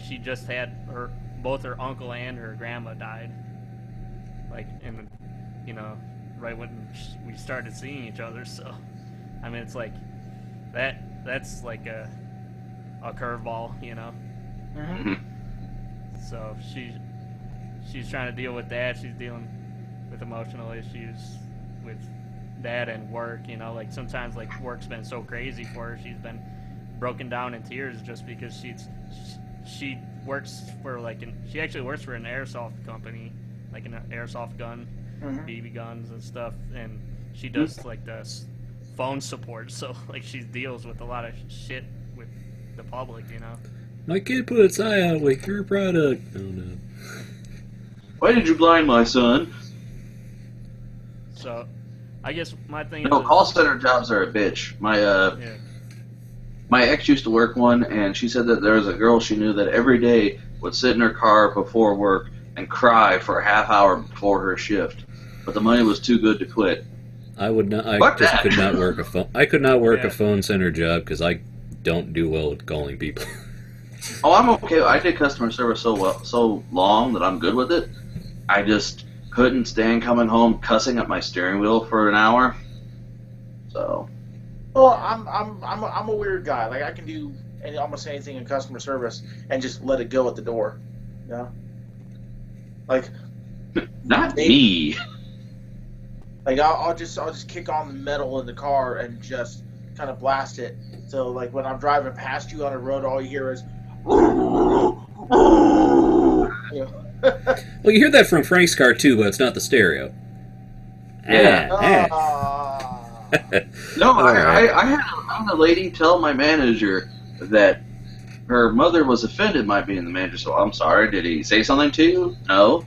she just had both her uncle and her grandma died, right when we started seeing each other. So, I mean, it's that's a curveball, Mm-hmm. So she's trying to deal with that. She's dealing with emotional issues with that and work. Sometimes work's been so crazy for her. She's been broken down in tears just because she works for she actually works for an airsoft company, an airsoft gun. Mm-hmm. BB guns and stuff, and she does the phone support, so she deals with a lot of shit with the public, My kid put its eye out with your product. Oh no. Why did you blind my son? So, I guess my thing No, is call center jobs are a bitch. My ex used to work one, and she said that there was a girl she knew that every day would sit in her car before work and cry for a half hour before her shift. But the money was too good to quit. I would not. I Fuck just that. could not work a phone. I could not work Yeah. a phone center job because I don't do well with calling people. Oh, I'm okay. I did customer service so long that I'm good with it. I just couldn't stand coming home cussing at my steering wheel for an hour. So, Well, I'm a weird guy. Like I can do almost anything in customer service and just let it go at the door. You know? Like not me. Like I'll just kick on the metal in the car and just kind of blast it. So like when I'm driving past you on the road, all you hear is. You know? Well, you hear that from Frank's car too, but it's not the stereo. Yeah. No, Alright. I had a lady tell my manager that her mother was offended by being the manager. So I'm sorry. Did he say something to you? No.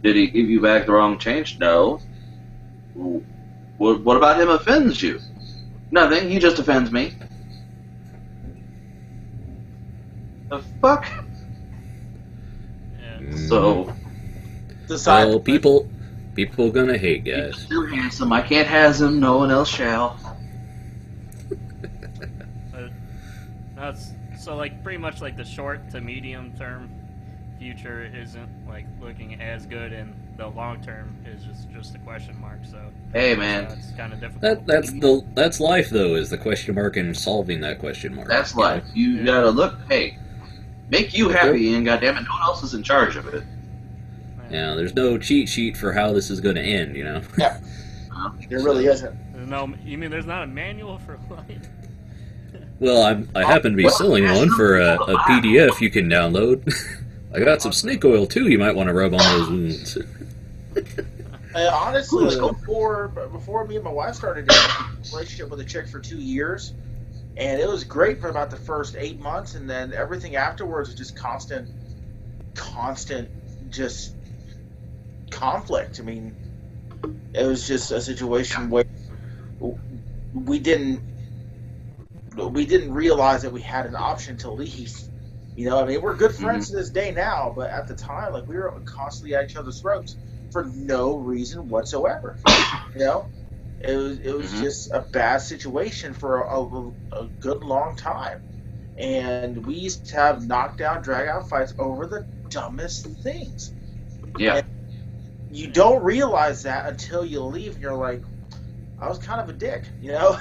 Did he give you back the wrong change? No. What about him offends you? Nothing. He just offends me. The fuck? Yeah. So, Decide. Well, people gonna hate, guys. you're handsome. I can't has him. No one else shall. That's so like pretty much like the short to medium term future isn't like looking as good, and the long term is just a question mark. So Hey, man. it's kind of difficult. That's life though, is the question mark and solving that question mark. That's life. You gotta look. Hey, make you happy, and goddammit, no one else is in charge of it. Yeah, there's no cheat sheet for how this is gonna end, you know. Yeah, there really isn't. There's no, you mean there's not a manual for life? Well, I happen to be selling one for a PDF you can download. I got some snake oil too. You might want to rub on those wounds. Honestly, before me and my wife started a relationship with a chick for 2 years, and it was great for about the first 8 months, and then everything afterwards was just constant, just conflict. I mean, it was just a situation where we didn't realize that we had an option to leave. You know, I mean, we're good friends to this day now, but at the time, like, we were constantly at each other's throats for no reason whatsoever. You know, it was just a bad situation for a good long time, and we used to have knockdown, drag-out fights over the dumbest things. Yeah. And you don't realize that until you leave, and you're like, I was kind of a dick, you know.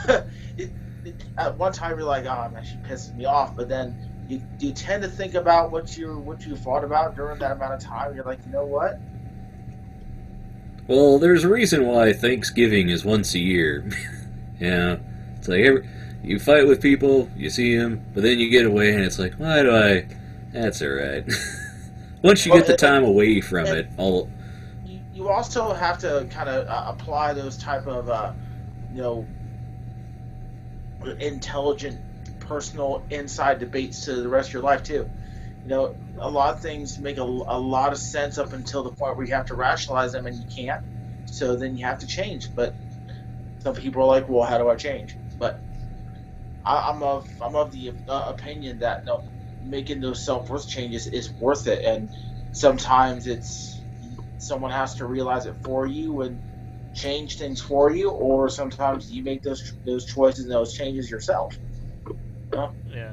At one time, you're like, oh man, she pisses me off, but then you tend to think about what you fought about during that amount of time. You're like, you know what? Well, there's a reason why Thanksgiving is once a year. Yeah, it's like you fight with people, you see them, but then you get away, and it's like, why do I? That's all right. Once you get the time away from it, all. You also have to kind of apply those type of intelligent, personal, inside debates to the rest of your life too. You know, a lot of things make a lot of sense up until the point where you have to rationalize them, and you can't. So then you have to change. But some people are like, "Well, how do I change?" But I'm of the opinion that no, making those self-worth changes is worth it, and sometimes it's someone has to realize it for you and change things for you, or sometimes you make those choices and those changes yourself. Yeah.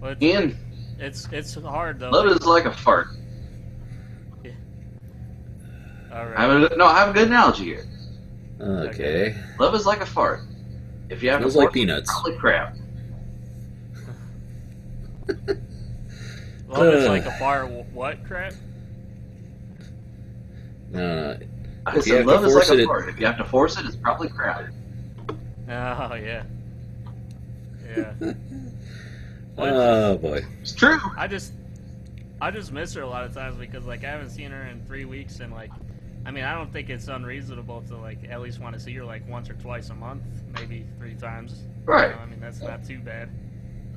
Well, Ian, it's hard though. love is like a fart. All right. I have a good analogy here. Okay. Love is like a fart. If you have Smells to like force it, peanuts. it's probably crap. Love is like a fire. What crap? Uh, I If you said have to love is like force a it, fart. If you have to force it, it's probably crap. Oh yeah. Yeah. oh boy. It's true. I just miss her a lot of times because like I haven't seen her in 3 weeks, and like I mean I don't think it's unreasonable to like at least want to see her like once or twice a month, maybe 3 times. Right. You know, I mean that's not too bad.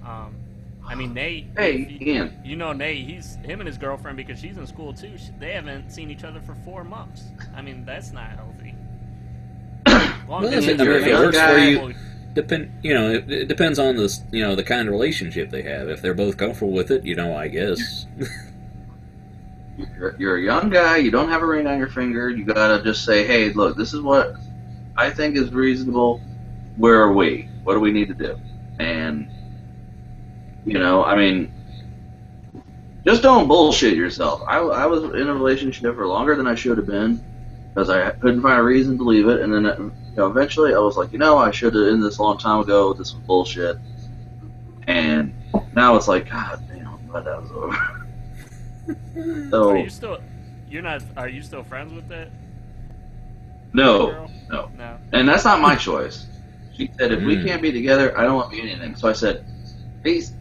I mean Nate. Hey, Ian. You know Nate. Him and his girlfriend, because she's in school too. They haven't seen each other for 4 months. I mean that's not healthy. Long Well, distance if it works for relationship- you, it depends on the kind of relationship they have. If they're both comfortable with it, I guess. You're a young guy. You don't have a ring on your finger. You gotta just say, "Hey, look, this is what I think is reasonable. Where are we? What do we need to do? And, I mean, just don't bullshit yourself. I was in a relationship for longer than I should have been because I couldn't find a reason to leave it. And then, eventually I was like, I should have ended this a long time ago. This was bullshit. And now it's like, God damn, I'm glad that was over. So, are you still friends with that? No. No. And that's not my choice. She said, if we can't be together, I don't want to be anything. So I said, peace.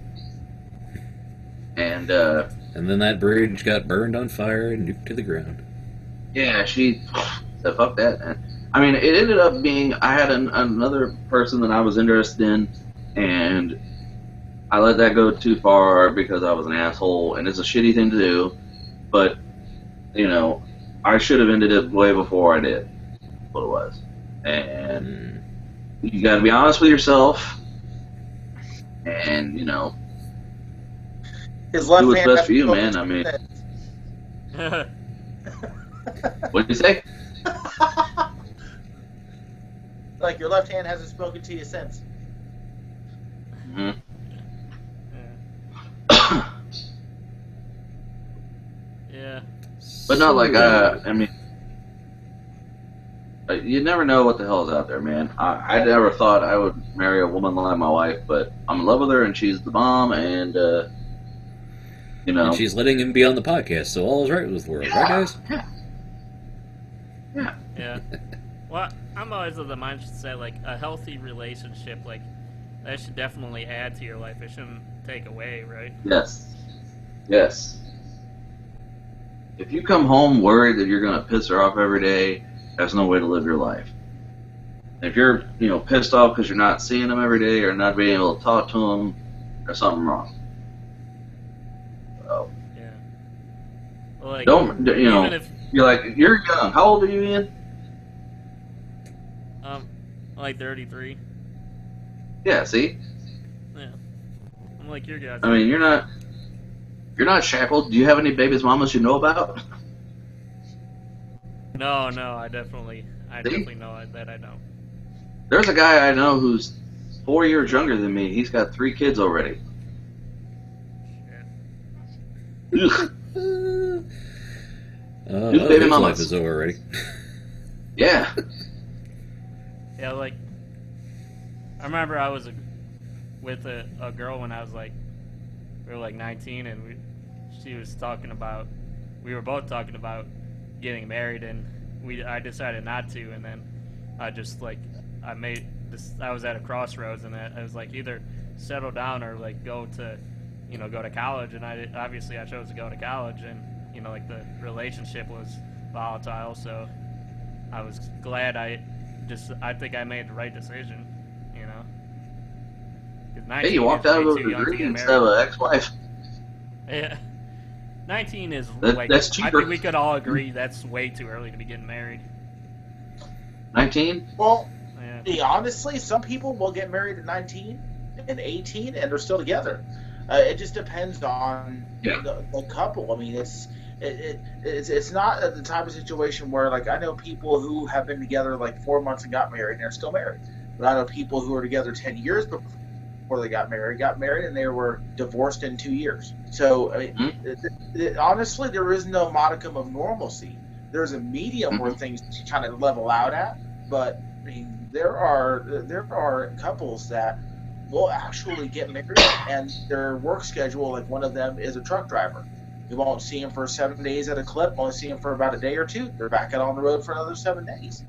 And then that bridge got burned on fire and nuked to the ground. Yeah, she said, fuck that. And, I mean, it ended up being, I had another person that I was interested in, and I let that go too far because I was an asshole, and it's a shitty thing to do, but, I should have ended it way before I did. That's what it was. And you gotta be honest with yourself, and, his left do what's hand best for you, man. I mean, what did you say? Like your left hand hasn't spoken to you since. Mm-hmm. Yeah. But not like, I mean, you never know what the hell is out there, man. I never thought I would marry a woman like my wife, but I'm in love with her, and she's the bomb, and, And she's letting him be on the podcast, so all is right with the world, right, guys? Yeah. Well, I'm always of the mindset, like, a healthy relationship, like, that should definitely add to your life. It shouldn't take away, right? Yes. If you come home worried that you're going to piss her off every day, that's no way to live your life. If you're, pissed off because you're not seeing them every day or not being able to talk to them, there's something wrong. So, yeah. Well, like, don't, even if, you're young. How old are you, Ian? like 33. Yeah, see? Yeah. I'm like your guys. I mean, you're not shackled. Do you have any baby's mamas you know about? No, I definitely know that I don't. There's a guy I know who's 4 years younger than me. He's got 3 kids already. Ugh. His baby life mamas. is over already. Yeah. Yeah, like, I remember I was with a girl when I was like, we were like 19, and we were both talking about getting married, and I decided not to, and then I just like, I was at a crossroads, and I was like, either settle down or like go to college, and I chose to go to college, and like the relationship was volatile, so I was glad I think I made the right decision, Hey, you walked out of a degree instead of an ex-wife. Yeah. 19 is that's cheaper. I think we could all agree that's way too early to be getting married. 19? Well, honestly, some people will get married at 19 and 18 and they're still together. It just depends on the couple. I mean, it's not the type of situation where, like, I know people who have been together like 4 months and got married and they're still married. But I know people who were together 10 years before they got married, and they were divorced in 2 years. So, I mean, honestly, there is no modicum of normalcy. There's a medium where things kind of level out at, but I mean, there are couples that will actually get married, and their work schedule, like one of them is a truck driver. You won't see him for 7 days at a clip. Only see him for about a day or two. They're back out on the road for another 7 days.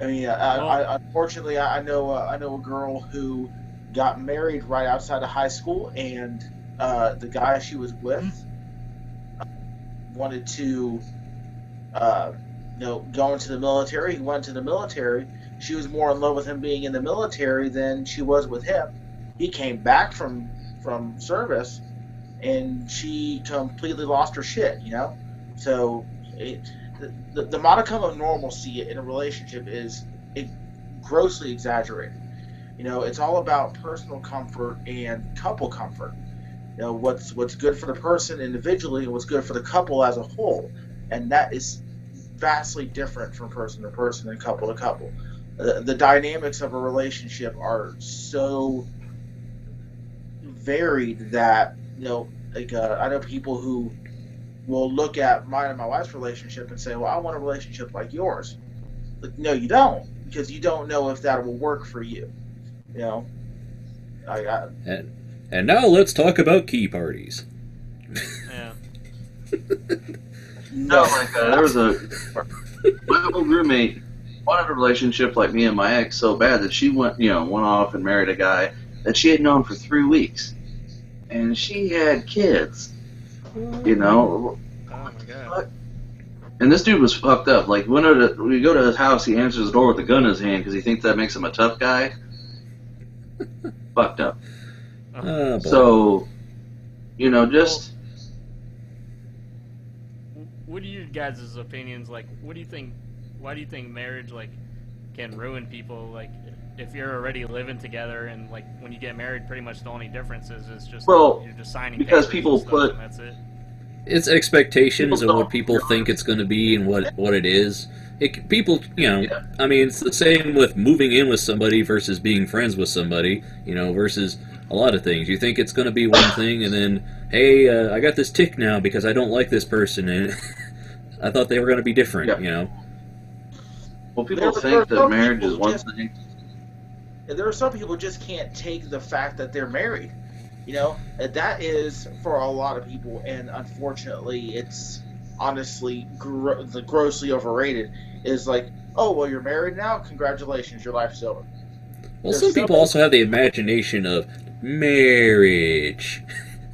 I mean, unfortunately, I know a girl who got married right outside of high school, and the guy she was with wanted to, go into the military. He went to the military. She was more in love with him being in the military than she was with him. He came back from service, and she completely lost her shit. So the modicum of normalcy in a relationship is grossly exaggerated. It's all about personal comfort and couple comfort. What's good for the person individually and what's good for the couple as a whole, and that is vastly different from person to person and couple to couple. The dynamics of a relationship are so varied that, like I know people who will look at mine and my wife's relationship and say, well, I want a relationship like yours. Like, no, you don't, because you don't know if that will work for you. And now let's talk about key parties. Yeah. No, there was my old roommate wanted a relationship like me and my ex so bad that she went off and married a guy that she had known for 3 weeks, and she had kids. Oh my god. And this dude was fucked up. Like, when we go to his house, he answers the door with a gun in his hand because he thinks that makes him a tough guy. Fucked up. Oh, boy. So, just... What are your guys' opinions? Like, what do you think? Why do you think marriage can ruin people? Like, if you're already living together and when you get married, pretty much the only difference is just you're just signing because papers people and stuff, put and that's it. It's expectations People of what don't- people think it's going to be and what it is. People, Yeah. I mean, it's the same with moving in with somebody versus being friends with somebody, versus a lot of things. You think it's going to be one thing, and then, hey, I got this tick now because I don't like this person, and I thought they were going to be different, Well, people There think are that some marriage people is one just- thing. there are some people who just can't take the fact that they're married. And that is for a lot of people, and unfortunately, it's honestly grossly overrated. Is like, oh, well, you're married now? Congratulations, your life's over. Well, There's some people so- also have the imagination of marriage.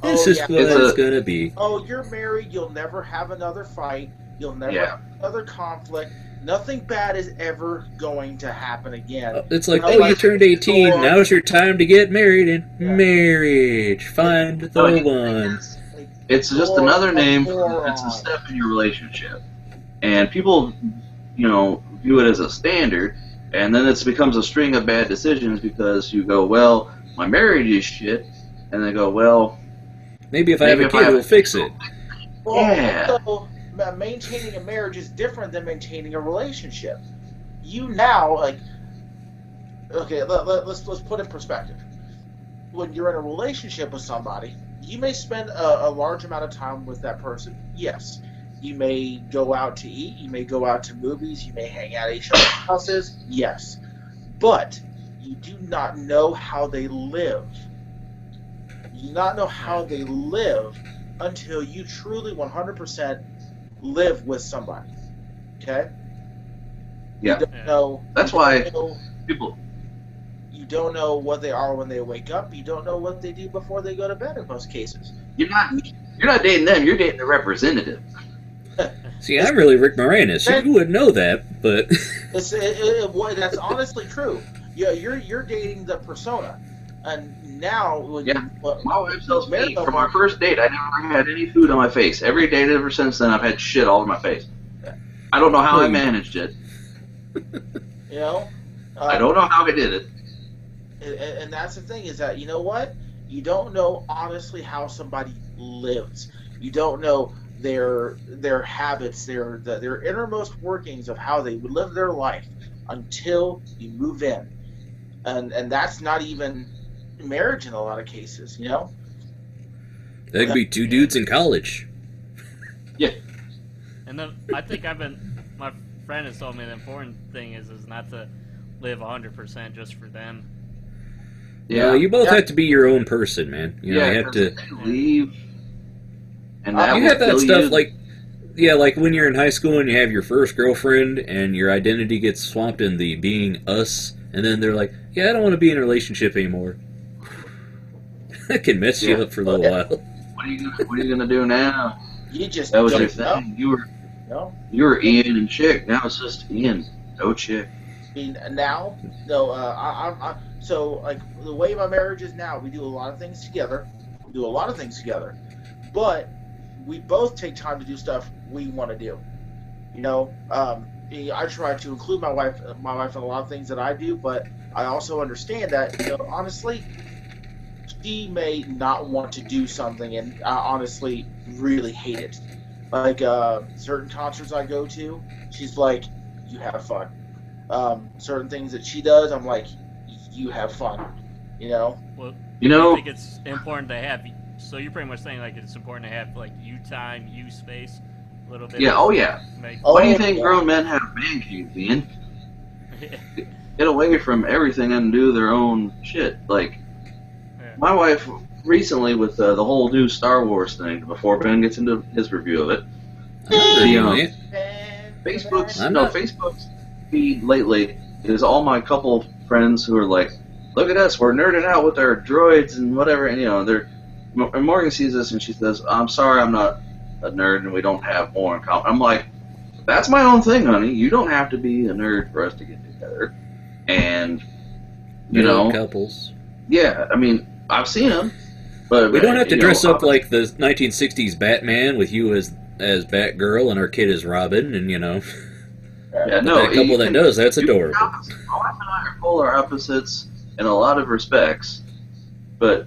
This Oh, is yeah. what it's going to be. Oh, you're married, you'll never have another fight, you'll never Yeah. have another conflict, nothing bad is ever going to happen again. It's like, No, oh, you like, turned 18, or- now's your time to get married, and Yeah. marriage, find the No, one. It's just Or another a name for moron. it's a step in your relationship. And people, view it as a standard, and then it becomes a string of bad decisions because you go, well, my marriage is shit, and they go, well, Maybe if I have a kid, we'll fix it. Well, Yeah. also, maintaining a marriage is different than maintaining a relationship. You now, okay, let's put it in perspective. When you're in a relationship with somebody, you may spend a large amount of time with that person. Yes. You may go out to eat. You may go out to movies. You may hang out at each other's houses. Yes. But you do not know how they live. You do not know how they live until you truly 100% live with somebody. Okay? Yeah. You don't know. That's you why don't know- people. You don't know what they are when they wake up. You don't know what they do before they go to bed in most cases. You're not dating them. You're dating the representative. See, I'm really Rick Moranis. You wouldn't know that, but That's honestly true. Yeah, you're dating the persona, and now when Yeah. you, My wife tells me married from our first date, I never had any food on my face. Every date ever since then, I've had shit all over my face. I don't know how I managed it. I don't know how I did it. And that's the thing, is that, you know what? You don't know honestly how somebody lives. You don't know their habits, their innermost workings of how they would live their life until you move in, and that's not even marriage in a lot of cases. that could be two dudes in college. Yeah. And then I think my friend has told me the important thing is not to live 100% just for them. Yeah, you both have to be your own person, man. You have 'cause to. if they leave, and that You will have that kill stuff you. like when you're in high school and you have your first girlfriend and your identity gets swamped in the being us, and then they're like, yeah, I don't want to be in a relationship anymore. That can mess you up for a little while. What are you gonna do now? You just That was don't your thing. know. You were Ian and Chick. Now it's just Ian, no Chick. I mean, now, no, so, like, the way my marriage is now, we do a lot of things together. But we both take time to do stuff we want to do. I try to include my wife in a lot of things that I do, but I also understand that, honestly, she may not want to do something and honestly really hate it. Like certain concerts I go to, she's like, "You have fun." Certain things that she does, I'm like, "You have fun," you know. Well, You know, I think it's important to have. So you're pretty much saying like it's important to have like you time, you space, a little bit. yeah, oh yeah. Make, Why do you Oh, think yeah. grown men have man caves, Ian? Get away from everything and do their own shit. Like, Yeah. my wife recently with the whole new Star Wars thing, before Ben gets into his review of it, I'm Facebook's feed lately is all my couple friends who are like, look at us, we're nerding out with our droids and whatever, and and Morgan sees this and she says, I'm sorry I'm not a nerd and we don't have more in common. I'm like, that's my own thing, honey. You don't have to be a nerd for us to get together. And, you know, couples. yeah, I mean, I've seen them, but We don't have to you dress know, up like the 1960s Batman with you as Batgirl and our kid as Robin, and Yeah, no, that couple that does, that's adorable. My wife and I are polar opposites in a lot of respects, but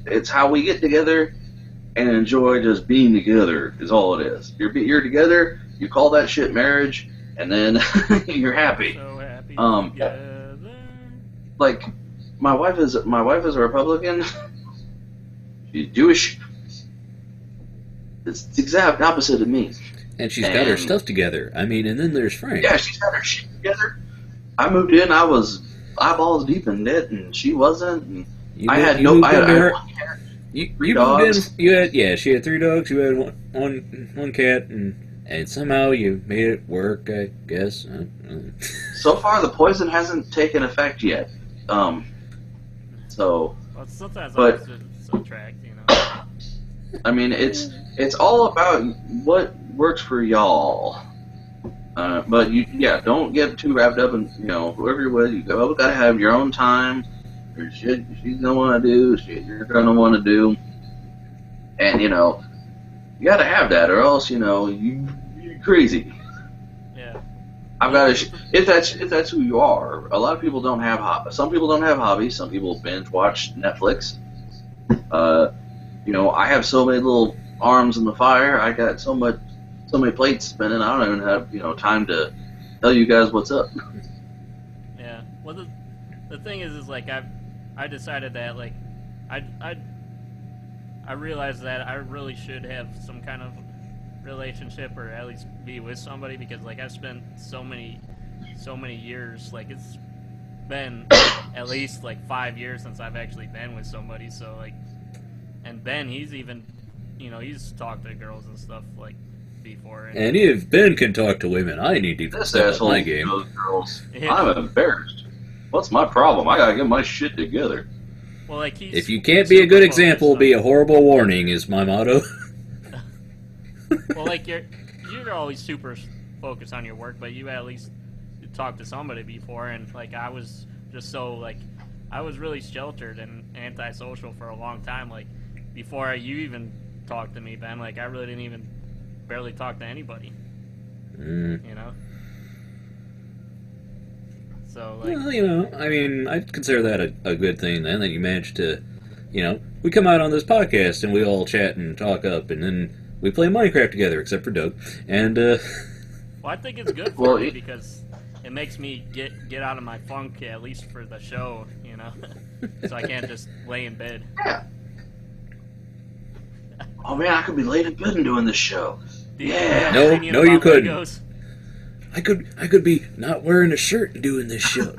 it's how we get together and enjoy just being together is all it is. You're together, you call that shit marriage, and then you're happy. So happy Um, together. Like my wife is a Republican. She's Jewish. It's the exact opposite of me. And she's got her stuff together. I mean, and then there's Frank. Yeah, she's got her shit together. I moved in, I was eyeballs deep in it, and she wasn't. And I had one cat, three dogs. She had 3 dogs. You had one cat, and somehow you made it work. I guess. So far, the poison hasn't taken effect yet. So, Well, sometimes but- I subtract, you know. I mean, it's all about what works for y'all. But don't get too wrapped up in whoever you're with. You both gotta have your own time. There's shit she's gonna want to do, shit you're gonna want to do, and you gotta have that, or else you're crazy. Yeah. I've got to. If that's who you are, a lot of people don't have hobbies. Some people don't have hobbies. Some people binge watch Netflix. I have so many little arms in the fire. I got so many plates spinning. I don't even have time to tell you guys what's up. Yeah. Well, the thing is like I decided that like I realized that I really should have some kind of relationship, or at least be with somebody, because like I've spent so many years, like it's been at least like 5 years since I've actually been with somebody. So like, and Ben, he's even he's talked to girls and stuff like before, And if Ben can talk to women, I need to This step up asshole my game. knows girls. Yeah. I'm embarrassed. What's my problem? I gotta get my shit together. well, like he's If you can't be a good super example, focused be a horrible warning is my motto. well, like you're always super focused on your work, but you at least talked to somebody before, and like I was just so like I was really sheltered and antisocial for a long time. Like before you even talked to me, Ben, like I really didn't even barely talk to anybody. So like, Well, I mean, I consider that a good thing then, that you managed to, we come out on this podcast and we all chat and talk up, and then we play Minecraft together, except for Doug. And, well, I think it's good for Well, me because it makes me get out of my funk, at least for the show, so I can't just lay in bed. Yeah. Oh man, I could be laid in bed and doing this show. Do you Yeah. have No, an opinion no, you about couldn't. Legos? I could be not wearing a shirt and doing this show.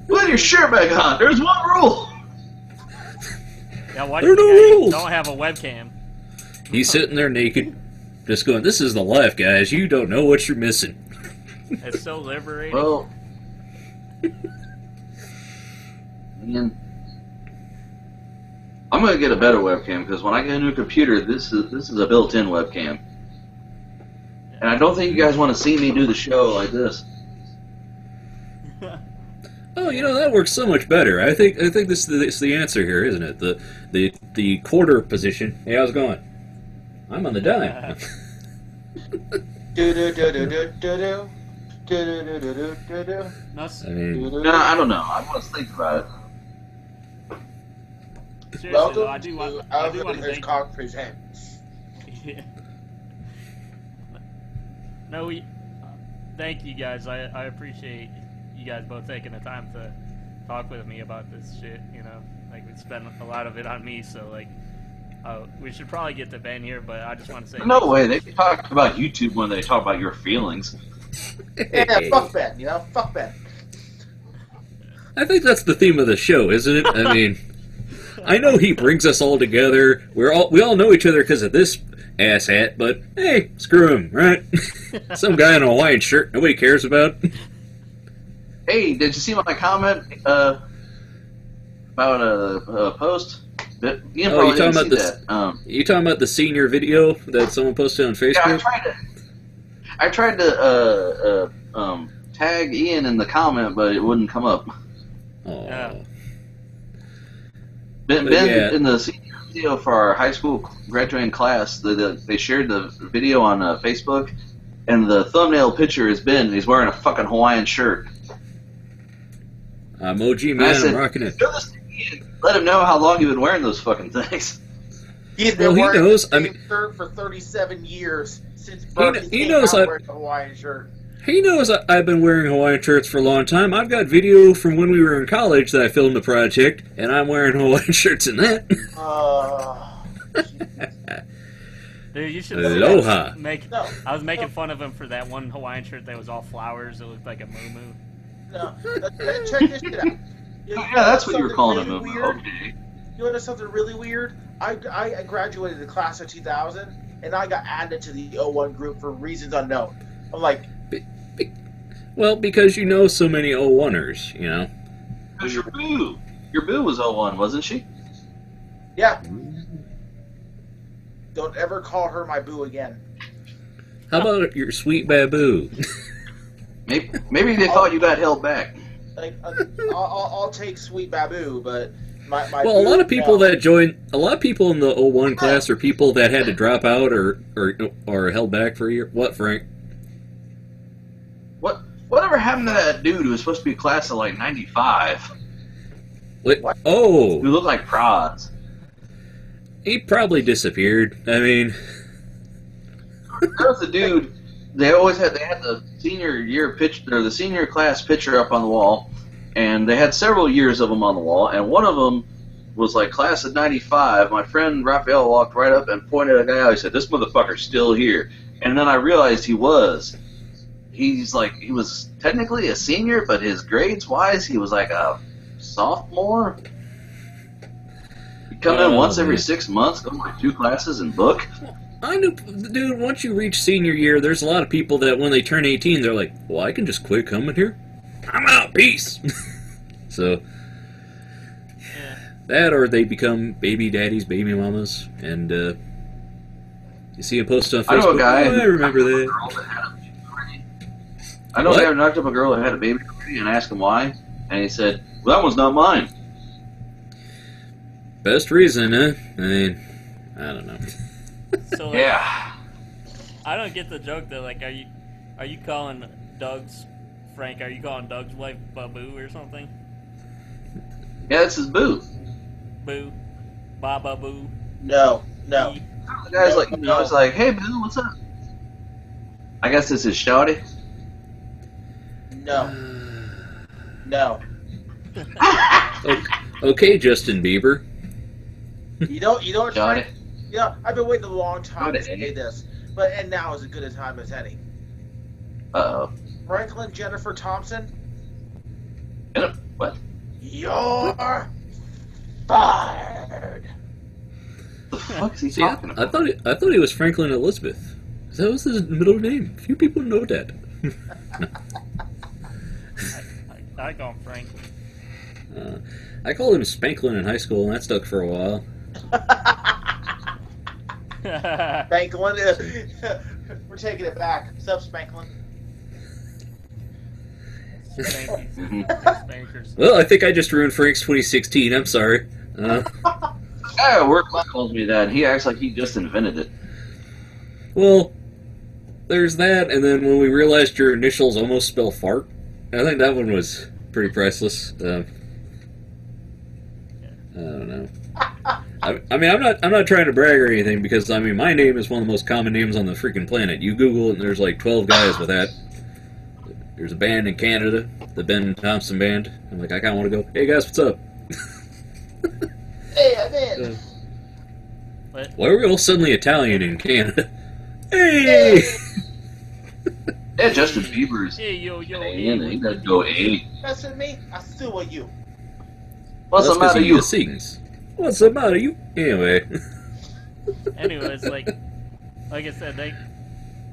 Put your shirt back on. There's one rule. Yeah, why There do are you no think I rules. don't have a webcam? He's sitting there naked, just going, "This is the life, guys. You don't know what you're missing." It's so liberating. Well, man, I'm gonna get a better webcam because when I get a new computer, this is a built-in webcam, and I don't think you guys want to see me do the show like this. Oh, that works so much better. I think this is the answer here, isn't it? The quarter position. Hey, how's it going? I'm on the dime. Do do do do do do do do do do do do do. That's- I mean, No, I don't know. I must think about it. seriously, Welcome though, I do want to Alvin to thank Hitchcock Presents. Yeah. No, thank you guys. I appreciate you guys both taking the time to talk with me about this shit. You know, like we spent a lot of it on me, so like, we should probably get to Ben here. But I just want to say, no way. They talk about YouTube when they talk about your feelings. Yeah, fuck Ben. You know, fuck Ben. I think that's the theme of the show, isn't it? I mean, I know he brings us all together. We all know each other because of this asshat, but hey, screw him, right? Some guy in a Hawaiian shirt nobody cares about. Hey, did you see my comment about a post? Oh, you talking about you talking about the senior video that someone posted on Facebook? Yeah, I tried to tag Ian in the comment, but it wouldn't come up. Oh. Yeah. Ben yeah. In the senior video for our high school graduating class, they shared the video on Facebook, and the thumbnail picture is Ben. And he's wearing a fucking Hawaiian shirt. I'm OG man, I'm rocking it. Show this to Ian. Let him know how long you've been wearing those fucking things. He's been Well, he wearing knows, the I same mean- shirt for 37 years since birth. He knows wearing a Hawaiian shirt. He knows I've been wearing Hawaiian shirts for a long time. I've got video from when we were in college that I filmed the project, and I'm wearing Hawaiian shirts in that. Dude, you should Aloha. No. I was making fun of him for that one Hawaiian shirt that was all flowers. It looked like a moo-moo. No, check this shit out. Yeah, that's what you were something calling really him. weird? Okay. You know something really weird? I graduated the class of 2000, and I got added to the 01 group for reasons unknown. I'm like, Well, because you know so many 01ers, you know. Because your boo was 01, wasn't she? yeah. Don't ever call her my boo again. How about your sweet baboo? Maybe they thought you got held back. Like, I'll take Sweet Babu, but my Well, a boo, lot of people no. that joined, a lot of people in the 01 class are people that had to drop out or held back for a year. What, Frank? Whatever happened to that dude who was supposed to be class of like 95? What? Oh, Who looked like prods. he probably disappeared. I mean, There was a dude. They had the senior year picture, or the senior class picture up on the wall, and they had several years of them on the wall, and one of them was like class of 95. My friend Raphael walked right up and pointed at a guy out. He said, "This motherfucker's still here." And then I realized he was. He was technically a senior, but his grades wise, he was like a sophomore. He'd come in once every 6 months, go to like 2 classes and book. I know, dude, once you reach senior year, there's a lot of people that when they turn 18, they're like, well, I can just quit coming here. I'm out, peace. So, Yeah. that or they become baby daddies, baby mamas, and you see a post on Facebook. I know a guy. Oh, I remember that. I know What? a guy who knocked up a girl that had a baby already and asked him why, and he said, "Well, that one's not mine." Best reason, huh? I mean, I don't know. So like, Yeah. I don't get the joke though. Like, are you calling Frank? Are you calling Doug's wife Babu or something? Yeah, that's his boo. Boo, Baba Boo. No. The guy's like, it's like, "Hey, boo, what's up?" I guess this is shawty. No. Okay, Justin Bieber. You don't Shawty. try. You know, I've been waiting a long time to Shawty. say this, and now is as good a time as any. Uh-oh. Franklin Jennifer Thompson, What? you're fired. The fuck is he See, I talking about? thought he was Franklin Elizabeth. That was his middle name. Few people know that. I call him Frank. I called him Spanklin in high school, and that stuck for a while. Spanklin, we're taking it back. What's up, Spanklin? Spankers. Well, I think I just ruined Frank's 2016. I'm sorry. The guy at work calls me that, and he acts like he just invented it. Well, there's that, and then when we realized your initials almost spell fart, I think that one was pretty priceless. I don't know. I mean, I'm not trying to brag or anything because I mean, my name is one of the most common names on the freaking planet. You Google it, and there's like 12 guys with that. There's a band in Canada, the Ben Thompson Band. I'm like, I kind of want to go. Hey guys, what's up? Hey, I'm in. Why are we all suddenly Italian in Canada? Hey! Yeah, Justin Bieber's Hey, yo, Canadian, and he doesn't go, hey. That's with me. I still with you. What's the matter, you? Sings. What's the matter, you? Anyway. Anyways, like I said,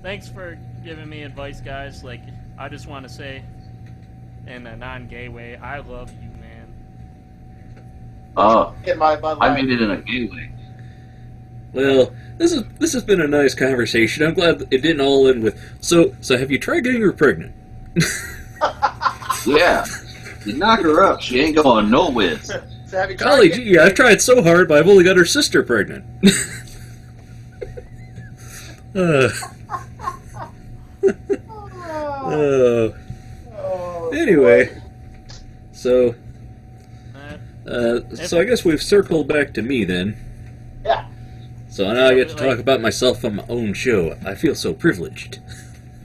thanks for giving me advice, guys. Like, I just want to say, in a non-gay way, I love you, man. Get my Bud I Light. mean it in a gay way. Well, this has been a nice conversation. I'm glad that it didn't all end with, so have you tried getting her pregnant? Yeah. You knock her up, she ain't going nowhere. So have you tried Golly getting- gee, I've tried so hard, but I've only got her sister pregnant. Oh, Anyway, boy. so Uh, I guess we've circled back to me then. Yeah. So now I get to talk about myself on my own show. I feel so privileged.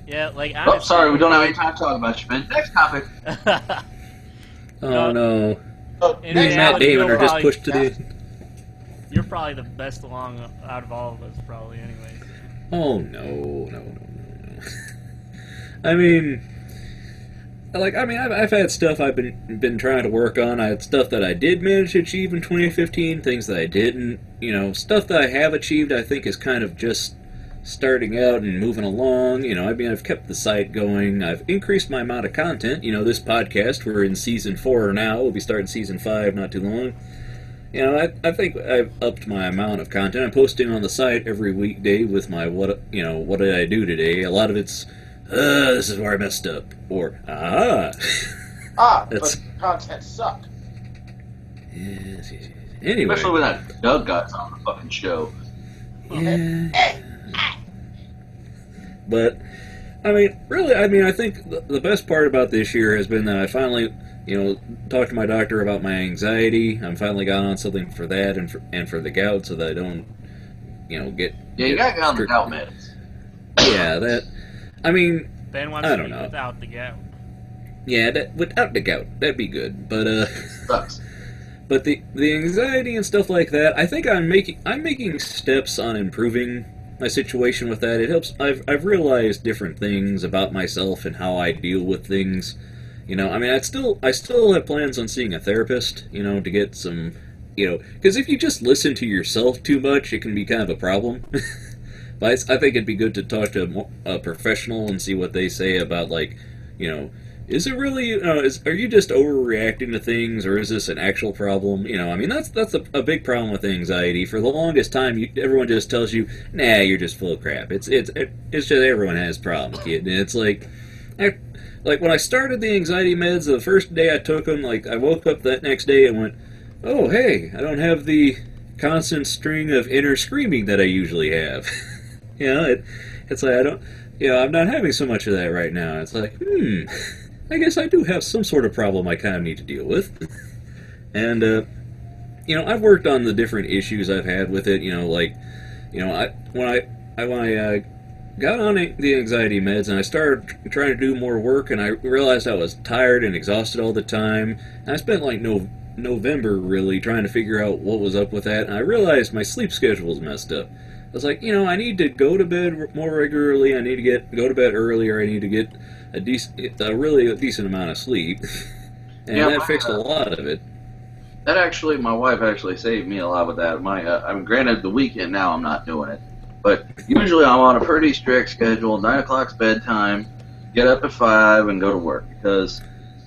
yeah, like, Oh, honestly, sorry, we don't have any time to talk about you, man. Next topic. Oh no. So, In Me next and Matt reality, Damon you're are just probably- pushed to the... You're probably the best along out of all of us, probably, anyways. Oh no. I mean, I've had stuff I've been trying to work on. I had stuff that I did manage to achieve in 2015, things that I didn't. You know, stuff that I have achieved I think is kind of just starting out and moving along. You know, I mean, I've kept the site going. I've increased my amount of content. You know, this podcast, we're in season 4 now. We'll be starting season 5 not too long. You know, I think I've upped my amount of content. I'm posting on the site every weekday with my what did I do today? A lot of it's, this is where I messed up, or but That's- content sucked. yes. Anyway, Especially when that Doug guy's on the fucking show. yeah. But I mean, really, I think the best part about this year has been that I finally, talked to my doctor about my anxiety. I'm finally got on something for that and for the gout, so that I don't, get. Yeah, you gotta get on the gout meds. Yeah, that. I mean, Ben wants I to don't be know. without the gout. yeah, without the gout, that'd be good. But Sucks. but the anxiety and stuff like that, I think I'm making steps on improving my situation with that. It helps. I've realized different things about myself and how I deal with things. I mean, I still have plans on seeing a therapist. To get some, because if you just listen to yourself too much, it can be kind of a problem. But I think it'd be good to talk to a professional and see what they say about, like, is it really, are you just overreacting to things, or is this an actual problem? I mean, that's a big problem with anxiety. For the longest time, everyone just tells you, nah, you're just full of crap. It's just everyone has problems, kid. And it's like when I started the anxiety meds, the first day I took them, like, I woke up that next day and went, oh, hey, I don't have the constant string of inner screaming that I usually have. It's like I don't, I'm not having so much of that right now. It's like, I guess I do have some sort of problem I kind of need to deal with. And, I've worked on the different issues I've had with it, when I got on the anxiety meds and I started trying to do more work, and I realized I was tired and exhausted all the time. And I spent like November really trying to figure out what was up with that, and I realized my sleep schedule was messed up. I was like, I need to go to bed more regularly. I need to go to bed earlier. I need to get a really decent amount of sleep, and Yeah, that fixed a lot of it. That actually, my wife actually saved me a lot with that. I'm granted the weekend now I'm not doing it, but usually I'm on a pretty strict schedule. 9 o'clock's bedtime. Get up at 5 and go to work, because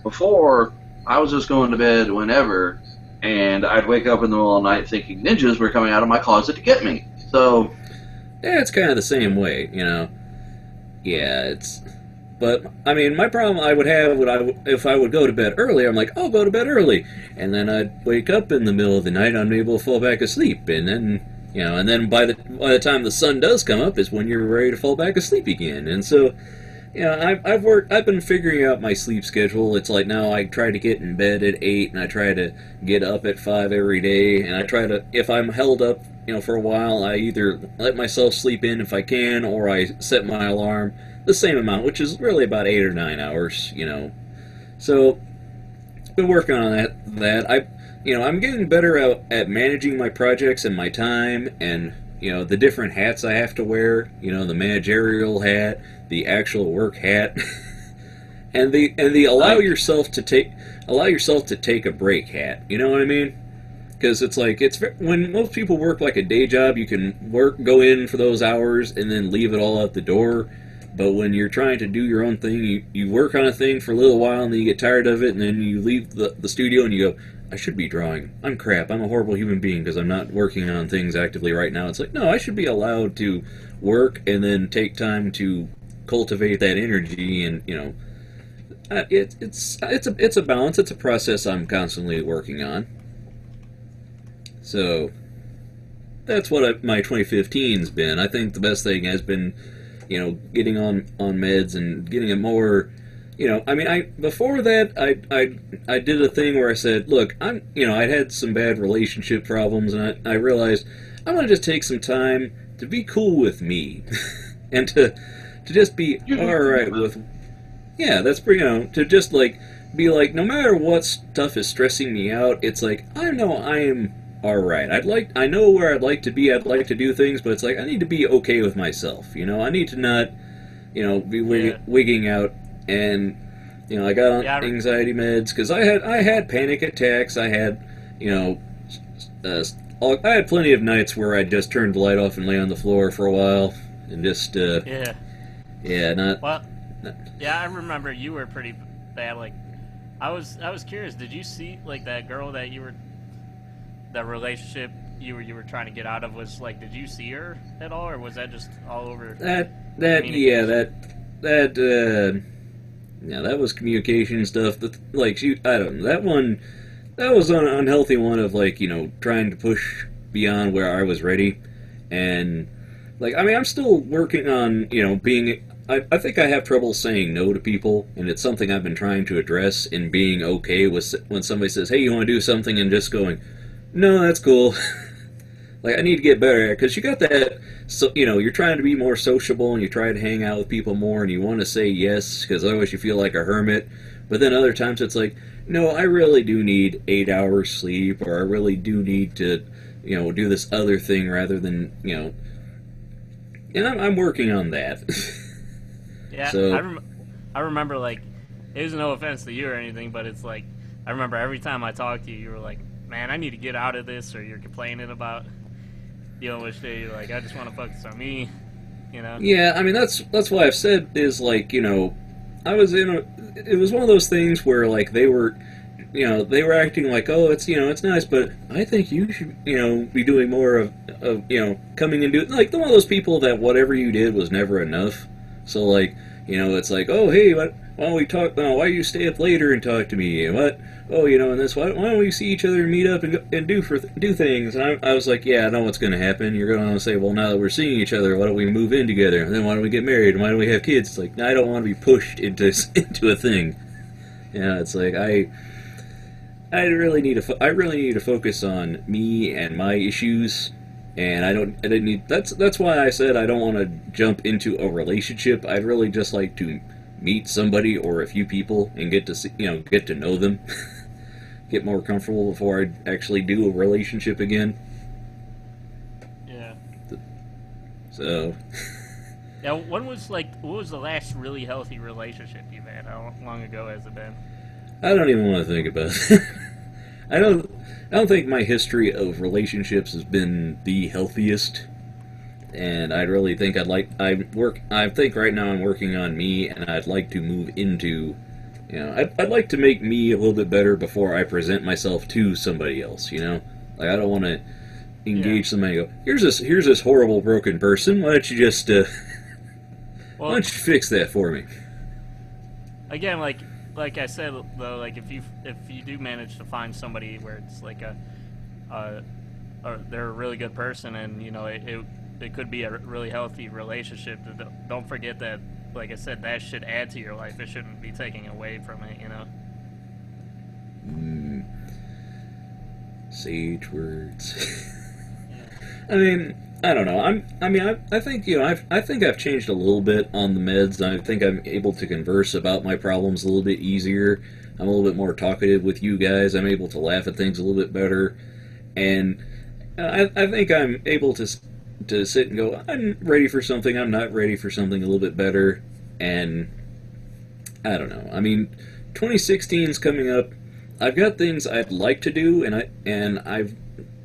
before I was just going to bed whenever, and I'd wake up in the middle of the night thinking ninjas were coming out of my closet to get me. So Yeah, it's kind of the same way, Yeah, But, I mean, my problem I would have if I would go to bed early, I'm like, I'll go to bed early. And then I'd wake up in the middle of the night, unable to fall back asleep. And then, by the time the sun does come up is when you're ready to fall back asleep again. And so, Yeah, I've been figuring out my sleep schedule. It's like now I try to get in bed at 8, and I try to get up at 5 every day, and I try to, if I'm held up, for a while, I either let myself sleep in if I can, or I set my alarm the same amount, which is really about 8 or 9 hours, So, been working on I'm getting better at managing my projects and my time, and the different hats I have to wear, the managerial hat, the actual work hat, and the allow yourself to take a break hat. You know what I mean? Because it's like, when most people work like a day job, you can go in for those hours and then leave it all out the door. But when you're trying to do your own thing, you work on a thing for a little while, and then you get tired of it, and then you leave the studio and you go, I should be drawing. I'm crap. I'm a horrible human being because I'm not working on things actively right now. It's like, no, I should be allowed to work and then take time to cultivate that energy, and it's a balance. It's a process I'm constantly working on. So that's what my 2015's been. I think the best thing has been, getting on meds and getting it more. Before that, I did a thing where I said, look, I'd had some bad relationship problems, and I realized I want to just take some time to be cool with me, and to just be alright with, that's pretty, to just, be like, no matter what stuff is stressing me out, it's like, I know I am alright. I know where I'd like to be, I'd like to do things, but it's like, I need to be okay with myself, I need to not, be wigging out. And I got on anxiety meds because I had panic attacks. I had I had plenty of nights where I just turned the light off and lay on the floor for a while and just I remember you were pretty bad. Like, I was curious. Did you see that girl that that relationship you were trying to get out of was did you see her at all, or was that just all over? That was communication stuff. I don't know. That was an unhealthy one of, trying to push beyond where I was ready. And, I'm still working on, being... I think I have trouble saying no to people, and it's something I've been trying to address in being okay with when somebody says, hey, you want to do something, and just going, no, that's cool. I need to get better at it, because you got that, you're trying to be more sociable, and you try to hang out with people more, and you want to say yes, because otherwise you feel like a hermit, but then other times it's like, no, I really do need 8 hours sleep, or I really do need to, do this other thing rather than, and I'm working on that. Yeah, so, I remember, it was no offense to you or anything, but it's I remember every time I talked to you, you were like, man, I need to get out of this, or you're complaining about dealing with shit. You're like, I just want to focus on me, Yeah, that's why I've said is I was it was one of those things where they were, they were acting like, oh, it's it's nice, but I think you should be doing more of coming and doing one of those people that whatever you did was never enough. So it's like, oh, hey, why don't we talk? Why do you stay up later and talk to me? And what? Oh, and this. Why don't we see each other and meet up and do things? And I was like, yeah, I know what's going to happen. You're going to say, well, now that we're seeing each other, why don't we move in together? And then why don't we get married? And why don't we have kids? It's like, I don't want to be pushed into a thing. It's like I really need to focus on me and my issues. And I didn't need. That's why I said I don't want to jump into a relationship. I'd really just like to meet somebody or a few people and get to know them, get more comfortable before I actually do a relationship again. Yeah. So. Yeah. What was the last really healthy relationship you've had? How long ago has it been? I don't even want to think about it. I don't think my history of relationships has been the healthiest, and I really think I think right now I'm working on me, and I'd like to move into, I'd like to make me a little bit better before I present myself to somebody else, I don't want to engage somebody and go, here's this horrible broken person, why don't you just, why don't you fix that for me? Again, like I said, though, if you do manage to find somebody where it's they're a really good person, and it could be a really healthy relationship. Don't forget that like I said, that should add to your life. It shouldn't be taking away from it, you know? Sage words. I mean, I don't know. I think, you know, I think I've changed a little bit on the meds. I think I'm able to converse about my problems a little bit easier. I'm a little bit more talkative with you guys. I'm able to laugh at things a little bit better. And I think I'm able to sit and go, I'm ready for something, I'm not ready for something a little bit better. And I don't know. I mean, 2016 is coming up. I've got things I'd like to do, and I'm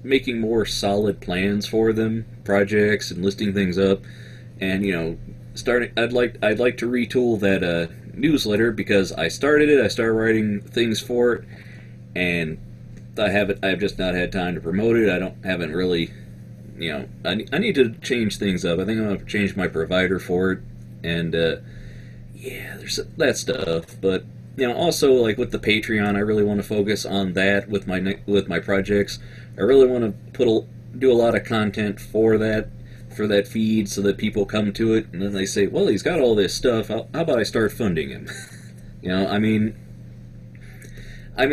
making more solid plans for them, projects and listing things up. And, you know, I'd like to retool that newsletter, because I started it. I started writing things for it, and I've just not had time to promote it. Haven't really, you know, I need to change things up. I think I'm going to change my provider for it, and yeah, there's that stuff. But, you know, also, like with the Patreon, I really want to focus on that with my projects. I really want to do a lot of content for that feed, so that people come to it and then they say, well, he's got all this stuff, how about I start funding him? You know, I mean, I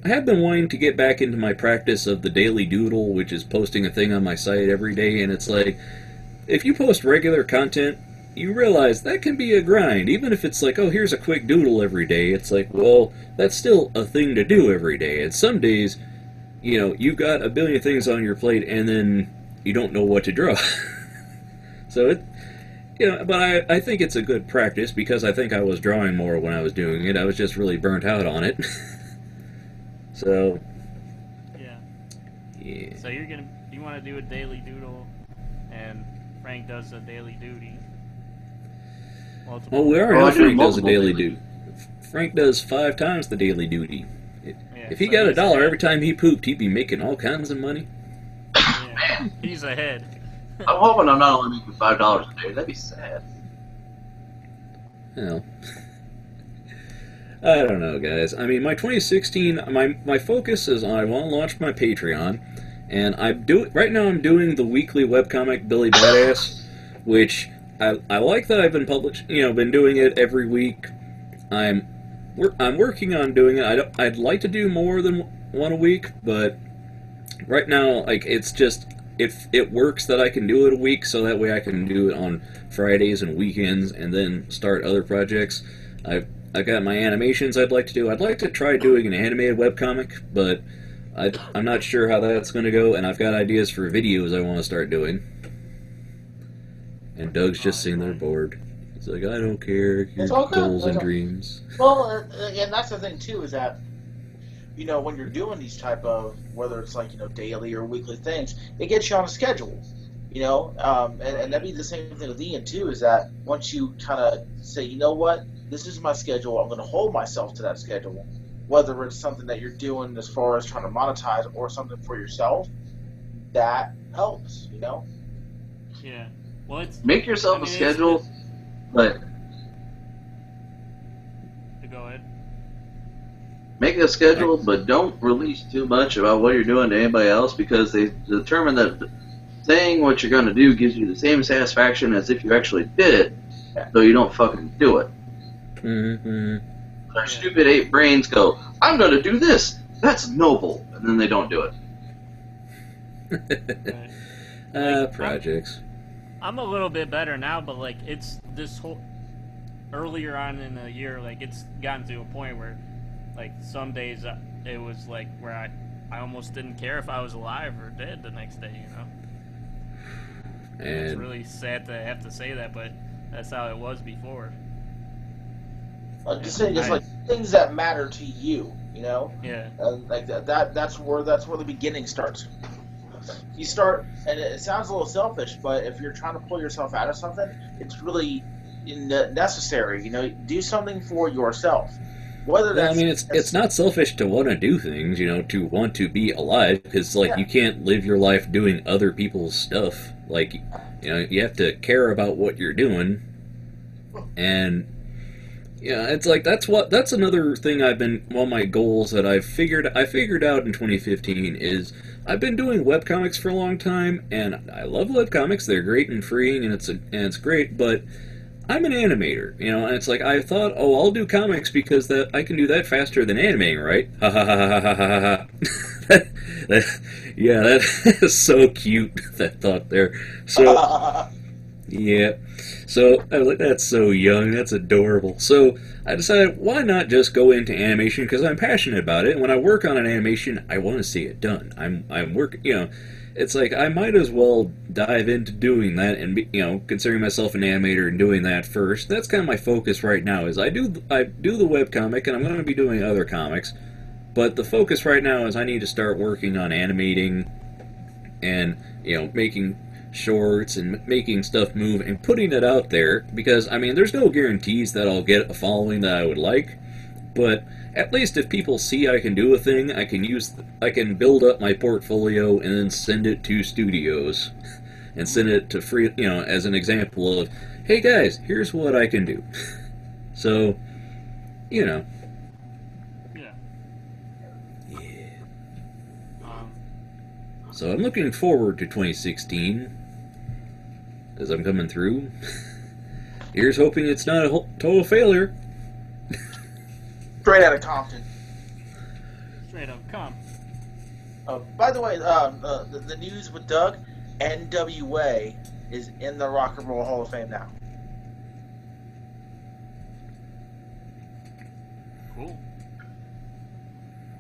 have been wanting to get back into my practice of the daily doodle, which is posting a thing on my site every day. And it's like, if you post regular content, you realize that can be a grind. Even if it's like, oh, here's a quick doodle every day, it's like, well, that's still a thing to do every day. And some days, you know, you've got a billion things on your plate, and then you don't know what to draw. So you know, but I think it's a good practice, because I think I was drawing more when I was doing it. I was just really burnt out on it. So yeah. So you want to do a daily doodle, and Frank does a daily duty. Well, we already know Frank does a daily duty. Frank does 5 times the daily duty. If he got $1 every time he pooped, he'd be making all kinds of money. Yeah, he's ahead. I'm hoping I'm not only making $5 a day. That'd be sad. Well, I don't know, guys. I mean, my 2016, my focus is I want to launch my Patreon, and right now I'm doing the weekly webcomic Billy Badass, which I like that I've been been doing it every week. I'm working on doing it. I'd like to do more than one a week, but right now, like, it's just, if it works that I can do it a week, so that way I can do it on Fridays and weekends, and then start other projects. I've got my animations I'd like to do. I'd like to try doing an animated webcomic, but I'm not sure how that's going to go, and I've got ideas for videos I want to start doing. And Doug's just sitting there bored. He's like, I don't care, your goals and dreams. Well, and that's the thing, too, is that, you know, when you're doing these type of, whether it's like, you know, daily or weekly things, it gets you on a schedule, you know, and that'd be the same thing with Ian, too, is that once you kind of say, you know what, this is my schedule, I'm going to hold myself to that schedule, whether it's something that you're doing as far as trying to monetize or something for yourself, that helps, you know? Yeah. Well, make yourself a schedule, but go ahead. Make a schedule, but don't release too much about what you're doing to anybody else, because they determine that saying what you're going to do gives you the same satisfaction as if you actually did it, though you don't fucking do it. Mm-hmm. Our stupid 8 brains go, I'm going to do this. That's noble. And then they don't do it. Projects. I'm a little bit better now, but, like, it's this whole... Earlier on in the year, like, it's gotten to a point where, like, some days it was, like, where I almost didn't care if I was alive or dead the next day, you know? And it's really sad to have to say that, but that's how it was before. I'm just saying, it's like things that matter to you, you know? Yeah. Like that's where the beginning starts. You start, and it sounds a little selfish, but if you're trying to pull yourself out of something, it's really necessary. You know, do something for yourself. Whether that's, I mean, it's not selfish to want to do things, you know, to want to be alive, because, like, you can't live your life doing other people's stuff. Like, you know, you have to care about what you're doing, and yeah, it's like that's another thing one of my goals that I figured out in 2015 is I've been doing webcomics for a long time, and I love webcomics. They're great and freeing, and it's great, but I'm an animator, you know, and it's like I thought, oh, I'll do comics because that I can do that faster than animating, right? Ha ha ha ha ha ha ha. Yeah, that is so cute. That thought there. So yeah, so I was like, that's so young, that's adorable. So I decided, why not just go into animation because I'm passionate about it. And when I work on an animation, I want to see it done. I'm working, you know. It's like I might as well dive into doing that and be, you know, considering myself an animator and doing that first. That's kind of my focus right now. Is I do the webcomic and I'm going to be doing other comics, but the focus right now is I need to start working on animating and, you know, making shorts and making stuff move and putting it out there, because I mean there's no guarantees that I'll get a following that I would like, but at least if people see I can do a thing, I can build up my portfolio and then send it to studios and send it to free, you know, as an example of, hey guys, here's what I can do. So, you know. Yeah. So I'm looking forward to 2016 as I'm coming through. Here's hoping it's not a total failure. Straight out of Compton. Straight up come. By the way, the news with Doug, NWA is in the Rock and Roll Hall of Fame now. Cool.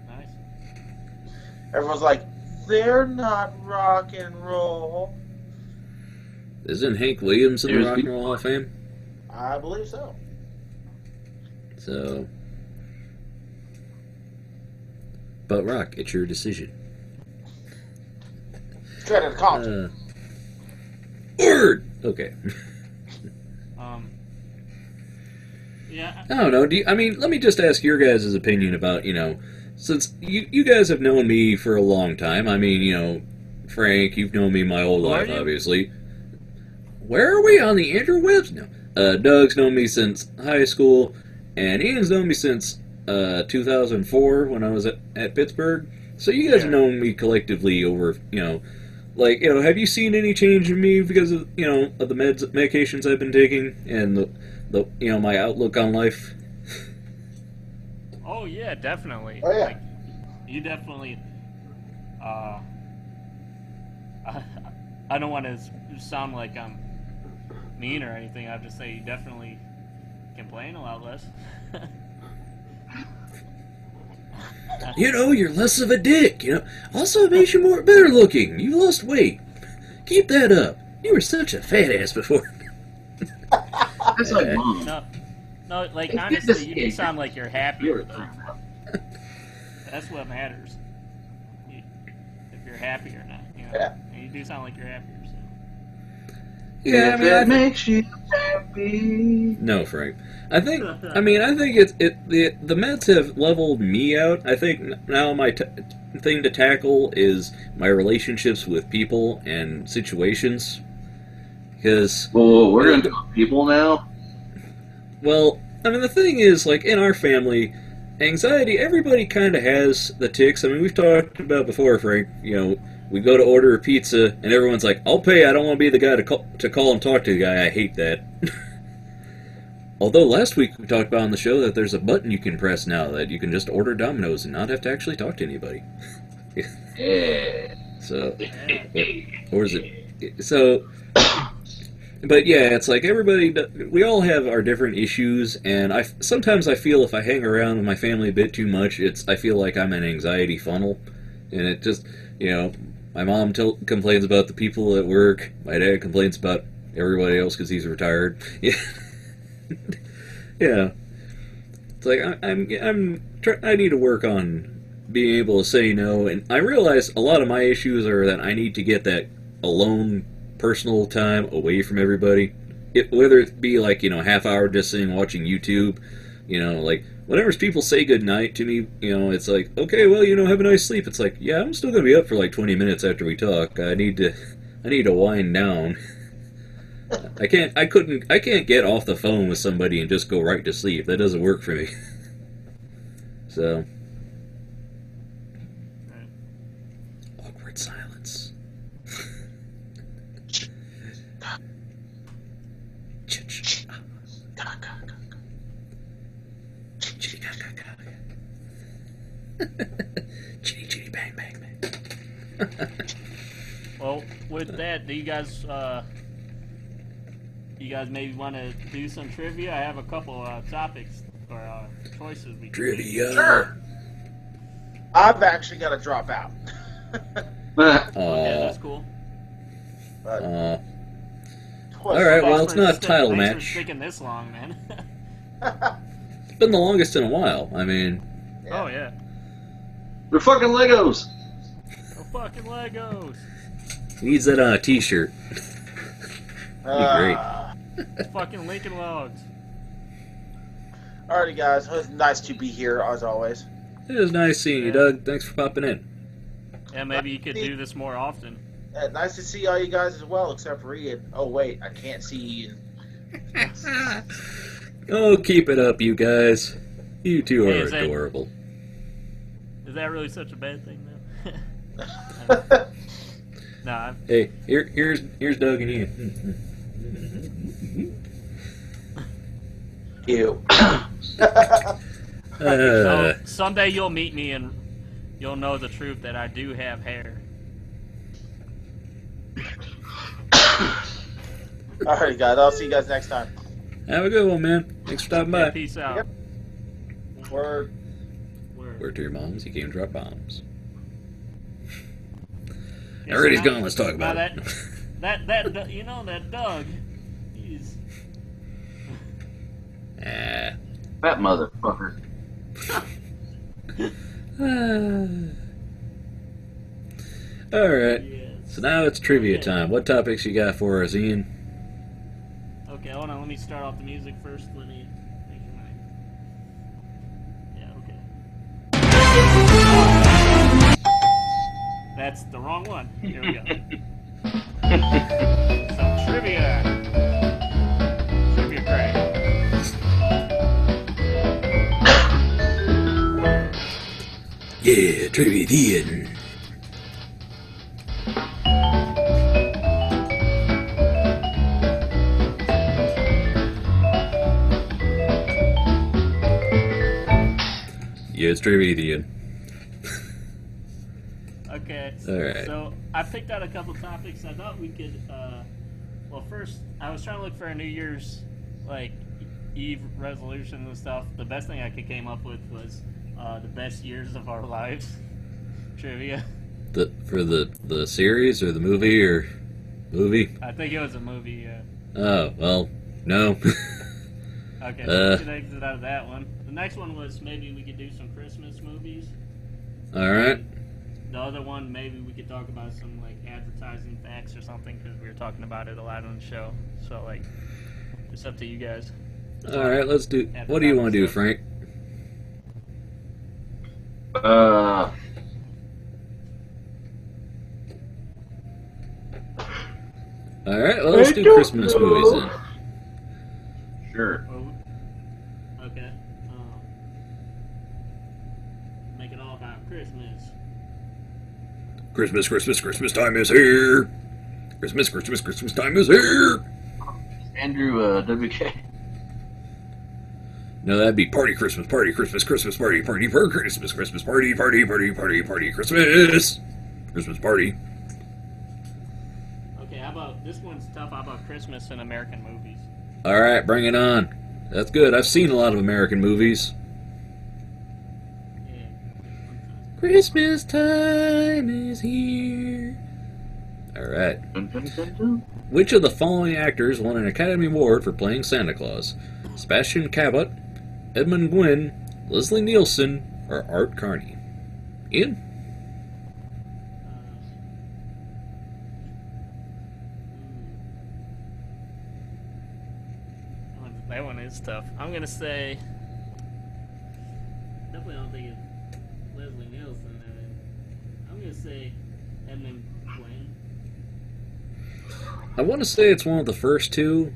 Nice. Everyone's like, they're not rock and roll. Isn't Hank Williams in the Here's Rock and the- Roll Hall of Fame? I believe so. So, but Rock, it's your decision. Straight out of Compton. Word. Okay. Yeah. I don't know. I mean, let me just ask your guys' opinion about, you know, since you guys have known me for a long time. I mean, you know, Frank, you've known me my whole Who are life, you? obviously. Where are we on the interwebs? No. Doug's known me since high school, and Ian's known me since 2004 when I was at Pittsburgh. So you guys have known me collectively over, you know, like, you know, have you seen any change in me because of, you know, of the medications I've been taking and the you know, my outlook on life? Oh yeah, definitely. Oh, yeah. Like, you definitely. I don't want to sound like I'm mean or anything. I have to say you definitely complain a lot less. You know, you're less of a dick, you know. Also, it makes you better looking. You lost weight. Keep that up. You were such a fat ass before. That's like mom. No, like Hey, honestly, you do this- sound like you're You're happier a though. That's what matters. If you're happy or not, you know. Yeah. And you do sound like you're happier. So. Yeah, I If mean, it makes you happy. no, Frank. I think the meds have leveled me out. I think now my thing to tackle is my relationships with people and situations. Because, Whoa, we're gonna do people now. well, I mean, the thing is, like, in our family, anxiety, everybody kind of has the tics. I mean, we've talked about before, Frank, you know, we go to order a pizza, and everyone's like, I'll pay, I don't want to be the guy to call and talk to the guy, I hate that. Although last week we talked about on the show that there's a button you can press now that you can just order Domino's and not have to actually talk to anybody. Yeah. So, or is it? So, but yeah, it's like we all have our different issues, and sometimes I feel if I hang around with my family a bit too much, I feel like I'm an anxiety funnel, and it just, you know, my mom complains about the people at work, my dad complains about everybody else because he's retired. Yeah. Yeah, it's like I need to work on being able to say no, and I realize a lot of my issues are that I need to get that alone, personal time away from everybody. Whether it be like, you know, half hour just sitting watching YouTube, you know, like whenever people say good night to me, you know, it's like, okay, well, you know, have a nice sleep. It's like, yeah, I'm still gonna be up for like 20 minutes after we talk. I need to wind down. I can't get off the phone with somebody and just go right to sleep. That doesn't work for me. So, awkward silence. Chitty chitty bang bang bang. Well, with that, do you guys maybe want to do some trivia? I have a couple topics or choices. We can Trivia. Sure. I've actually got to drop out. Okay, that's cool. But All twice- right, well, Thanks it's not a for title thanks for match. sticking this long, man. It's been the longest in a while. I mean, Oh yeah. They're fucking Legos. Oh, fucking Legos. needs that on a t-shirt. great. Fucking Lincoln Logs. Alrighty, guys. It was nice to be here, as always. It was nice seeing you, Doug. Thanks for popping in. Yeah, maybe you could do this more often. Nice to see all you guys as well, except for Ian. Oh, wait. I can't see Ian. Oh, keep it up, you guys. You two Hey, are is that- adorable. Is that really such a bad thing, though? Nah, Hey, here's Doug and Ian. Ew. so someday you'll meet me and you'll know the truth that I do have hair. Alrighty, guys. I'll see you guys next time. Have a good one, man. Thanks for stopping Yeah, by. peace out. Yep. Word. Word to your moms, you came to drop bombs. Yeah, Alright, he's so now- gone. Let's talk about now it. That you know that Doug, he's Ah. That motherfucker. Alright. yes. So now it's trivia Okay. time. What topics you got for us, Ian? Okay, hold on. Let me start off the music first. Let me make sure yeah, okay. That's the wrong one. Here we go. Some trivia. Trivia crack. Yeah, trivia Ian. Yeah, it's trivia Ian. Okay. Alright. So I picked out a couple topics. I thought we could. Well, first I was trying to look for a New Year's like Eve resolution and stuff. The best thing I could came up with was the best years of our lives trivia. For the series or the movie or movie? I think it was a movie. Yeah. Oh, well, no. Okay, so we could exit out of that one. The next one was maybe we could do some Christmas movies. Alright. The other one, maybe we could talk about some like advertising facts or something because we were talking about it a lot on the show. So like, it's up to you guys. Alright, let's do. What do you want to do, Frank? Alright, well, let's do Christmas movies then. Sure. Oh, okay. Make it all about Christmas. Christmas time is here! Christmas time is here! Andrew, WK. No, that'd be party Christmas party Christmas Christmas party Christmas party Christmas party. Okay, how about this one's tough? How about Christmas in American movies? Alright, bring it on. That's good. I've seen a lot of American movies. Yeah. Christmas time is here. Alright. Dun, dun, dun, dun. Which of the following actors won an Academy Award for playing Santa Claus? Sebastian Cabot, Edmund Gwynn, Leslie Nielsen, or Art Carney? Ian? That one is tough. I'm gonna say. Definitely don't think it's Leslie Nielsen. I'm gonna say Edmund Gwen. I want to say it's one of the first two.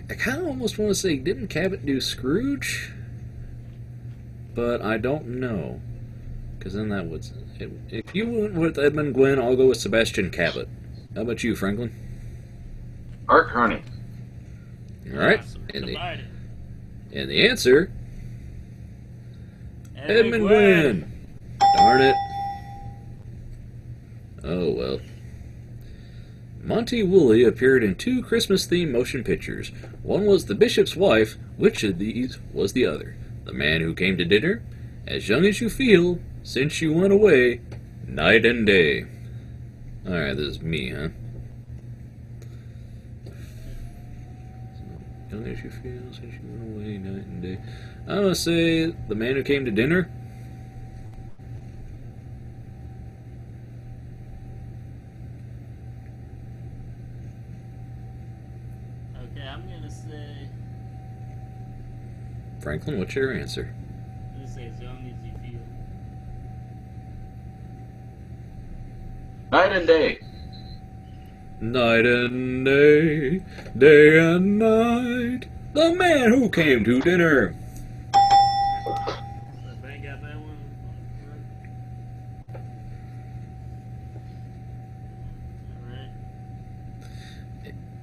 I kind of almost want to say, didn't Cabot do Scrooge? But I don't know. Because then that would... If you went with Edmund Gwynn, I'll go with Sebastian Cabot. How about you, Franklin? Art Carney. All right. And the answer, Edmund Gwenn. Darn it. Oh, well. Monty Woolley appeared in 2 Christmas-themed motion pictures. One was The Bishop's Wife. Which of these was the other? The Man Who Came to Dinner, As Young as You Feel, Since You Went Away, Night and Day. Alright, this is me, huh? Young as You Feel, Since You Went Away, Night and Day. I'm gonna say The Man Who Came to Dinner. Okay, I'm gonna say. Franklin, what's your answer? I'm gonna say As Young as You Feel. Night and day. Night and day, day and night, the man who came to dinner. If I ain't got that one. Alright.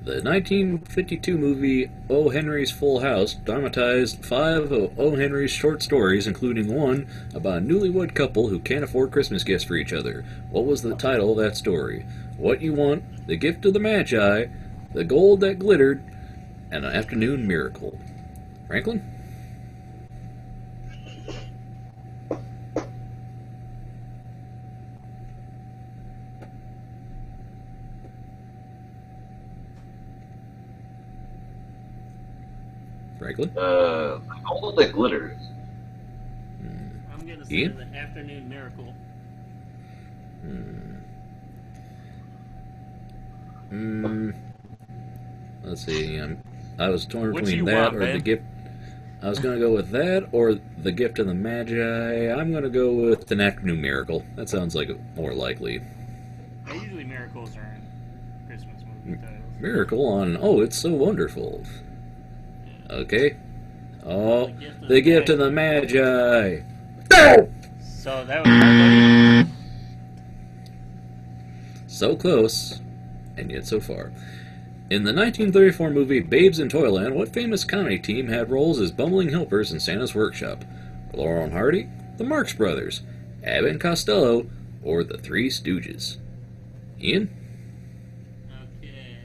The 1952 movie O. Henry's Full House dramatized 5 of O. Henry's short stories, including one about a newlywed couple who can't afford Christmas gifts for each other. What was the title of that story? What You Want, The Gift of the Magi, The Gold That Glittered, and An Afternoon Miracle. Franklin? Franklin? The Gold That Glitters. I'm gonna say Ian? The Afternoon Miracle. Let's see. I was torn What between you that want, or man? the gift. I was going to go with that or the gift of the Magi. I'm going to go with An Afternoon Miracle. That sounds like more likely. Usually miracles are in Christmas movie titles. Miracle on Oh, It's So Wonderful. Okay. Oh, the gift of the Magi. So that was my buddy. So close, and yet so far. In the 1934 movie Babes in Toyland, what famous comedy team had roles as bumbling helpers in Santa's workshop? Laurel and Hardy, the Marx Brothers, Abbott and Costello, or the Three Stooges? Ian? Okay.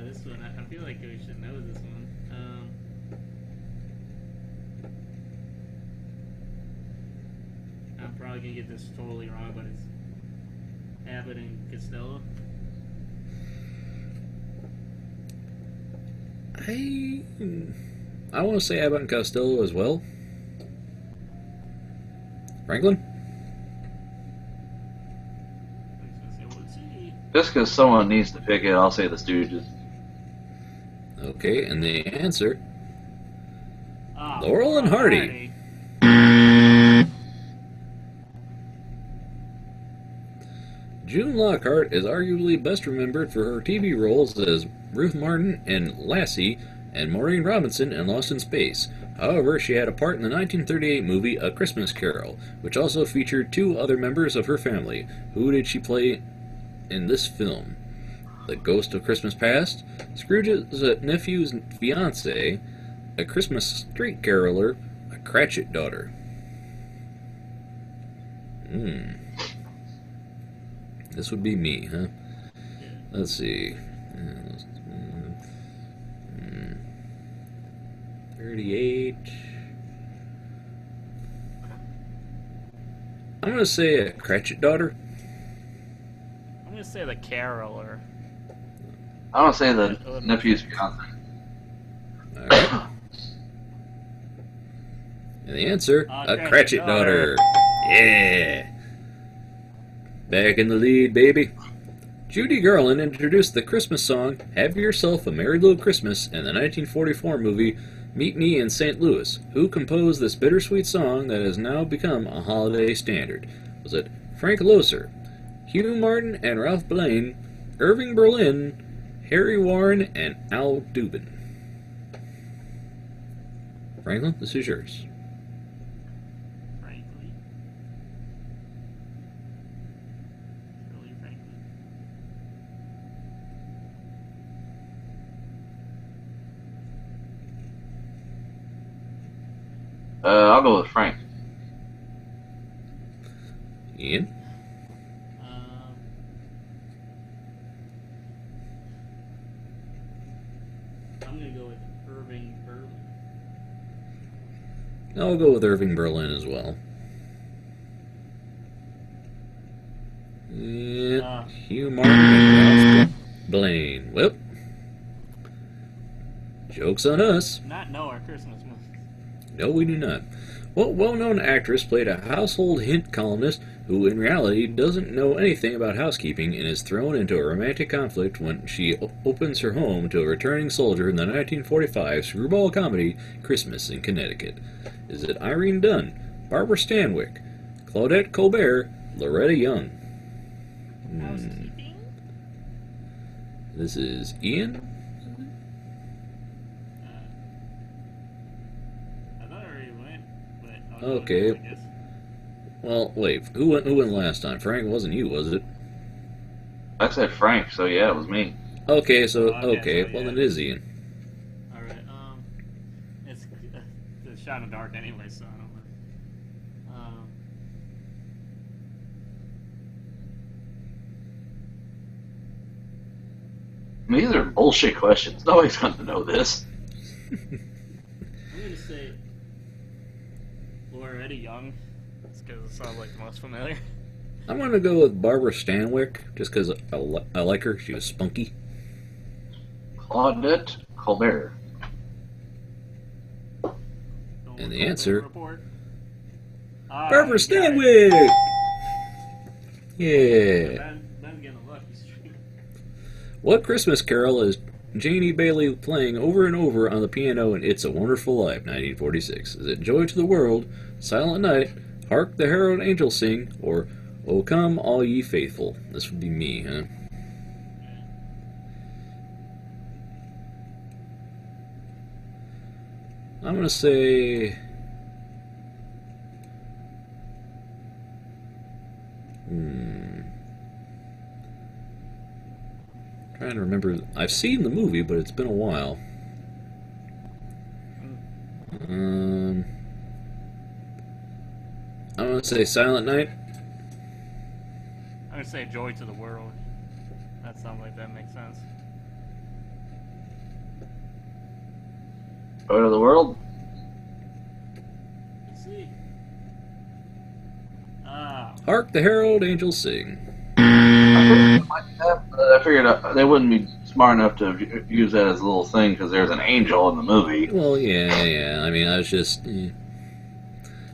This one, I feel like we should know this one. I'm probably gonna get this totally wrong, but it's Abbott and Costello. I want to say Abbott and Costello as well. Franklin? Just because someone needs to pick it, I'll say the Stooges. Okay, and the answer? Ah, Laurel and Hardy. June Lockhart is arguably best remembered for her TV roles as Ruth Martin in Lassie and Maureen Robinson in Lost in Space. However, she had a part in the 1938 movie A Christmas Carol, which also featured 2 other members of her family. Who did she play in this film? The Ghost of Christmas Past, Scrooge's nephew's fiancée, A Christmas Street Caroler, A Cratchit Daughter. This would be me, huh? Let's see. 38. I'm going to say A Cratchit Daughter. I'm gonna say the Caroler. I want to say the nephew's fiance. Alright. And the answer, A Cratchit Daughter. Yeah. Back in the lead, baby. Judy Garland introduced the Christmas song Have Yourself a Merry Little Christmas in the 1944 movie Meet Me in St. Louis. Who composed this bittersweet song that has now become a holiday standard? Was it Frank Loesser, Hugh Martin and Ralph Blaine, Irving Berlin, Harry Warren and Al Dubin. Franklin, this is yours. Frankly. Shirley Franklin. I'll go with Frank. Ian? I'm going to go with Irving Berlin. I'll go with Irving Berlin as well. And Hugh Martin and Ralph Blaine. Well, joke's on us. Not know our Christmas movies. No, we do not. What well-known actress played a household hint columnist who in reality doesn't know anything about housekeeping and is thrown into a romantic conflict when she opens her home to a returning soldier in the 1945 screwball comedy Christmas in Connecticut? Is it Irene Dunn, Barbara Stanwyck, Claudette Colbert, Loretta Young? Housekeeping? This is Ian. I thought I already went, but I'll Okay. go, I guess. Well, wait. Who went last time? Frank, wasn't you, was it? I said Frank, so yeah, it was me. Okay, so Okay, so, well yeah. then it is Ian. Alright, it's a shot in the dark anyway, so I don't know. These are bullshit questions. Nobody's going to know this. I'm gonna say Loretta Young, just because it sounds like the most familiar. I'm gonna go with Barbara Stanwyck just because I like her. She was spunky. Claudette Colbert. And the answer- Report. Barbara you got it. Stanwyck. Yeah. Ben's getting a lucky streak. What Christmas carol is Janie Bailey playing over and over on the piano in It's a Wonderful Life, 1946? Is it Joy to the World, Silent Night, Hark the Herald Angels Sing, or O Come All Ye Faithful? This would be me, huh? I'm gonna say... Trying to remember. I've seen the movie, but it's been a while. I'm gonna say Silent Night. I'm gonna say Joy to the World. That sounds like that makes sense. Go to the world. Let's see. Hark the Herald Angels Sing. I figured they wouldn't be smart enough to use that as a little thing because there's an angel in the movie. Well, yeah. I mean, I was just,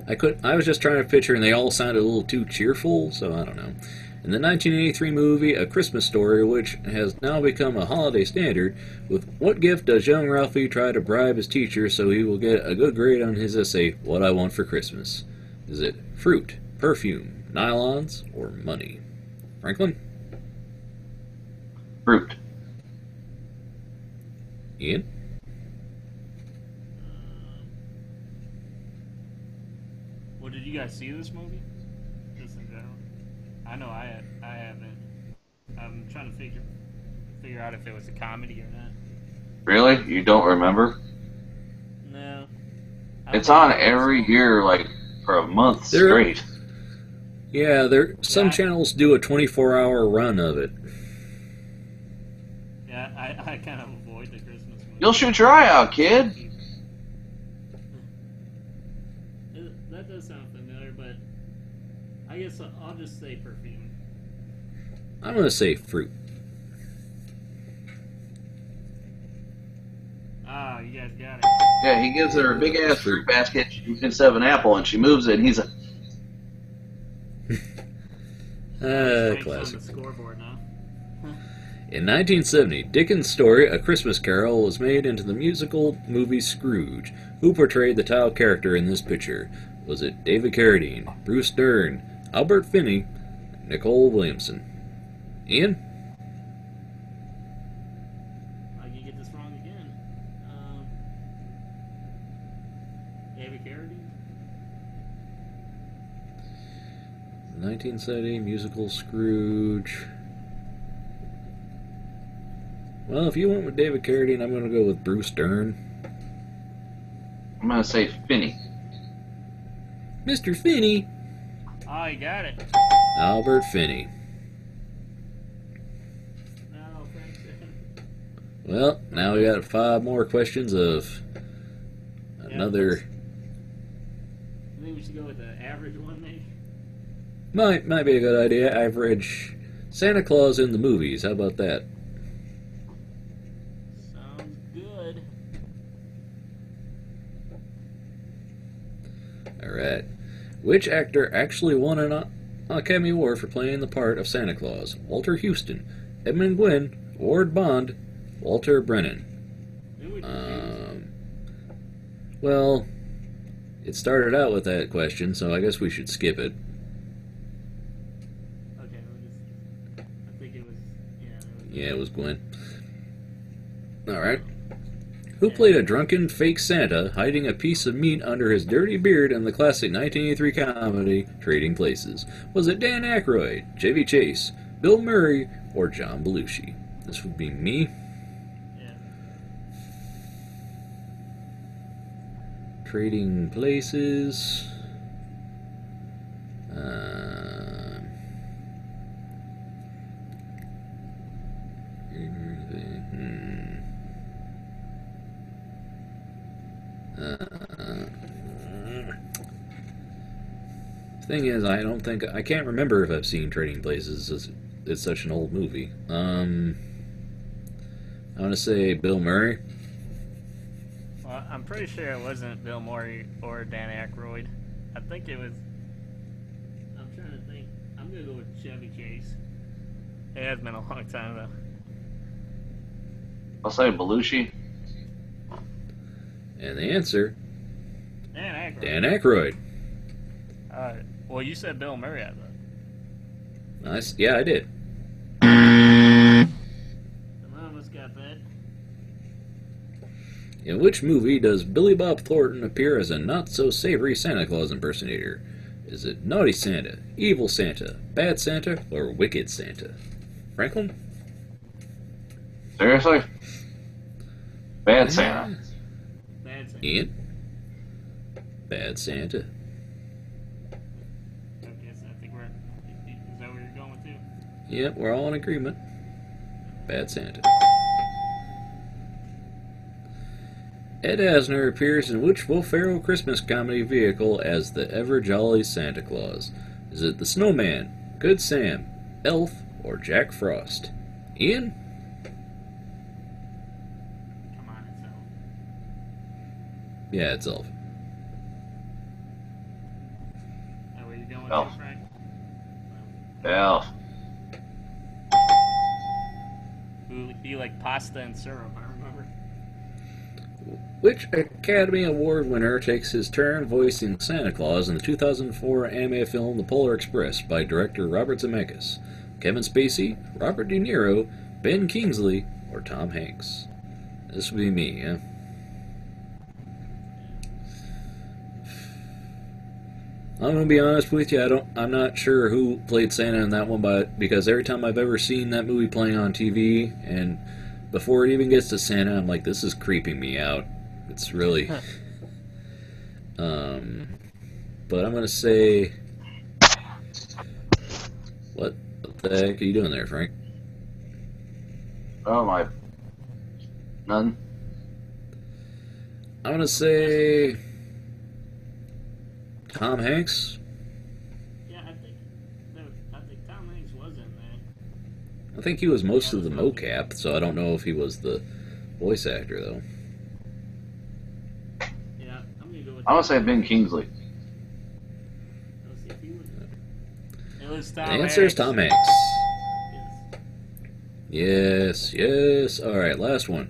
I was just trying to picture, and they all sounded a little too cheerful. So I don't know. In the 1983 movie A Christmas Story, which has now become a holiday standard, with what gift does young Ralphie try to bribe his teacher so he will get a good grade on his essay, What I Want for Christmas? Is it fruit, perfume, nylons, or money? Franklin? Fruit. Ian? Well, did you guys see this movie? Just in general. I know I haven't. I'm trying to figure out if it was a comedy or not. Really? You don't remember? No. It's on every year, like, for a month straight. Yeah, some channels do a 24-hour run of it. Yeah, I kind of avoid the Christmas movie. You'll shoot your eye out, kid. That does sound familiar, but I guess I'll just say perfume. I'm going to say fruit. Ah, you guys got it. Yeah, he gives her a big-ass fruit basket instead of an apple, and she moves it, and he's a... Frank's Classic. on the scoreboard now. In 1970, Dickens' story, A Christmas Carol, was made into the musical movie Scrooge. Who portrayed the title character in this picture? Was it David Carradine, Bruce Dern, Albert Finney, Nicole Williamson? Ian? this wrong again. David Carradine? 1970 musical Scrooge. Well, if you went with David Carradine, I'm going to go with Bruce Dern. I'm going to say Finney. Mr. Finney. Oh, you got it. Albert Finney. No, thanks. Well, now we got 5 more questions of another... I think we should go with the average one, maybe? Might be a good idea. Average Santa Claus in the movies. How about that? Sounds good. Alright. Which actor actually won an Academy Award for playing the part of Santa Claus? Walter Houston, Edmund Gwynn, Ward Bond, Walter Brennan. Well, it started out with that question, so I guess we should skip it. Okay, I think it was... Yeah, it was Gwen. Alright. Who played a drunken fake Santa hiding a piece of meat under his dirty beard in the classic 1983 comedy Trading Places? Was it Dan Aykroyd, Chevy Chase, Bill Murray, or John Belushi? This would be me. Yeah. Trading Places. Thing is, I can't remember if I've seen Trading Places. It's such an old movie. I want to say Bill Murray. Well, I'm pretty sure it wasn't Bill Murray or Dan Aykroyd. I think it was... I'm trying to think. I'm going to go with Chevy Chase. It has been a long time, though. I'll say Belushi. And the answer... Dan Aykroyd. Dan Aykroyd. Well, you said Bill Murray, I thought. Nice. Yeah, I did. None of us got that. In which movie does Billy Bob Thornton appear as a not-so-savory Santa Claus impersonator? Is it Naughty Santa, Evil Santa, Bad Santa, or Wicked Santa? Franklin? Seriously? Bad Santa. Bad Santa. Ian? Bad Santa. I think we're... Is that where you're going with, too? Yep, we're all in agreement. Bad Santa. Ed Asner appears in which Will Ferrell Christmas comedy vehicle as the ever-jolly Santa Claus? Is it The Snowman, Good Sam, Elf, or Jack Frost? Ian? Come on, it's Elf. Yeah, it's Elf. That where you're going with, Elf. too, Frank? Elf. Who you like pasta and syrup, I remember. Which Academy Award winner takes his turn voicing Santa Claus in the 2004 anime film The Polar Express by director Robert Zemeckis? Kevin Spacey, Robert De Niro, Ben Kingsley, or Tom Hanks? This would be me, yeah? I'm gonna be honest with you. I'm not sure who played Santa in that one, but because every time I've ever seen that movie playing on TV, and before it even gets to Santa, I'm like, this is creeping me out. It's really, but I'm gonna say, what the heck are you doing there, Frank? Oh my. None. I'm gonna say Tom Hanks. Yeah, I think Tom Hanks was in there. I think he was most of the mocap, so I don't know if he was the voice actor though. Yeah, I'm gonna go with. I'm gonna say Ben Kingsley. Let's see if he was. It was Tom. The answer is Tom Hanks. Yes. Yes. Alright, last one.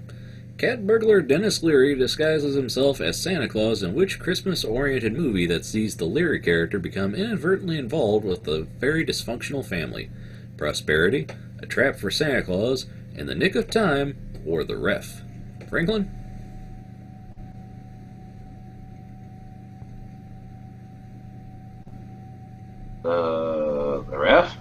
Cat burglar Dennis Leary disguises himself as Santa Claus in which Christmas-oriented movie that sees the Leary character become inadvertently involved with a very dysfunctional family? Prosperity, A Trap for Santa Claus, In the Nick of Time, or The Ref? Franklin? The ref?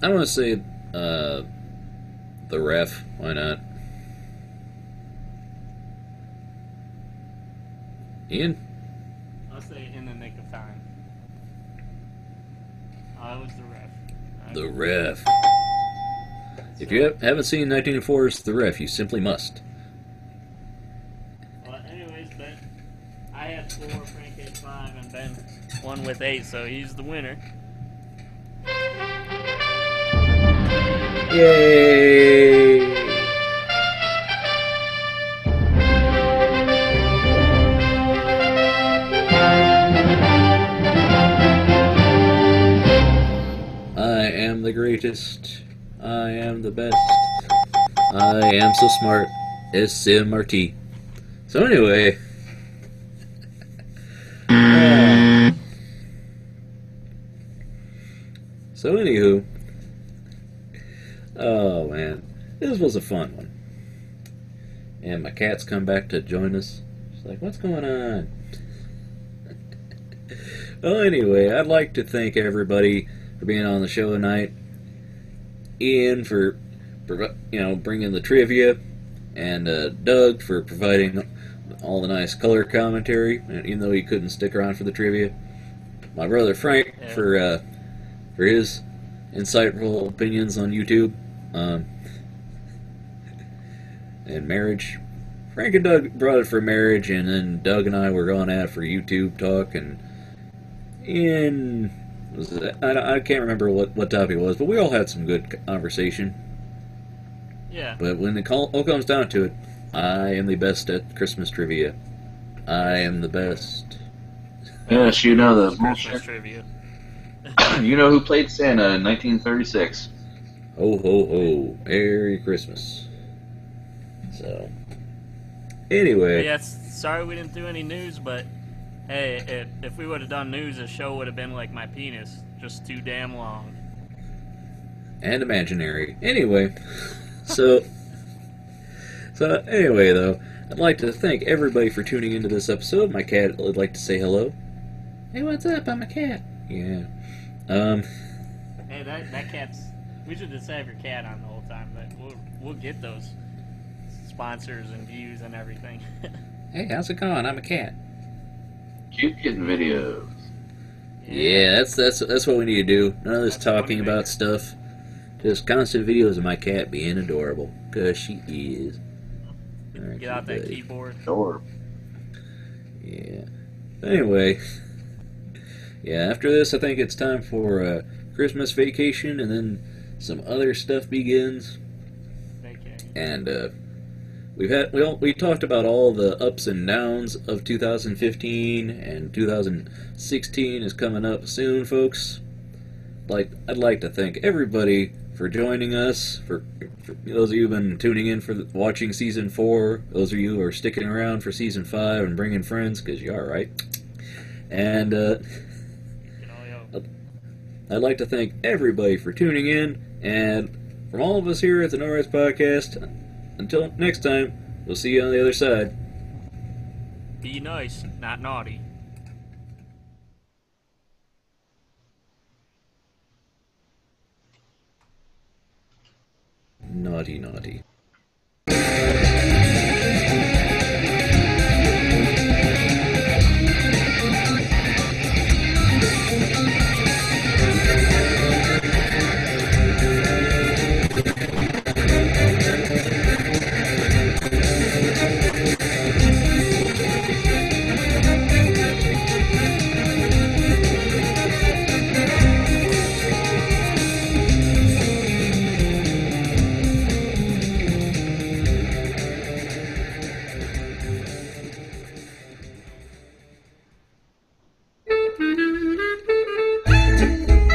I want to say the ref. Why not? Ian? I'll say in the nick of time. I was the ref. The ref. If you haven't seen 1904's The Ref, you simply must. Well, anyways, Ben, I had 4, Frank had 5, and Ben won with 8, so he's the winner. Yay! I am the greatest. I am the best. I am so smart. SMRT. So anyway. So anywho. Oh man. This was a fun one. And my cat's come back to join us. She's like, what's going on? Well, anyway, I'd like to thank everybody for being on the show tonight. Ian for bringing the trivia, and Doug for providing all the nice color commentary, even though he couldn't stick around for the trivia. My brother Frank for his insightful opinions on YouTube, and marriage. Frank and Doug brought it for marriage, and then Doug and I were going at it for YouTube talk, and Ian I can't remember what topic it was, but we all had some good conversation. Yeah. But when it all comes down to it, I am the best at Christmas trivia. I am the best. Yes, you know the Christmas trivia. You know who played Santa in 1936? Ho, ho, ho. Merry Christmas. So, anyway. Yeah, sorry we didn't do any news, but hey, if we would have done news, the show would have been like my penis, just too damn long. And imaginary. Anyway, so anyway, though, I'd like to thank everybody for tuning into this episode. My cat would like to say hello. Hey, what's up? I'm a cat. Yeah. Hey, that cat's... We should just have your cat on the whole time, but we'll get those sponsors and views and everything. Hey, how's it going? I'm a cat. Cute kitten videos. Yeah, that's what we need to do. None of this talking about stuff. Just constant videos of my cat being adorable. Because she is. Right, get out that keyboard. Sure. Yeah. Anyway. Yeah, after this, I think it's time for Christmas vacation, and then some other stuff begins. Vacation. And we talked about all the ups and downs of 2015, and 2016 is coming up soon, folks. I'd like to thank everybody for joining us. For those of you who've been tuning in for watching season 4, those of you who are sticking around for season 5 and bringing friends, because you are, right? And I'd like to thank everybody for tuning in, and from all of us here at the NoRights Podcast, until next time, we'll see you on the other side. Be nice, not naughty. Naughty, naughty.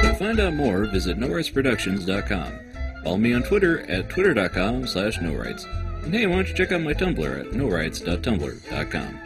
To find out more, visit NoRightsProductions.com. Follow me on Twitter at twitter.com/NoRights. And hey, why don't you check out my Tumblr at NoRights.tumblr.com.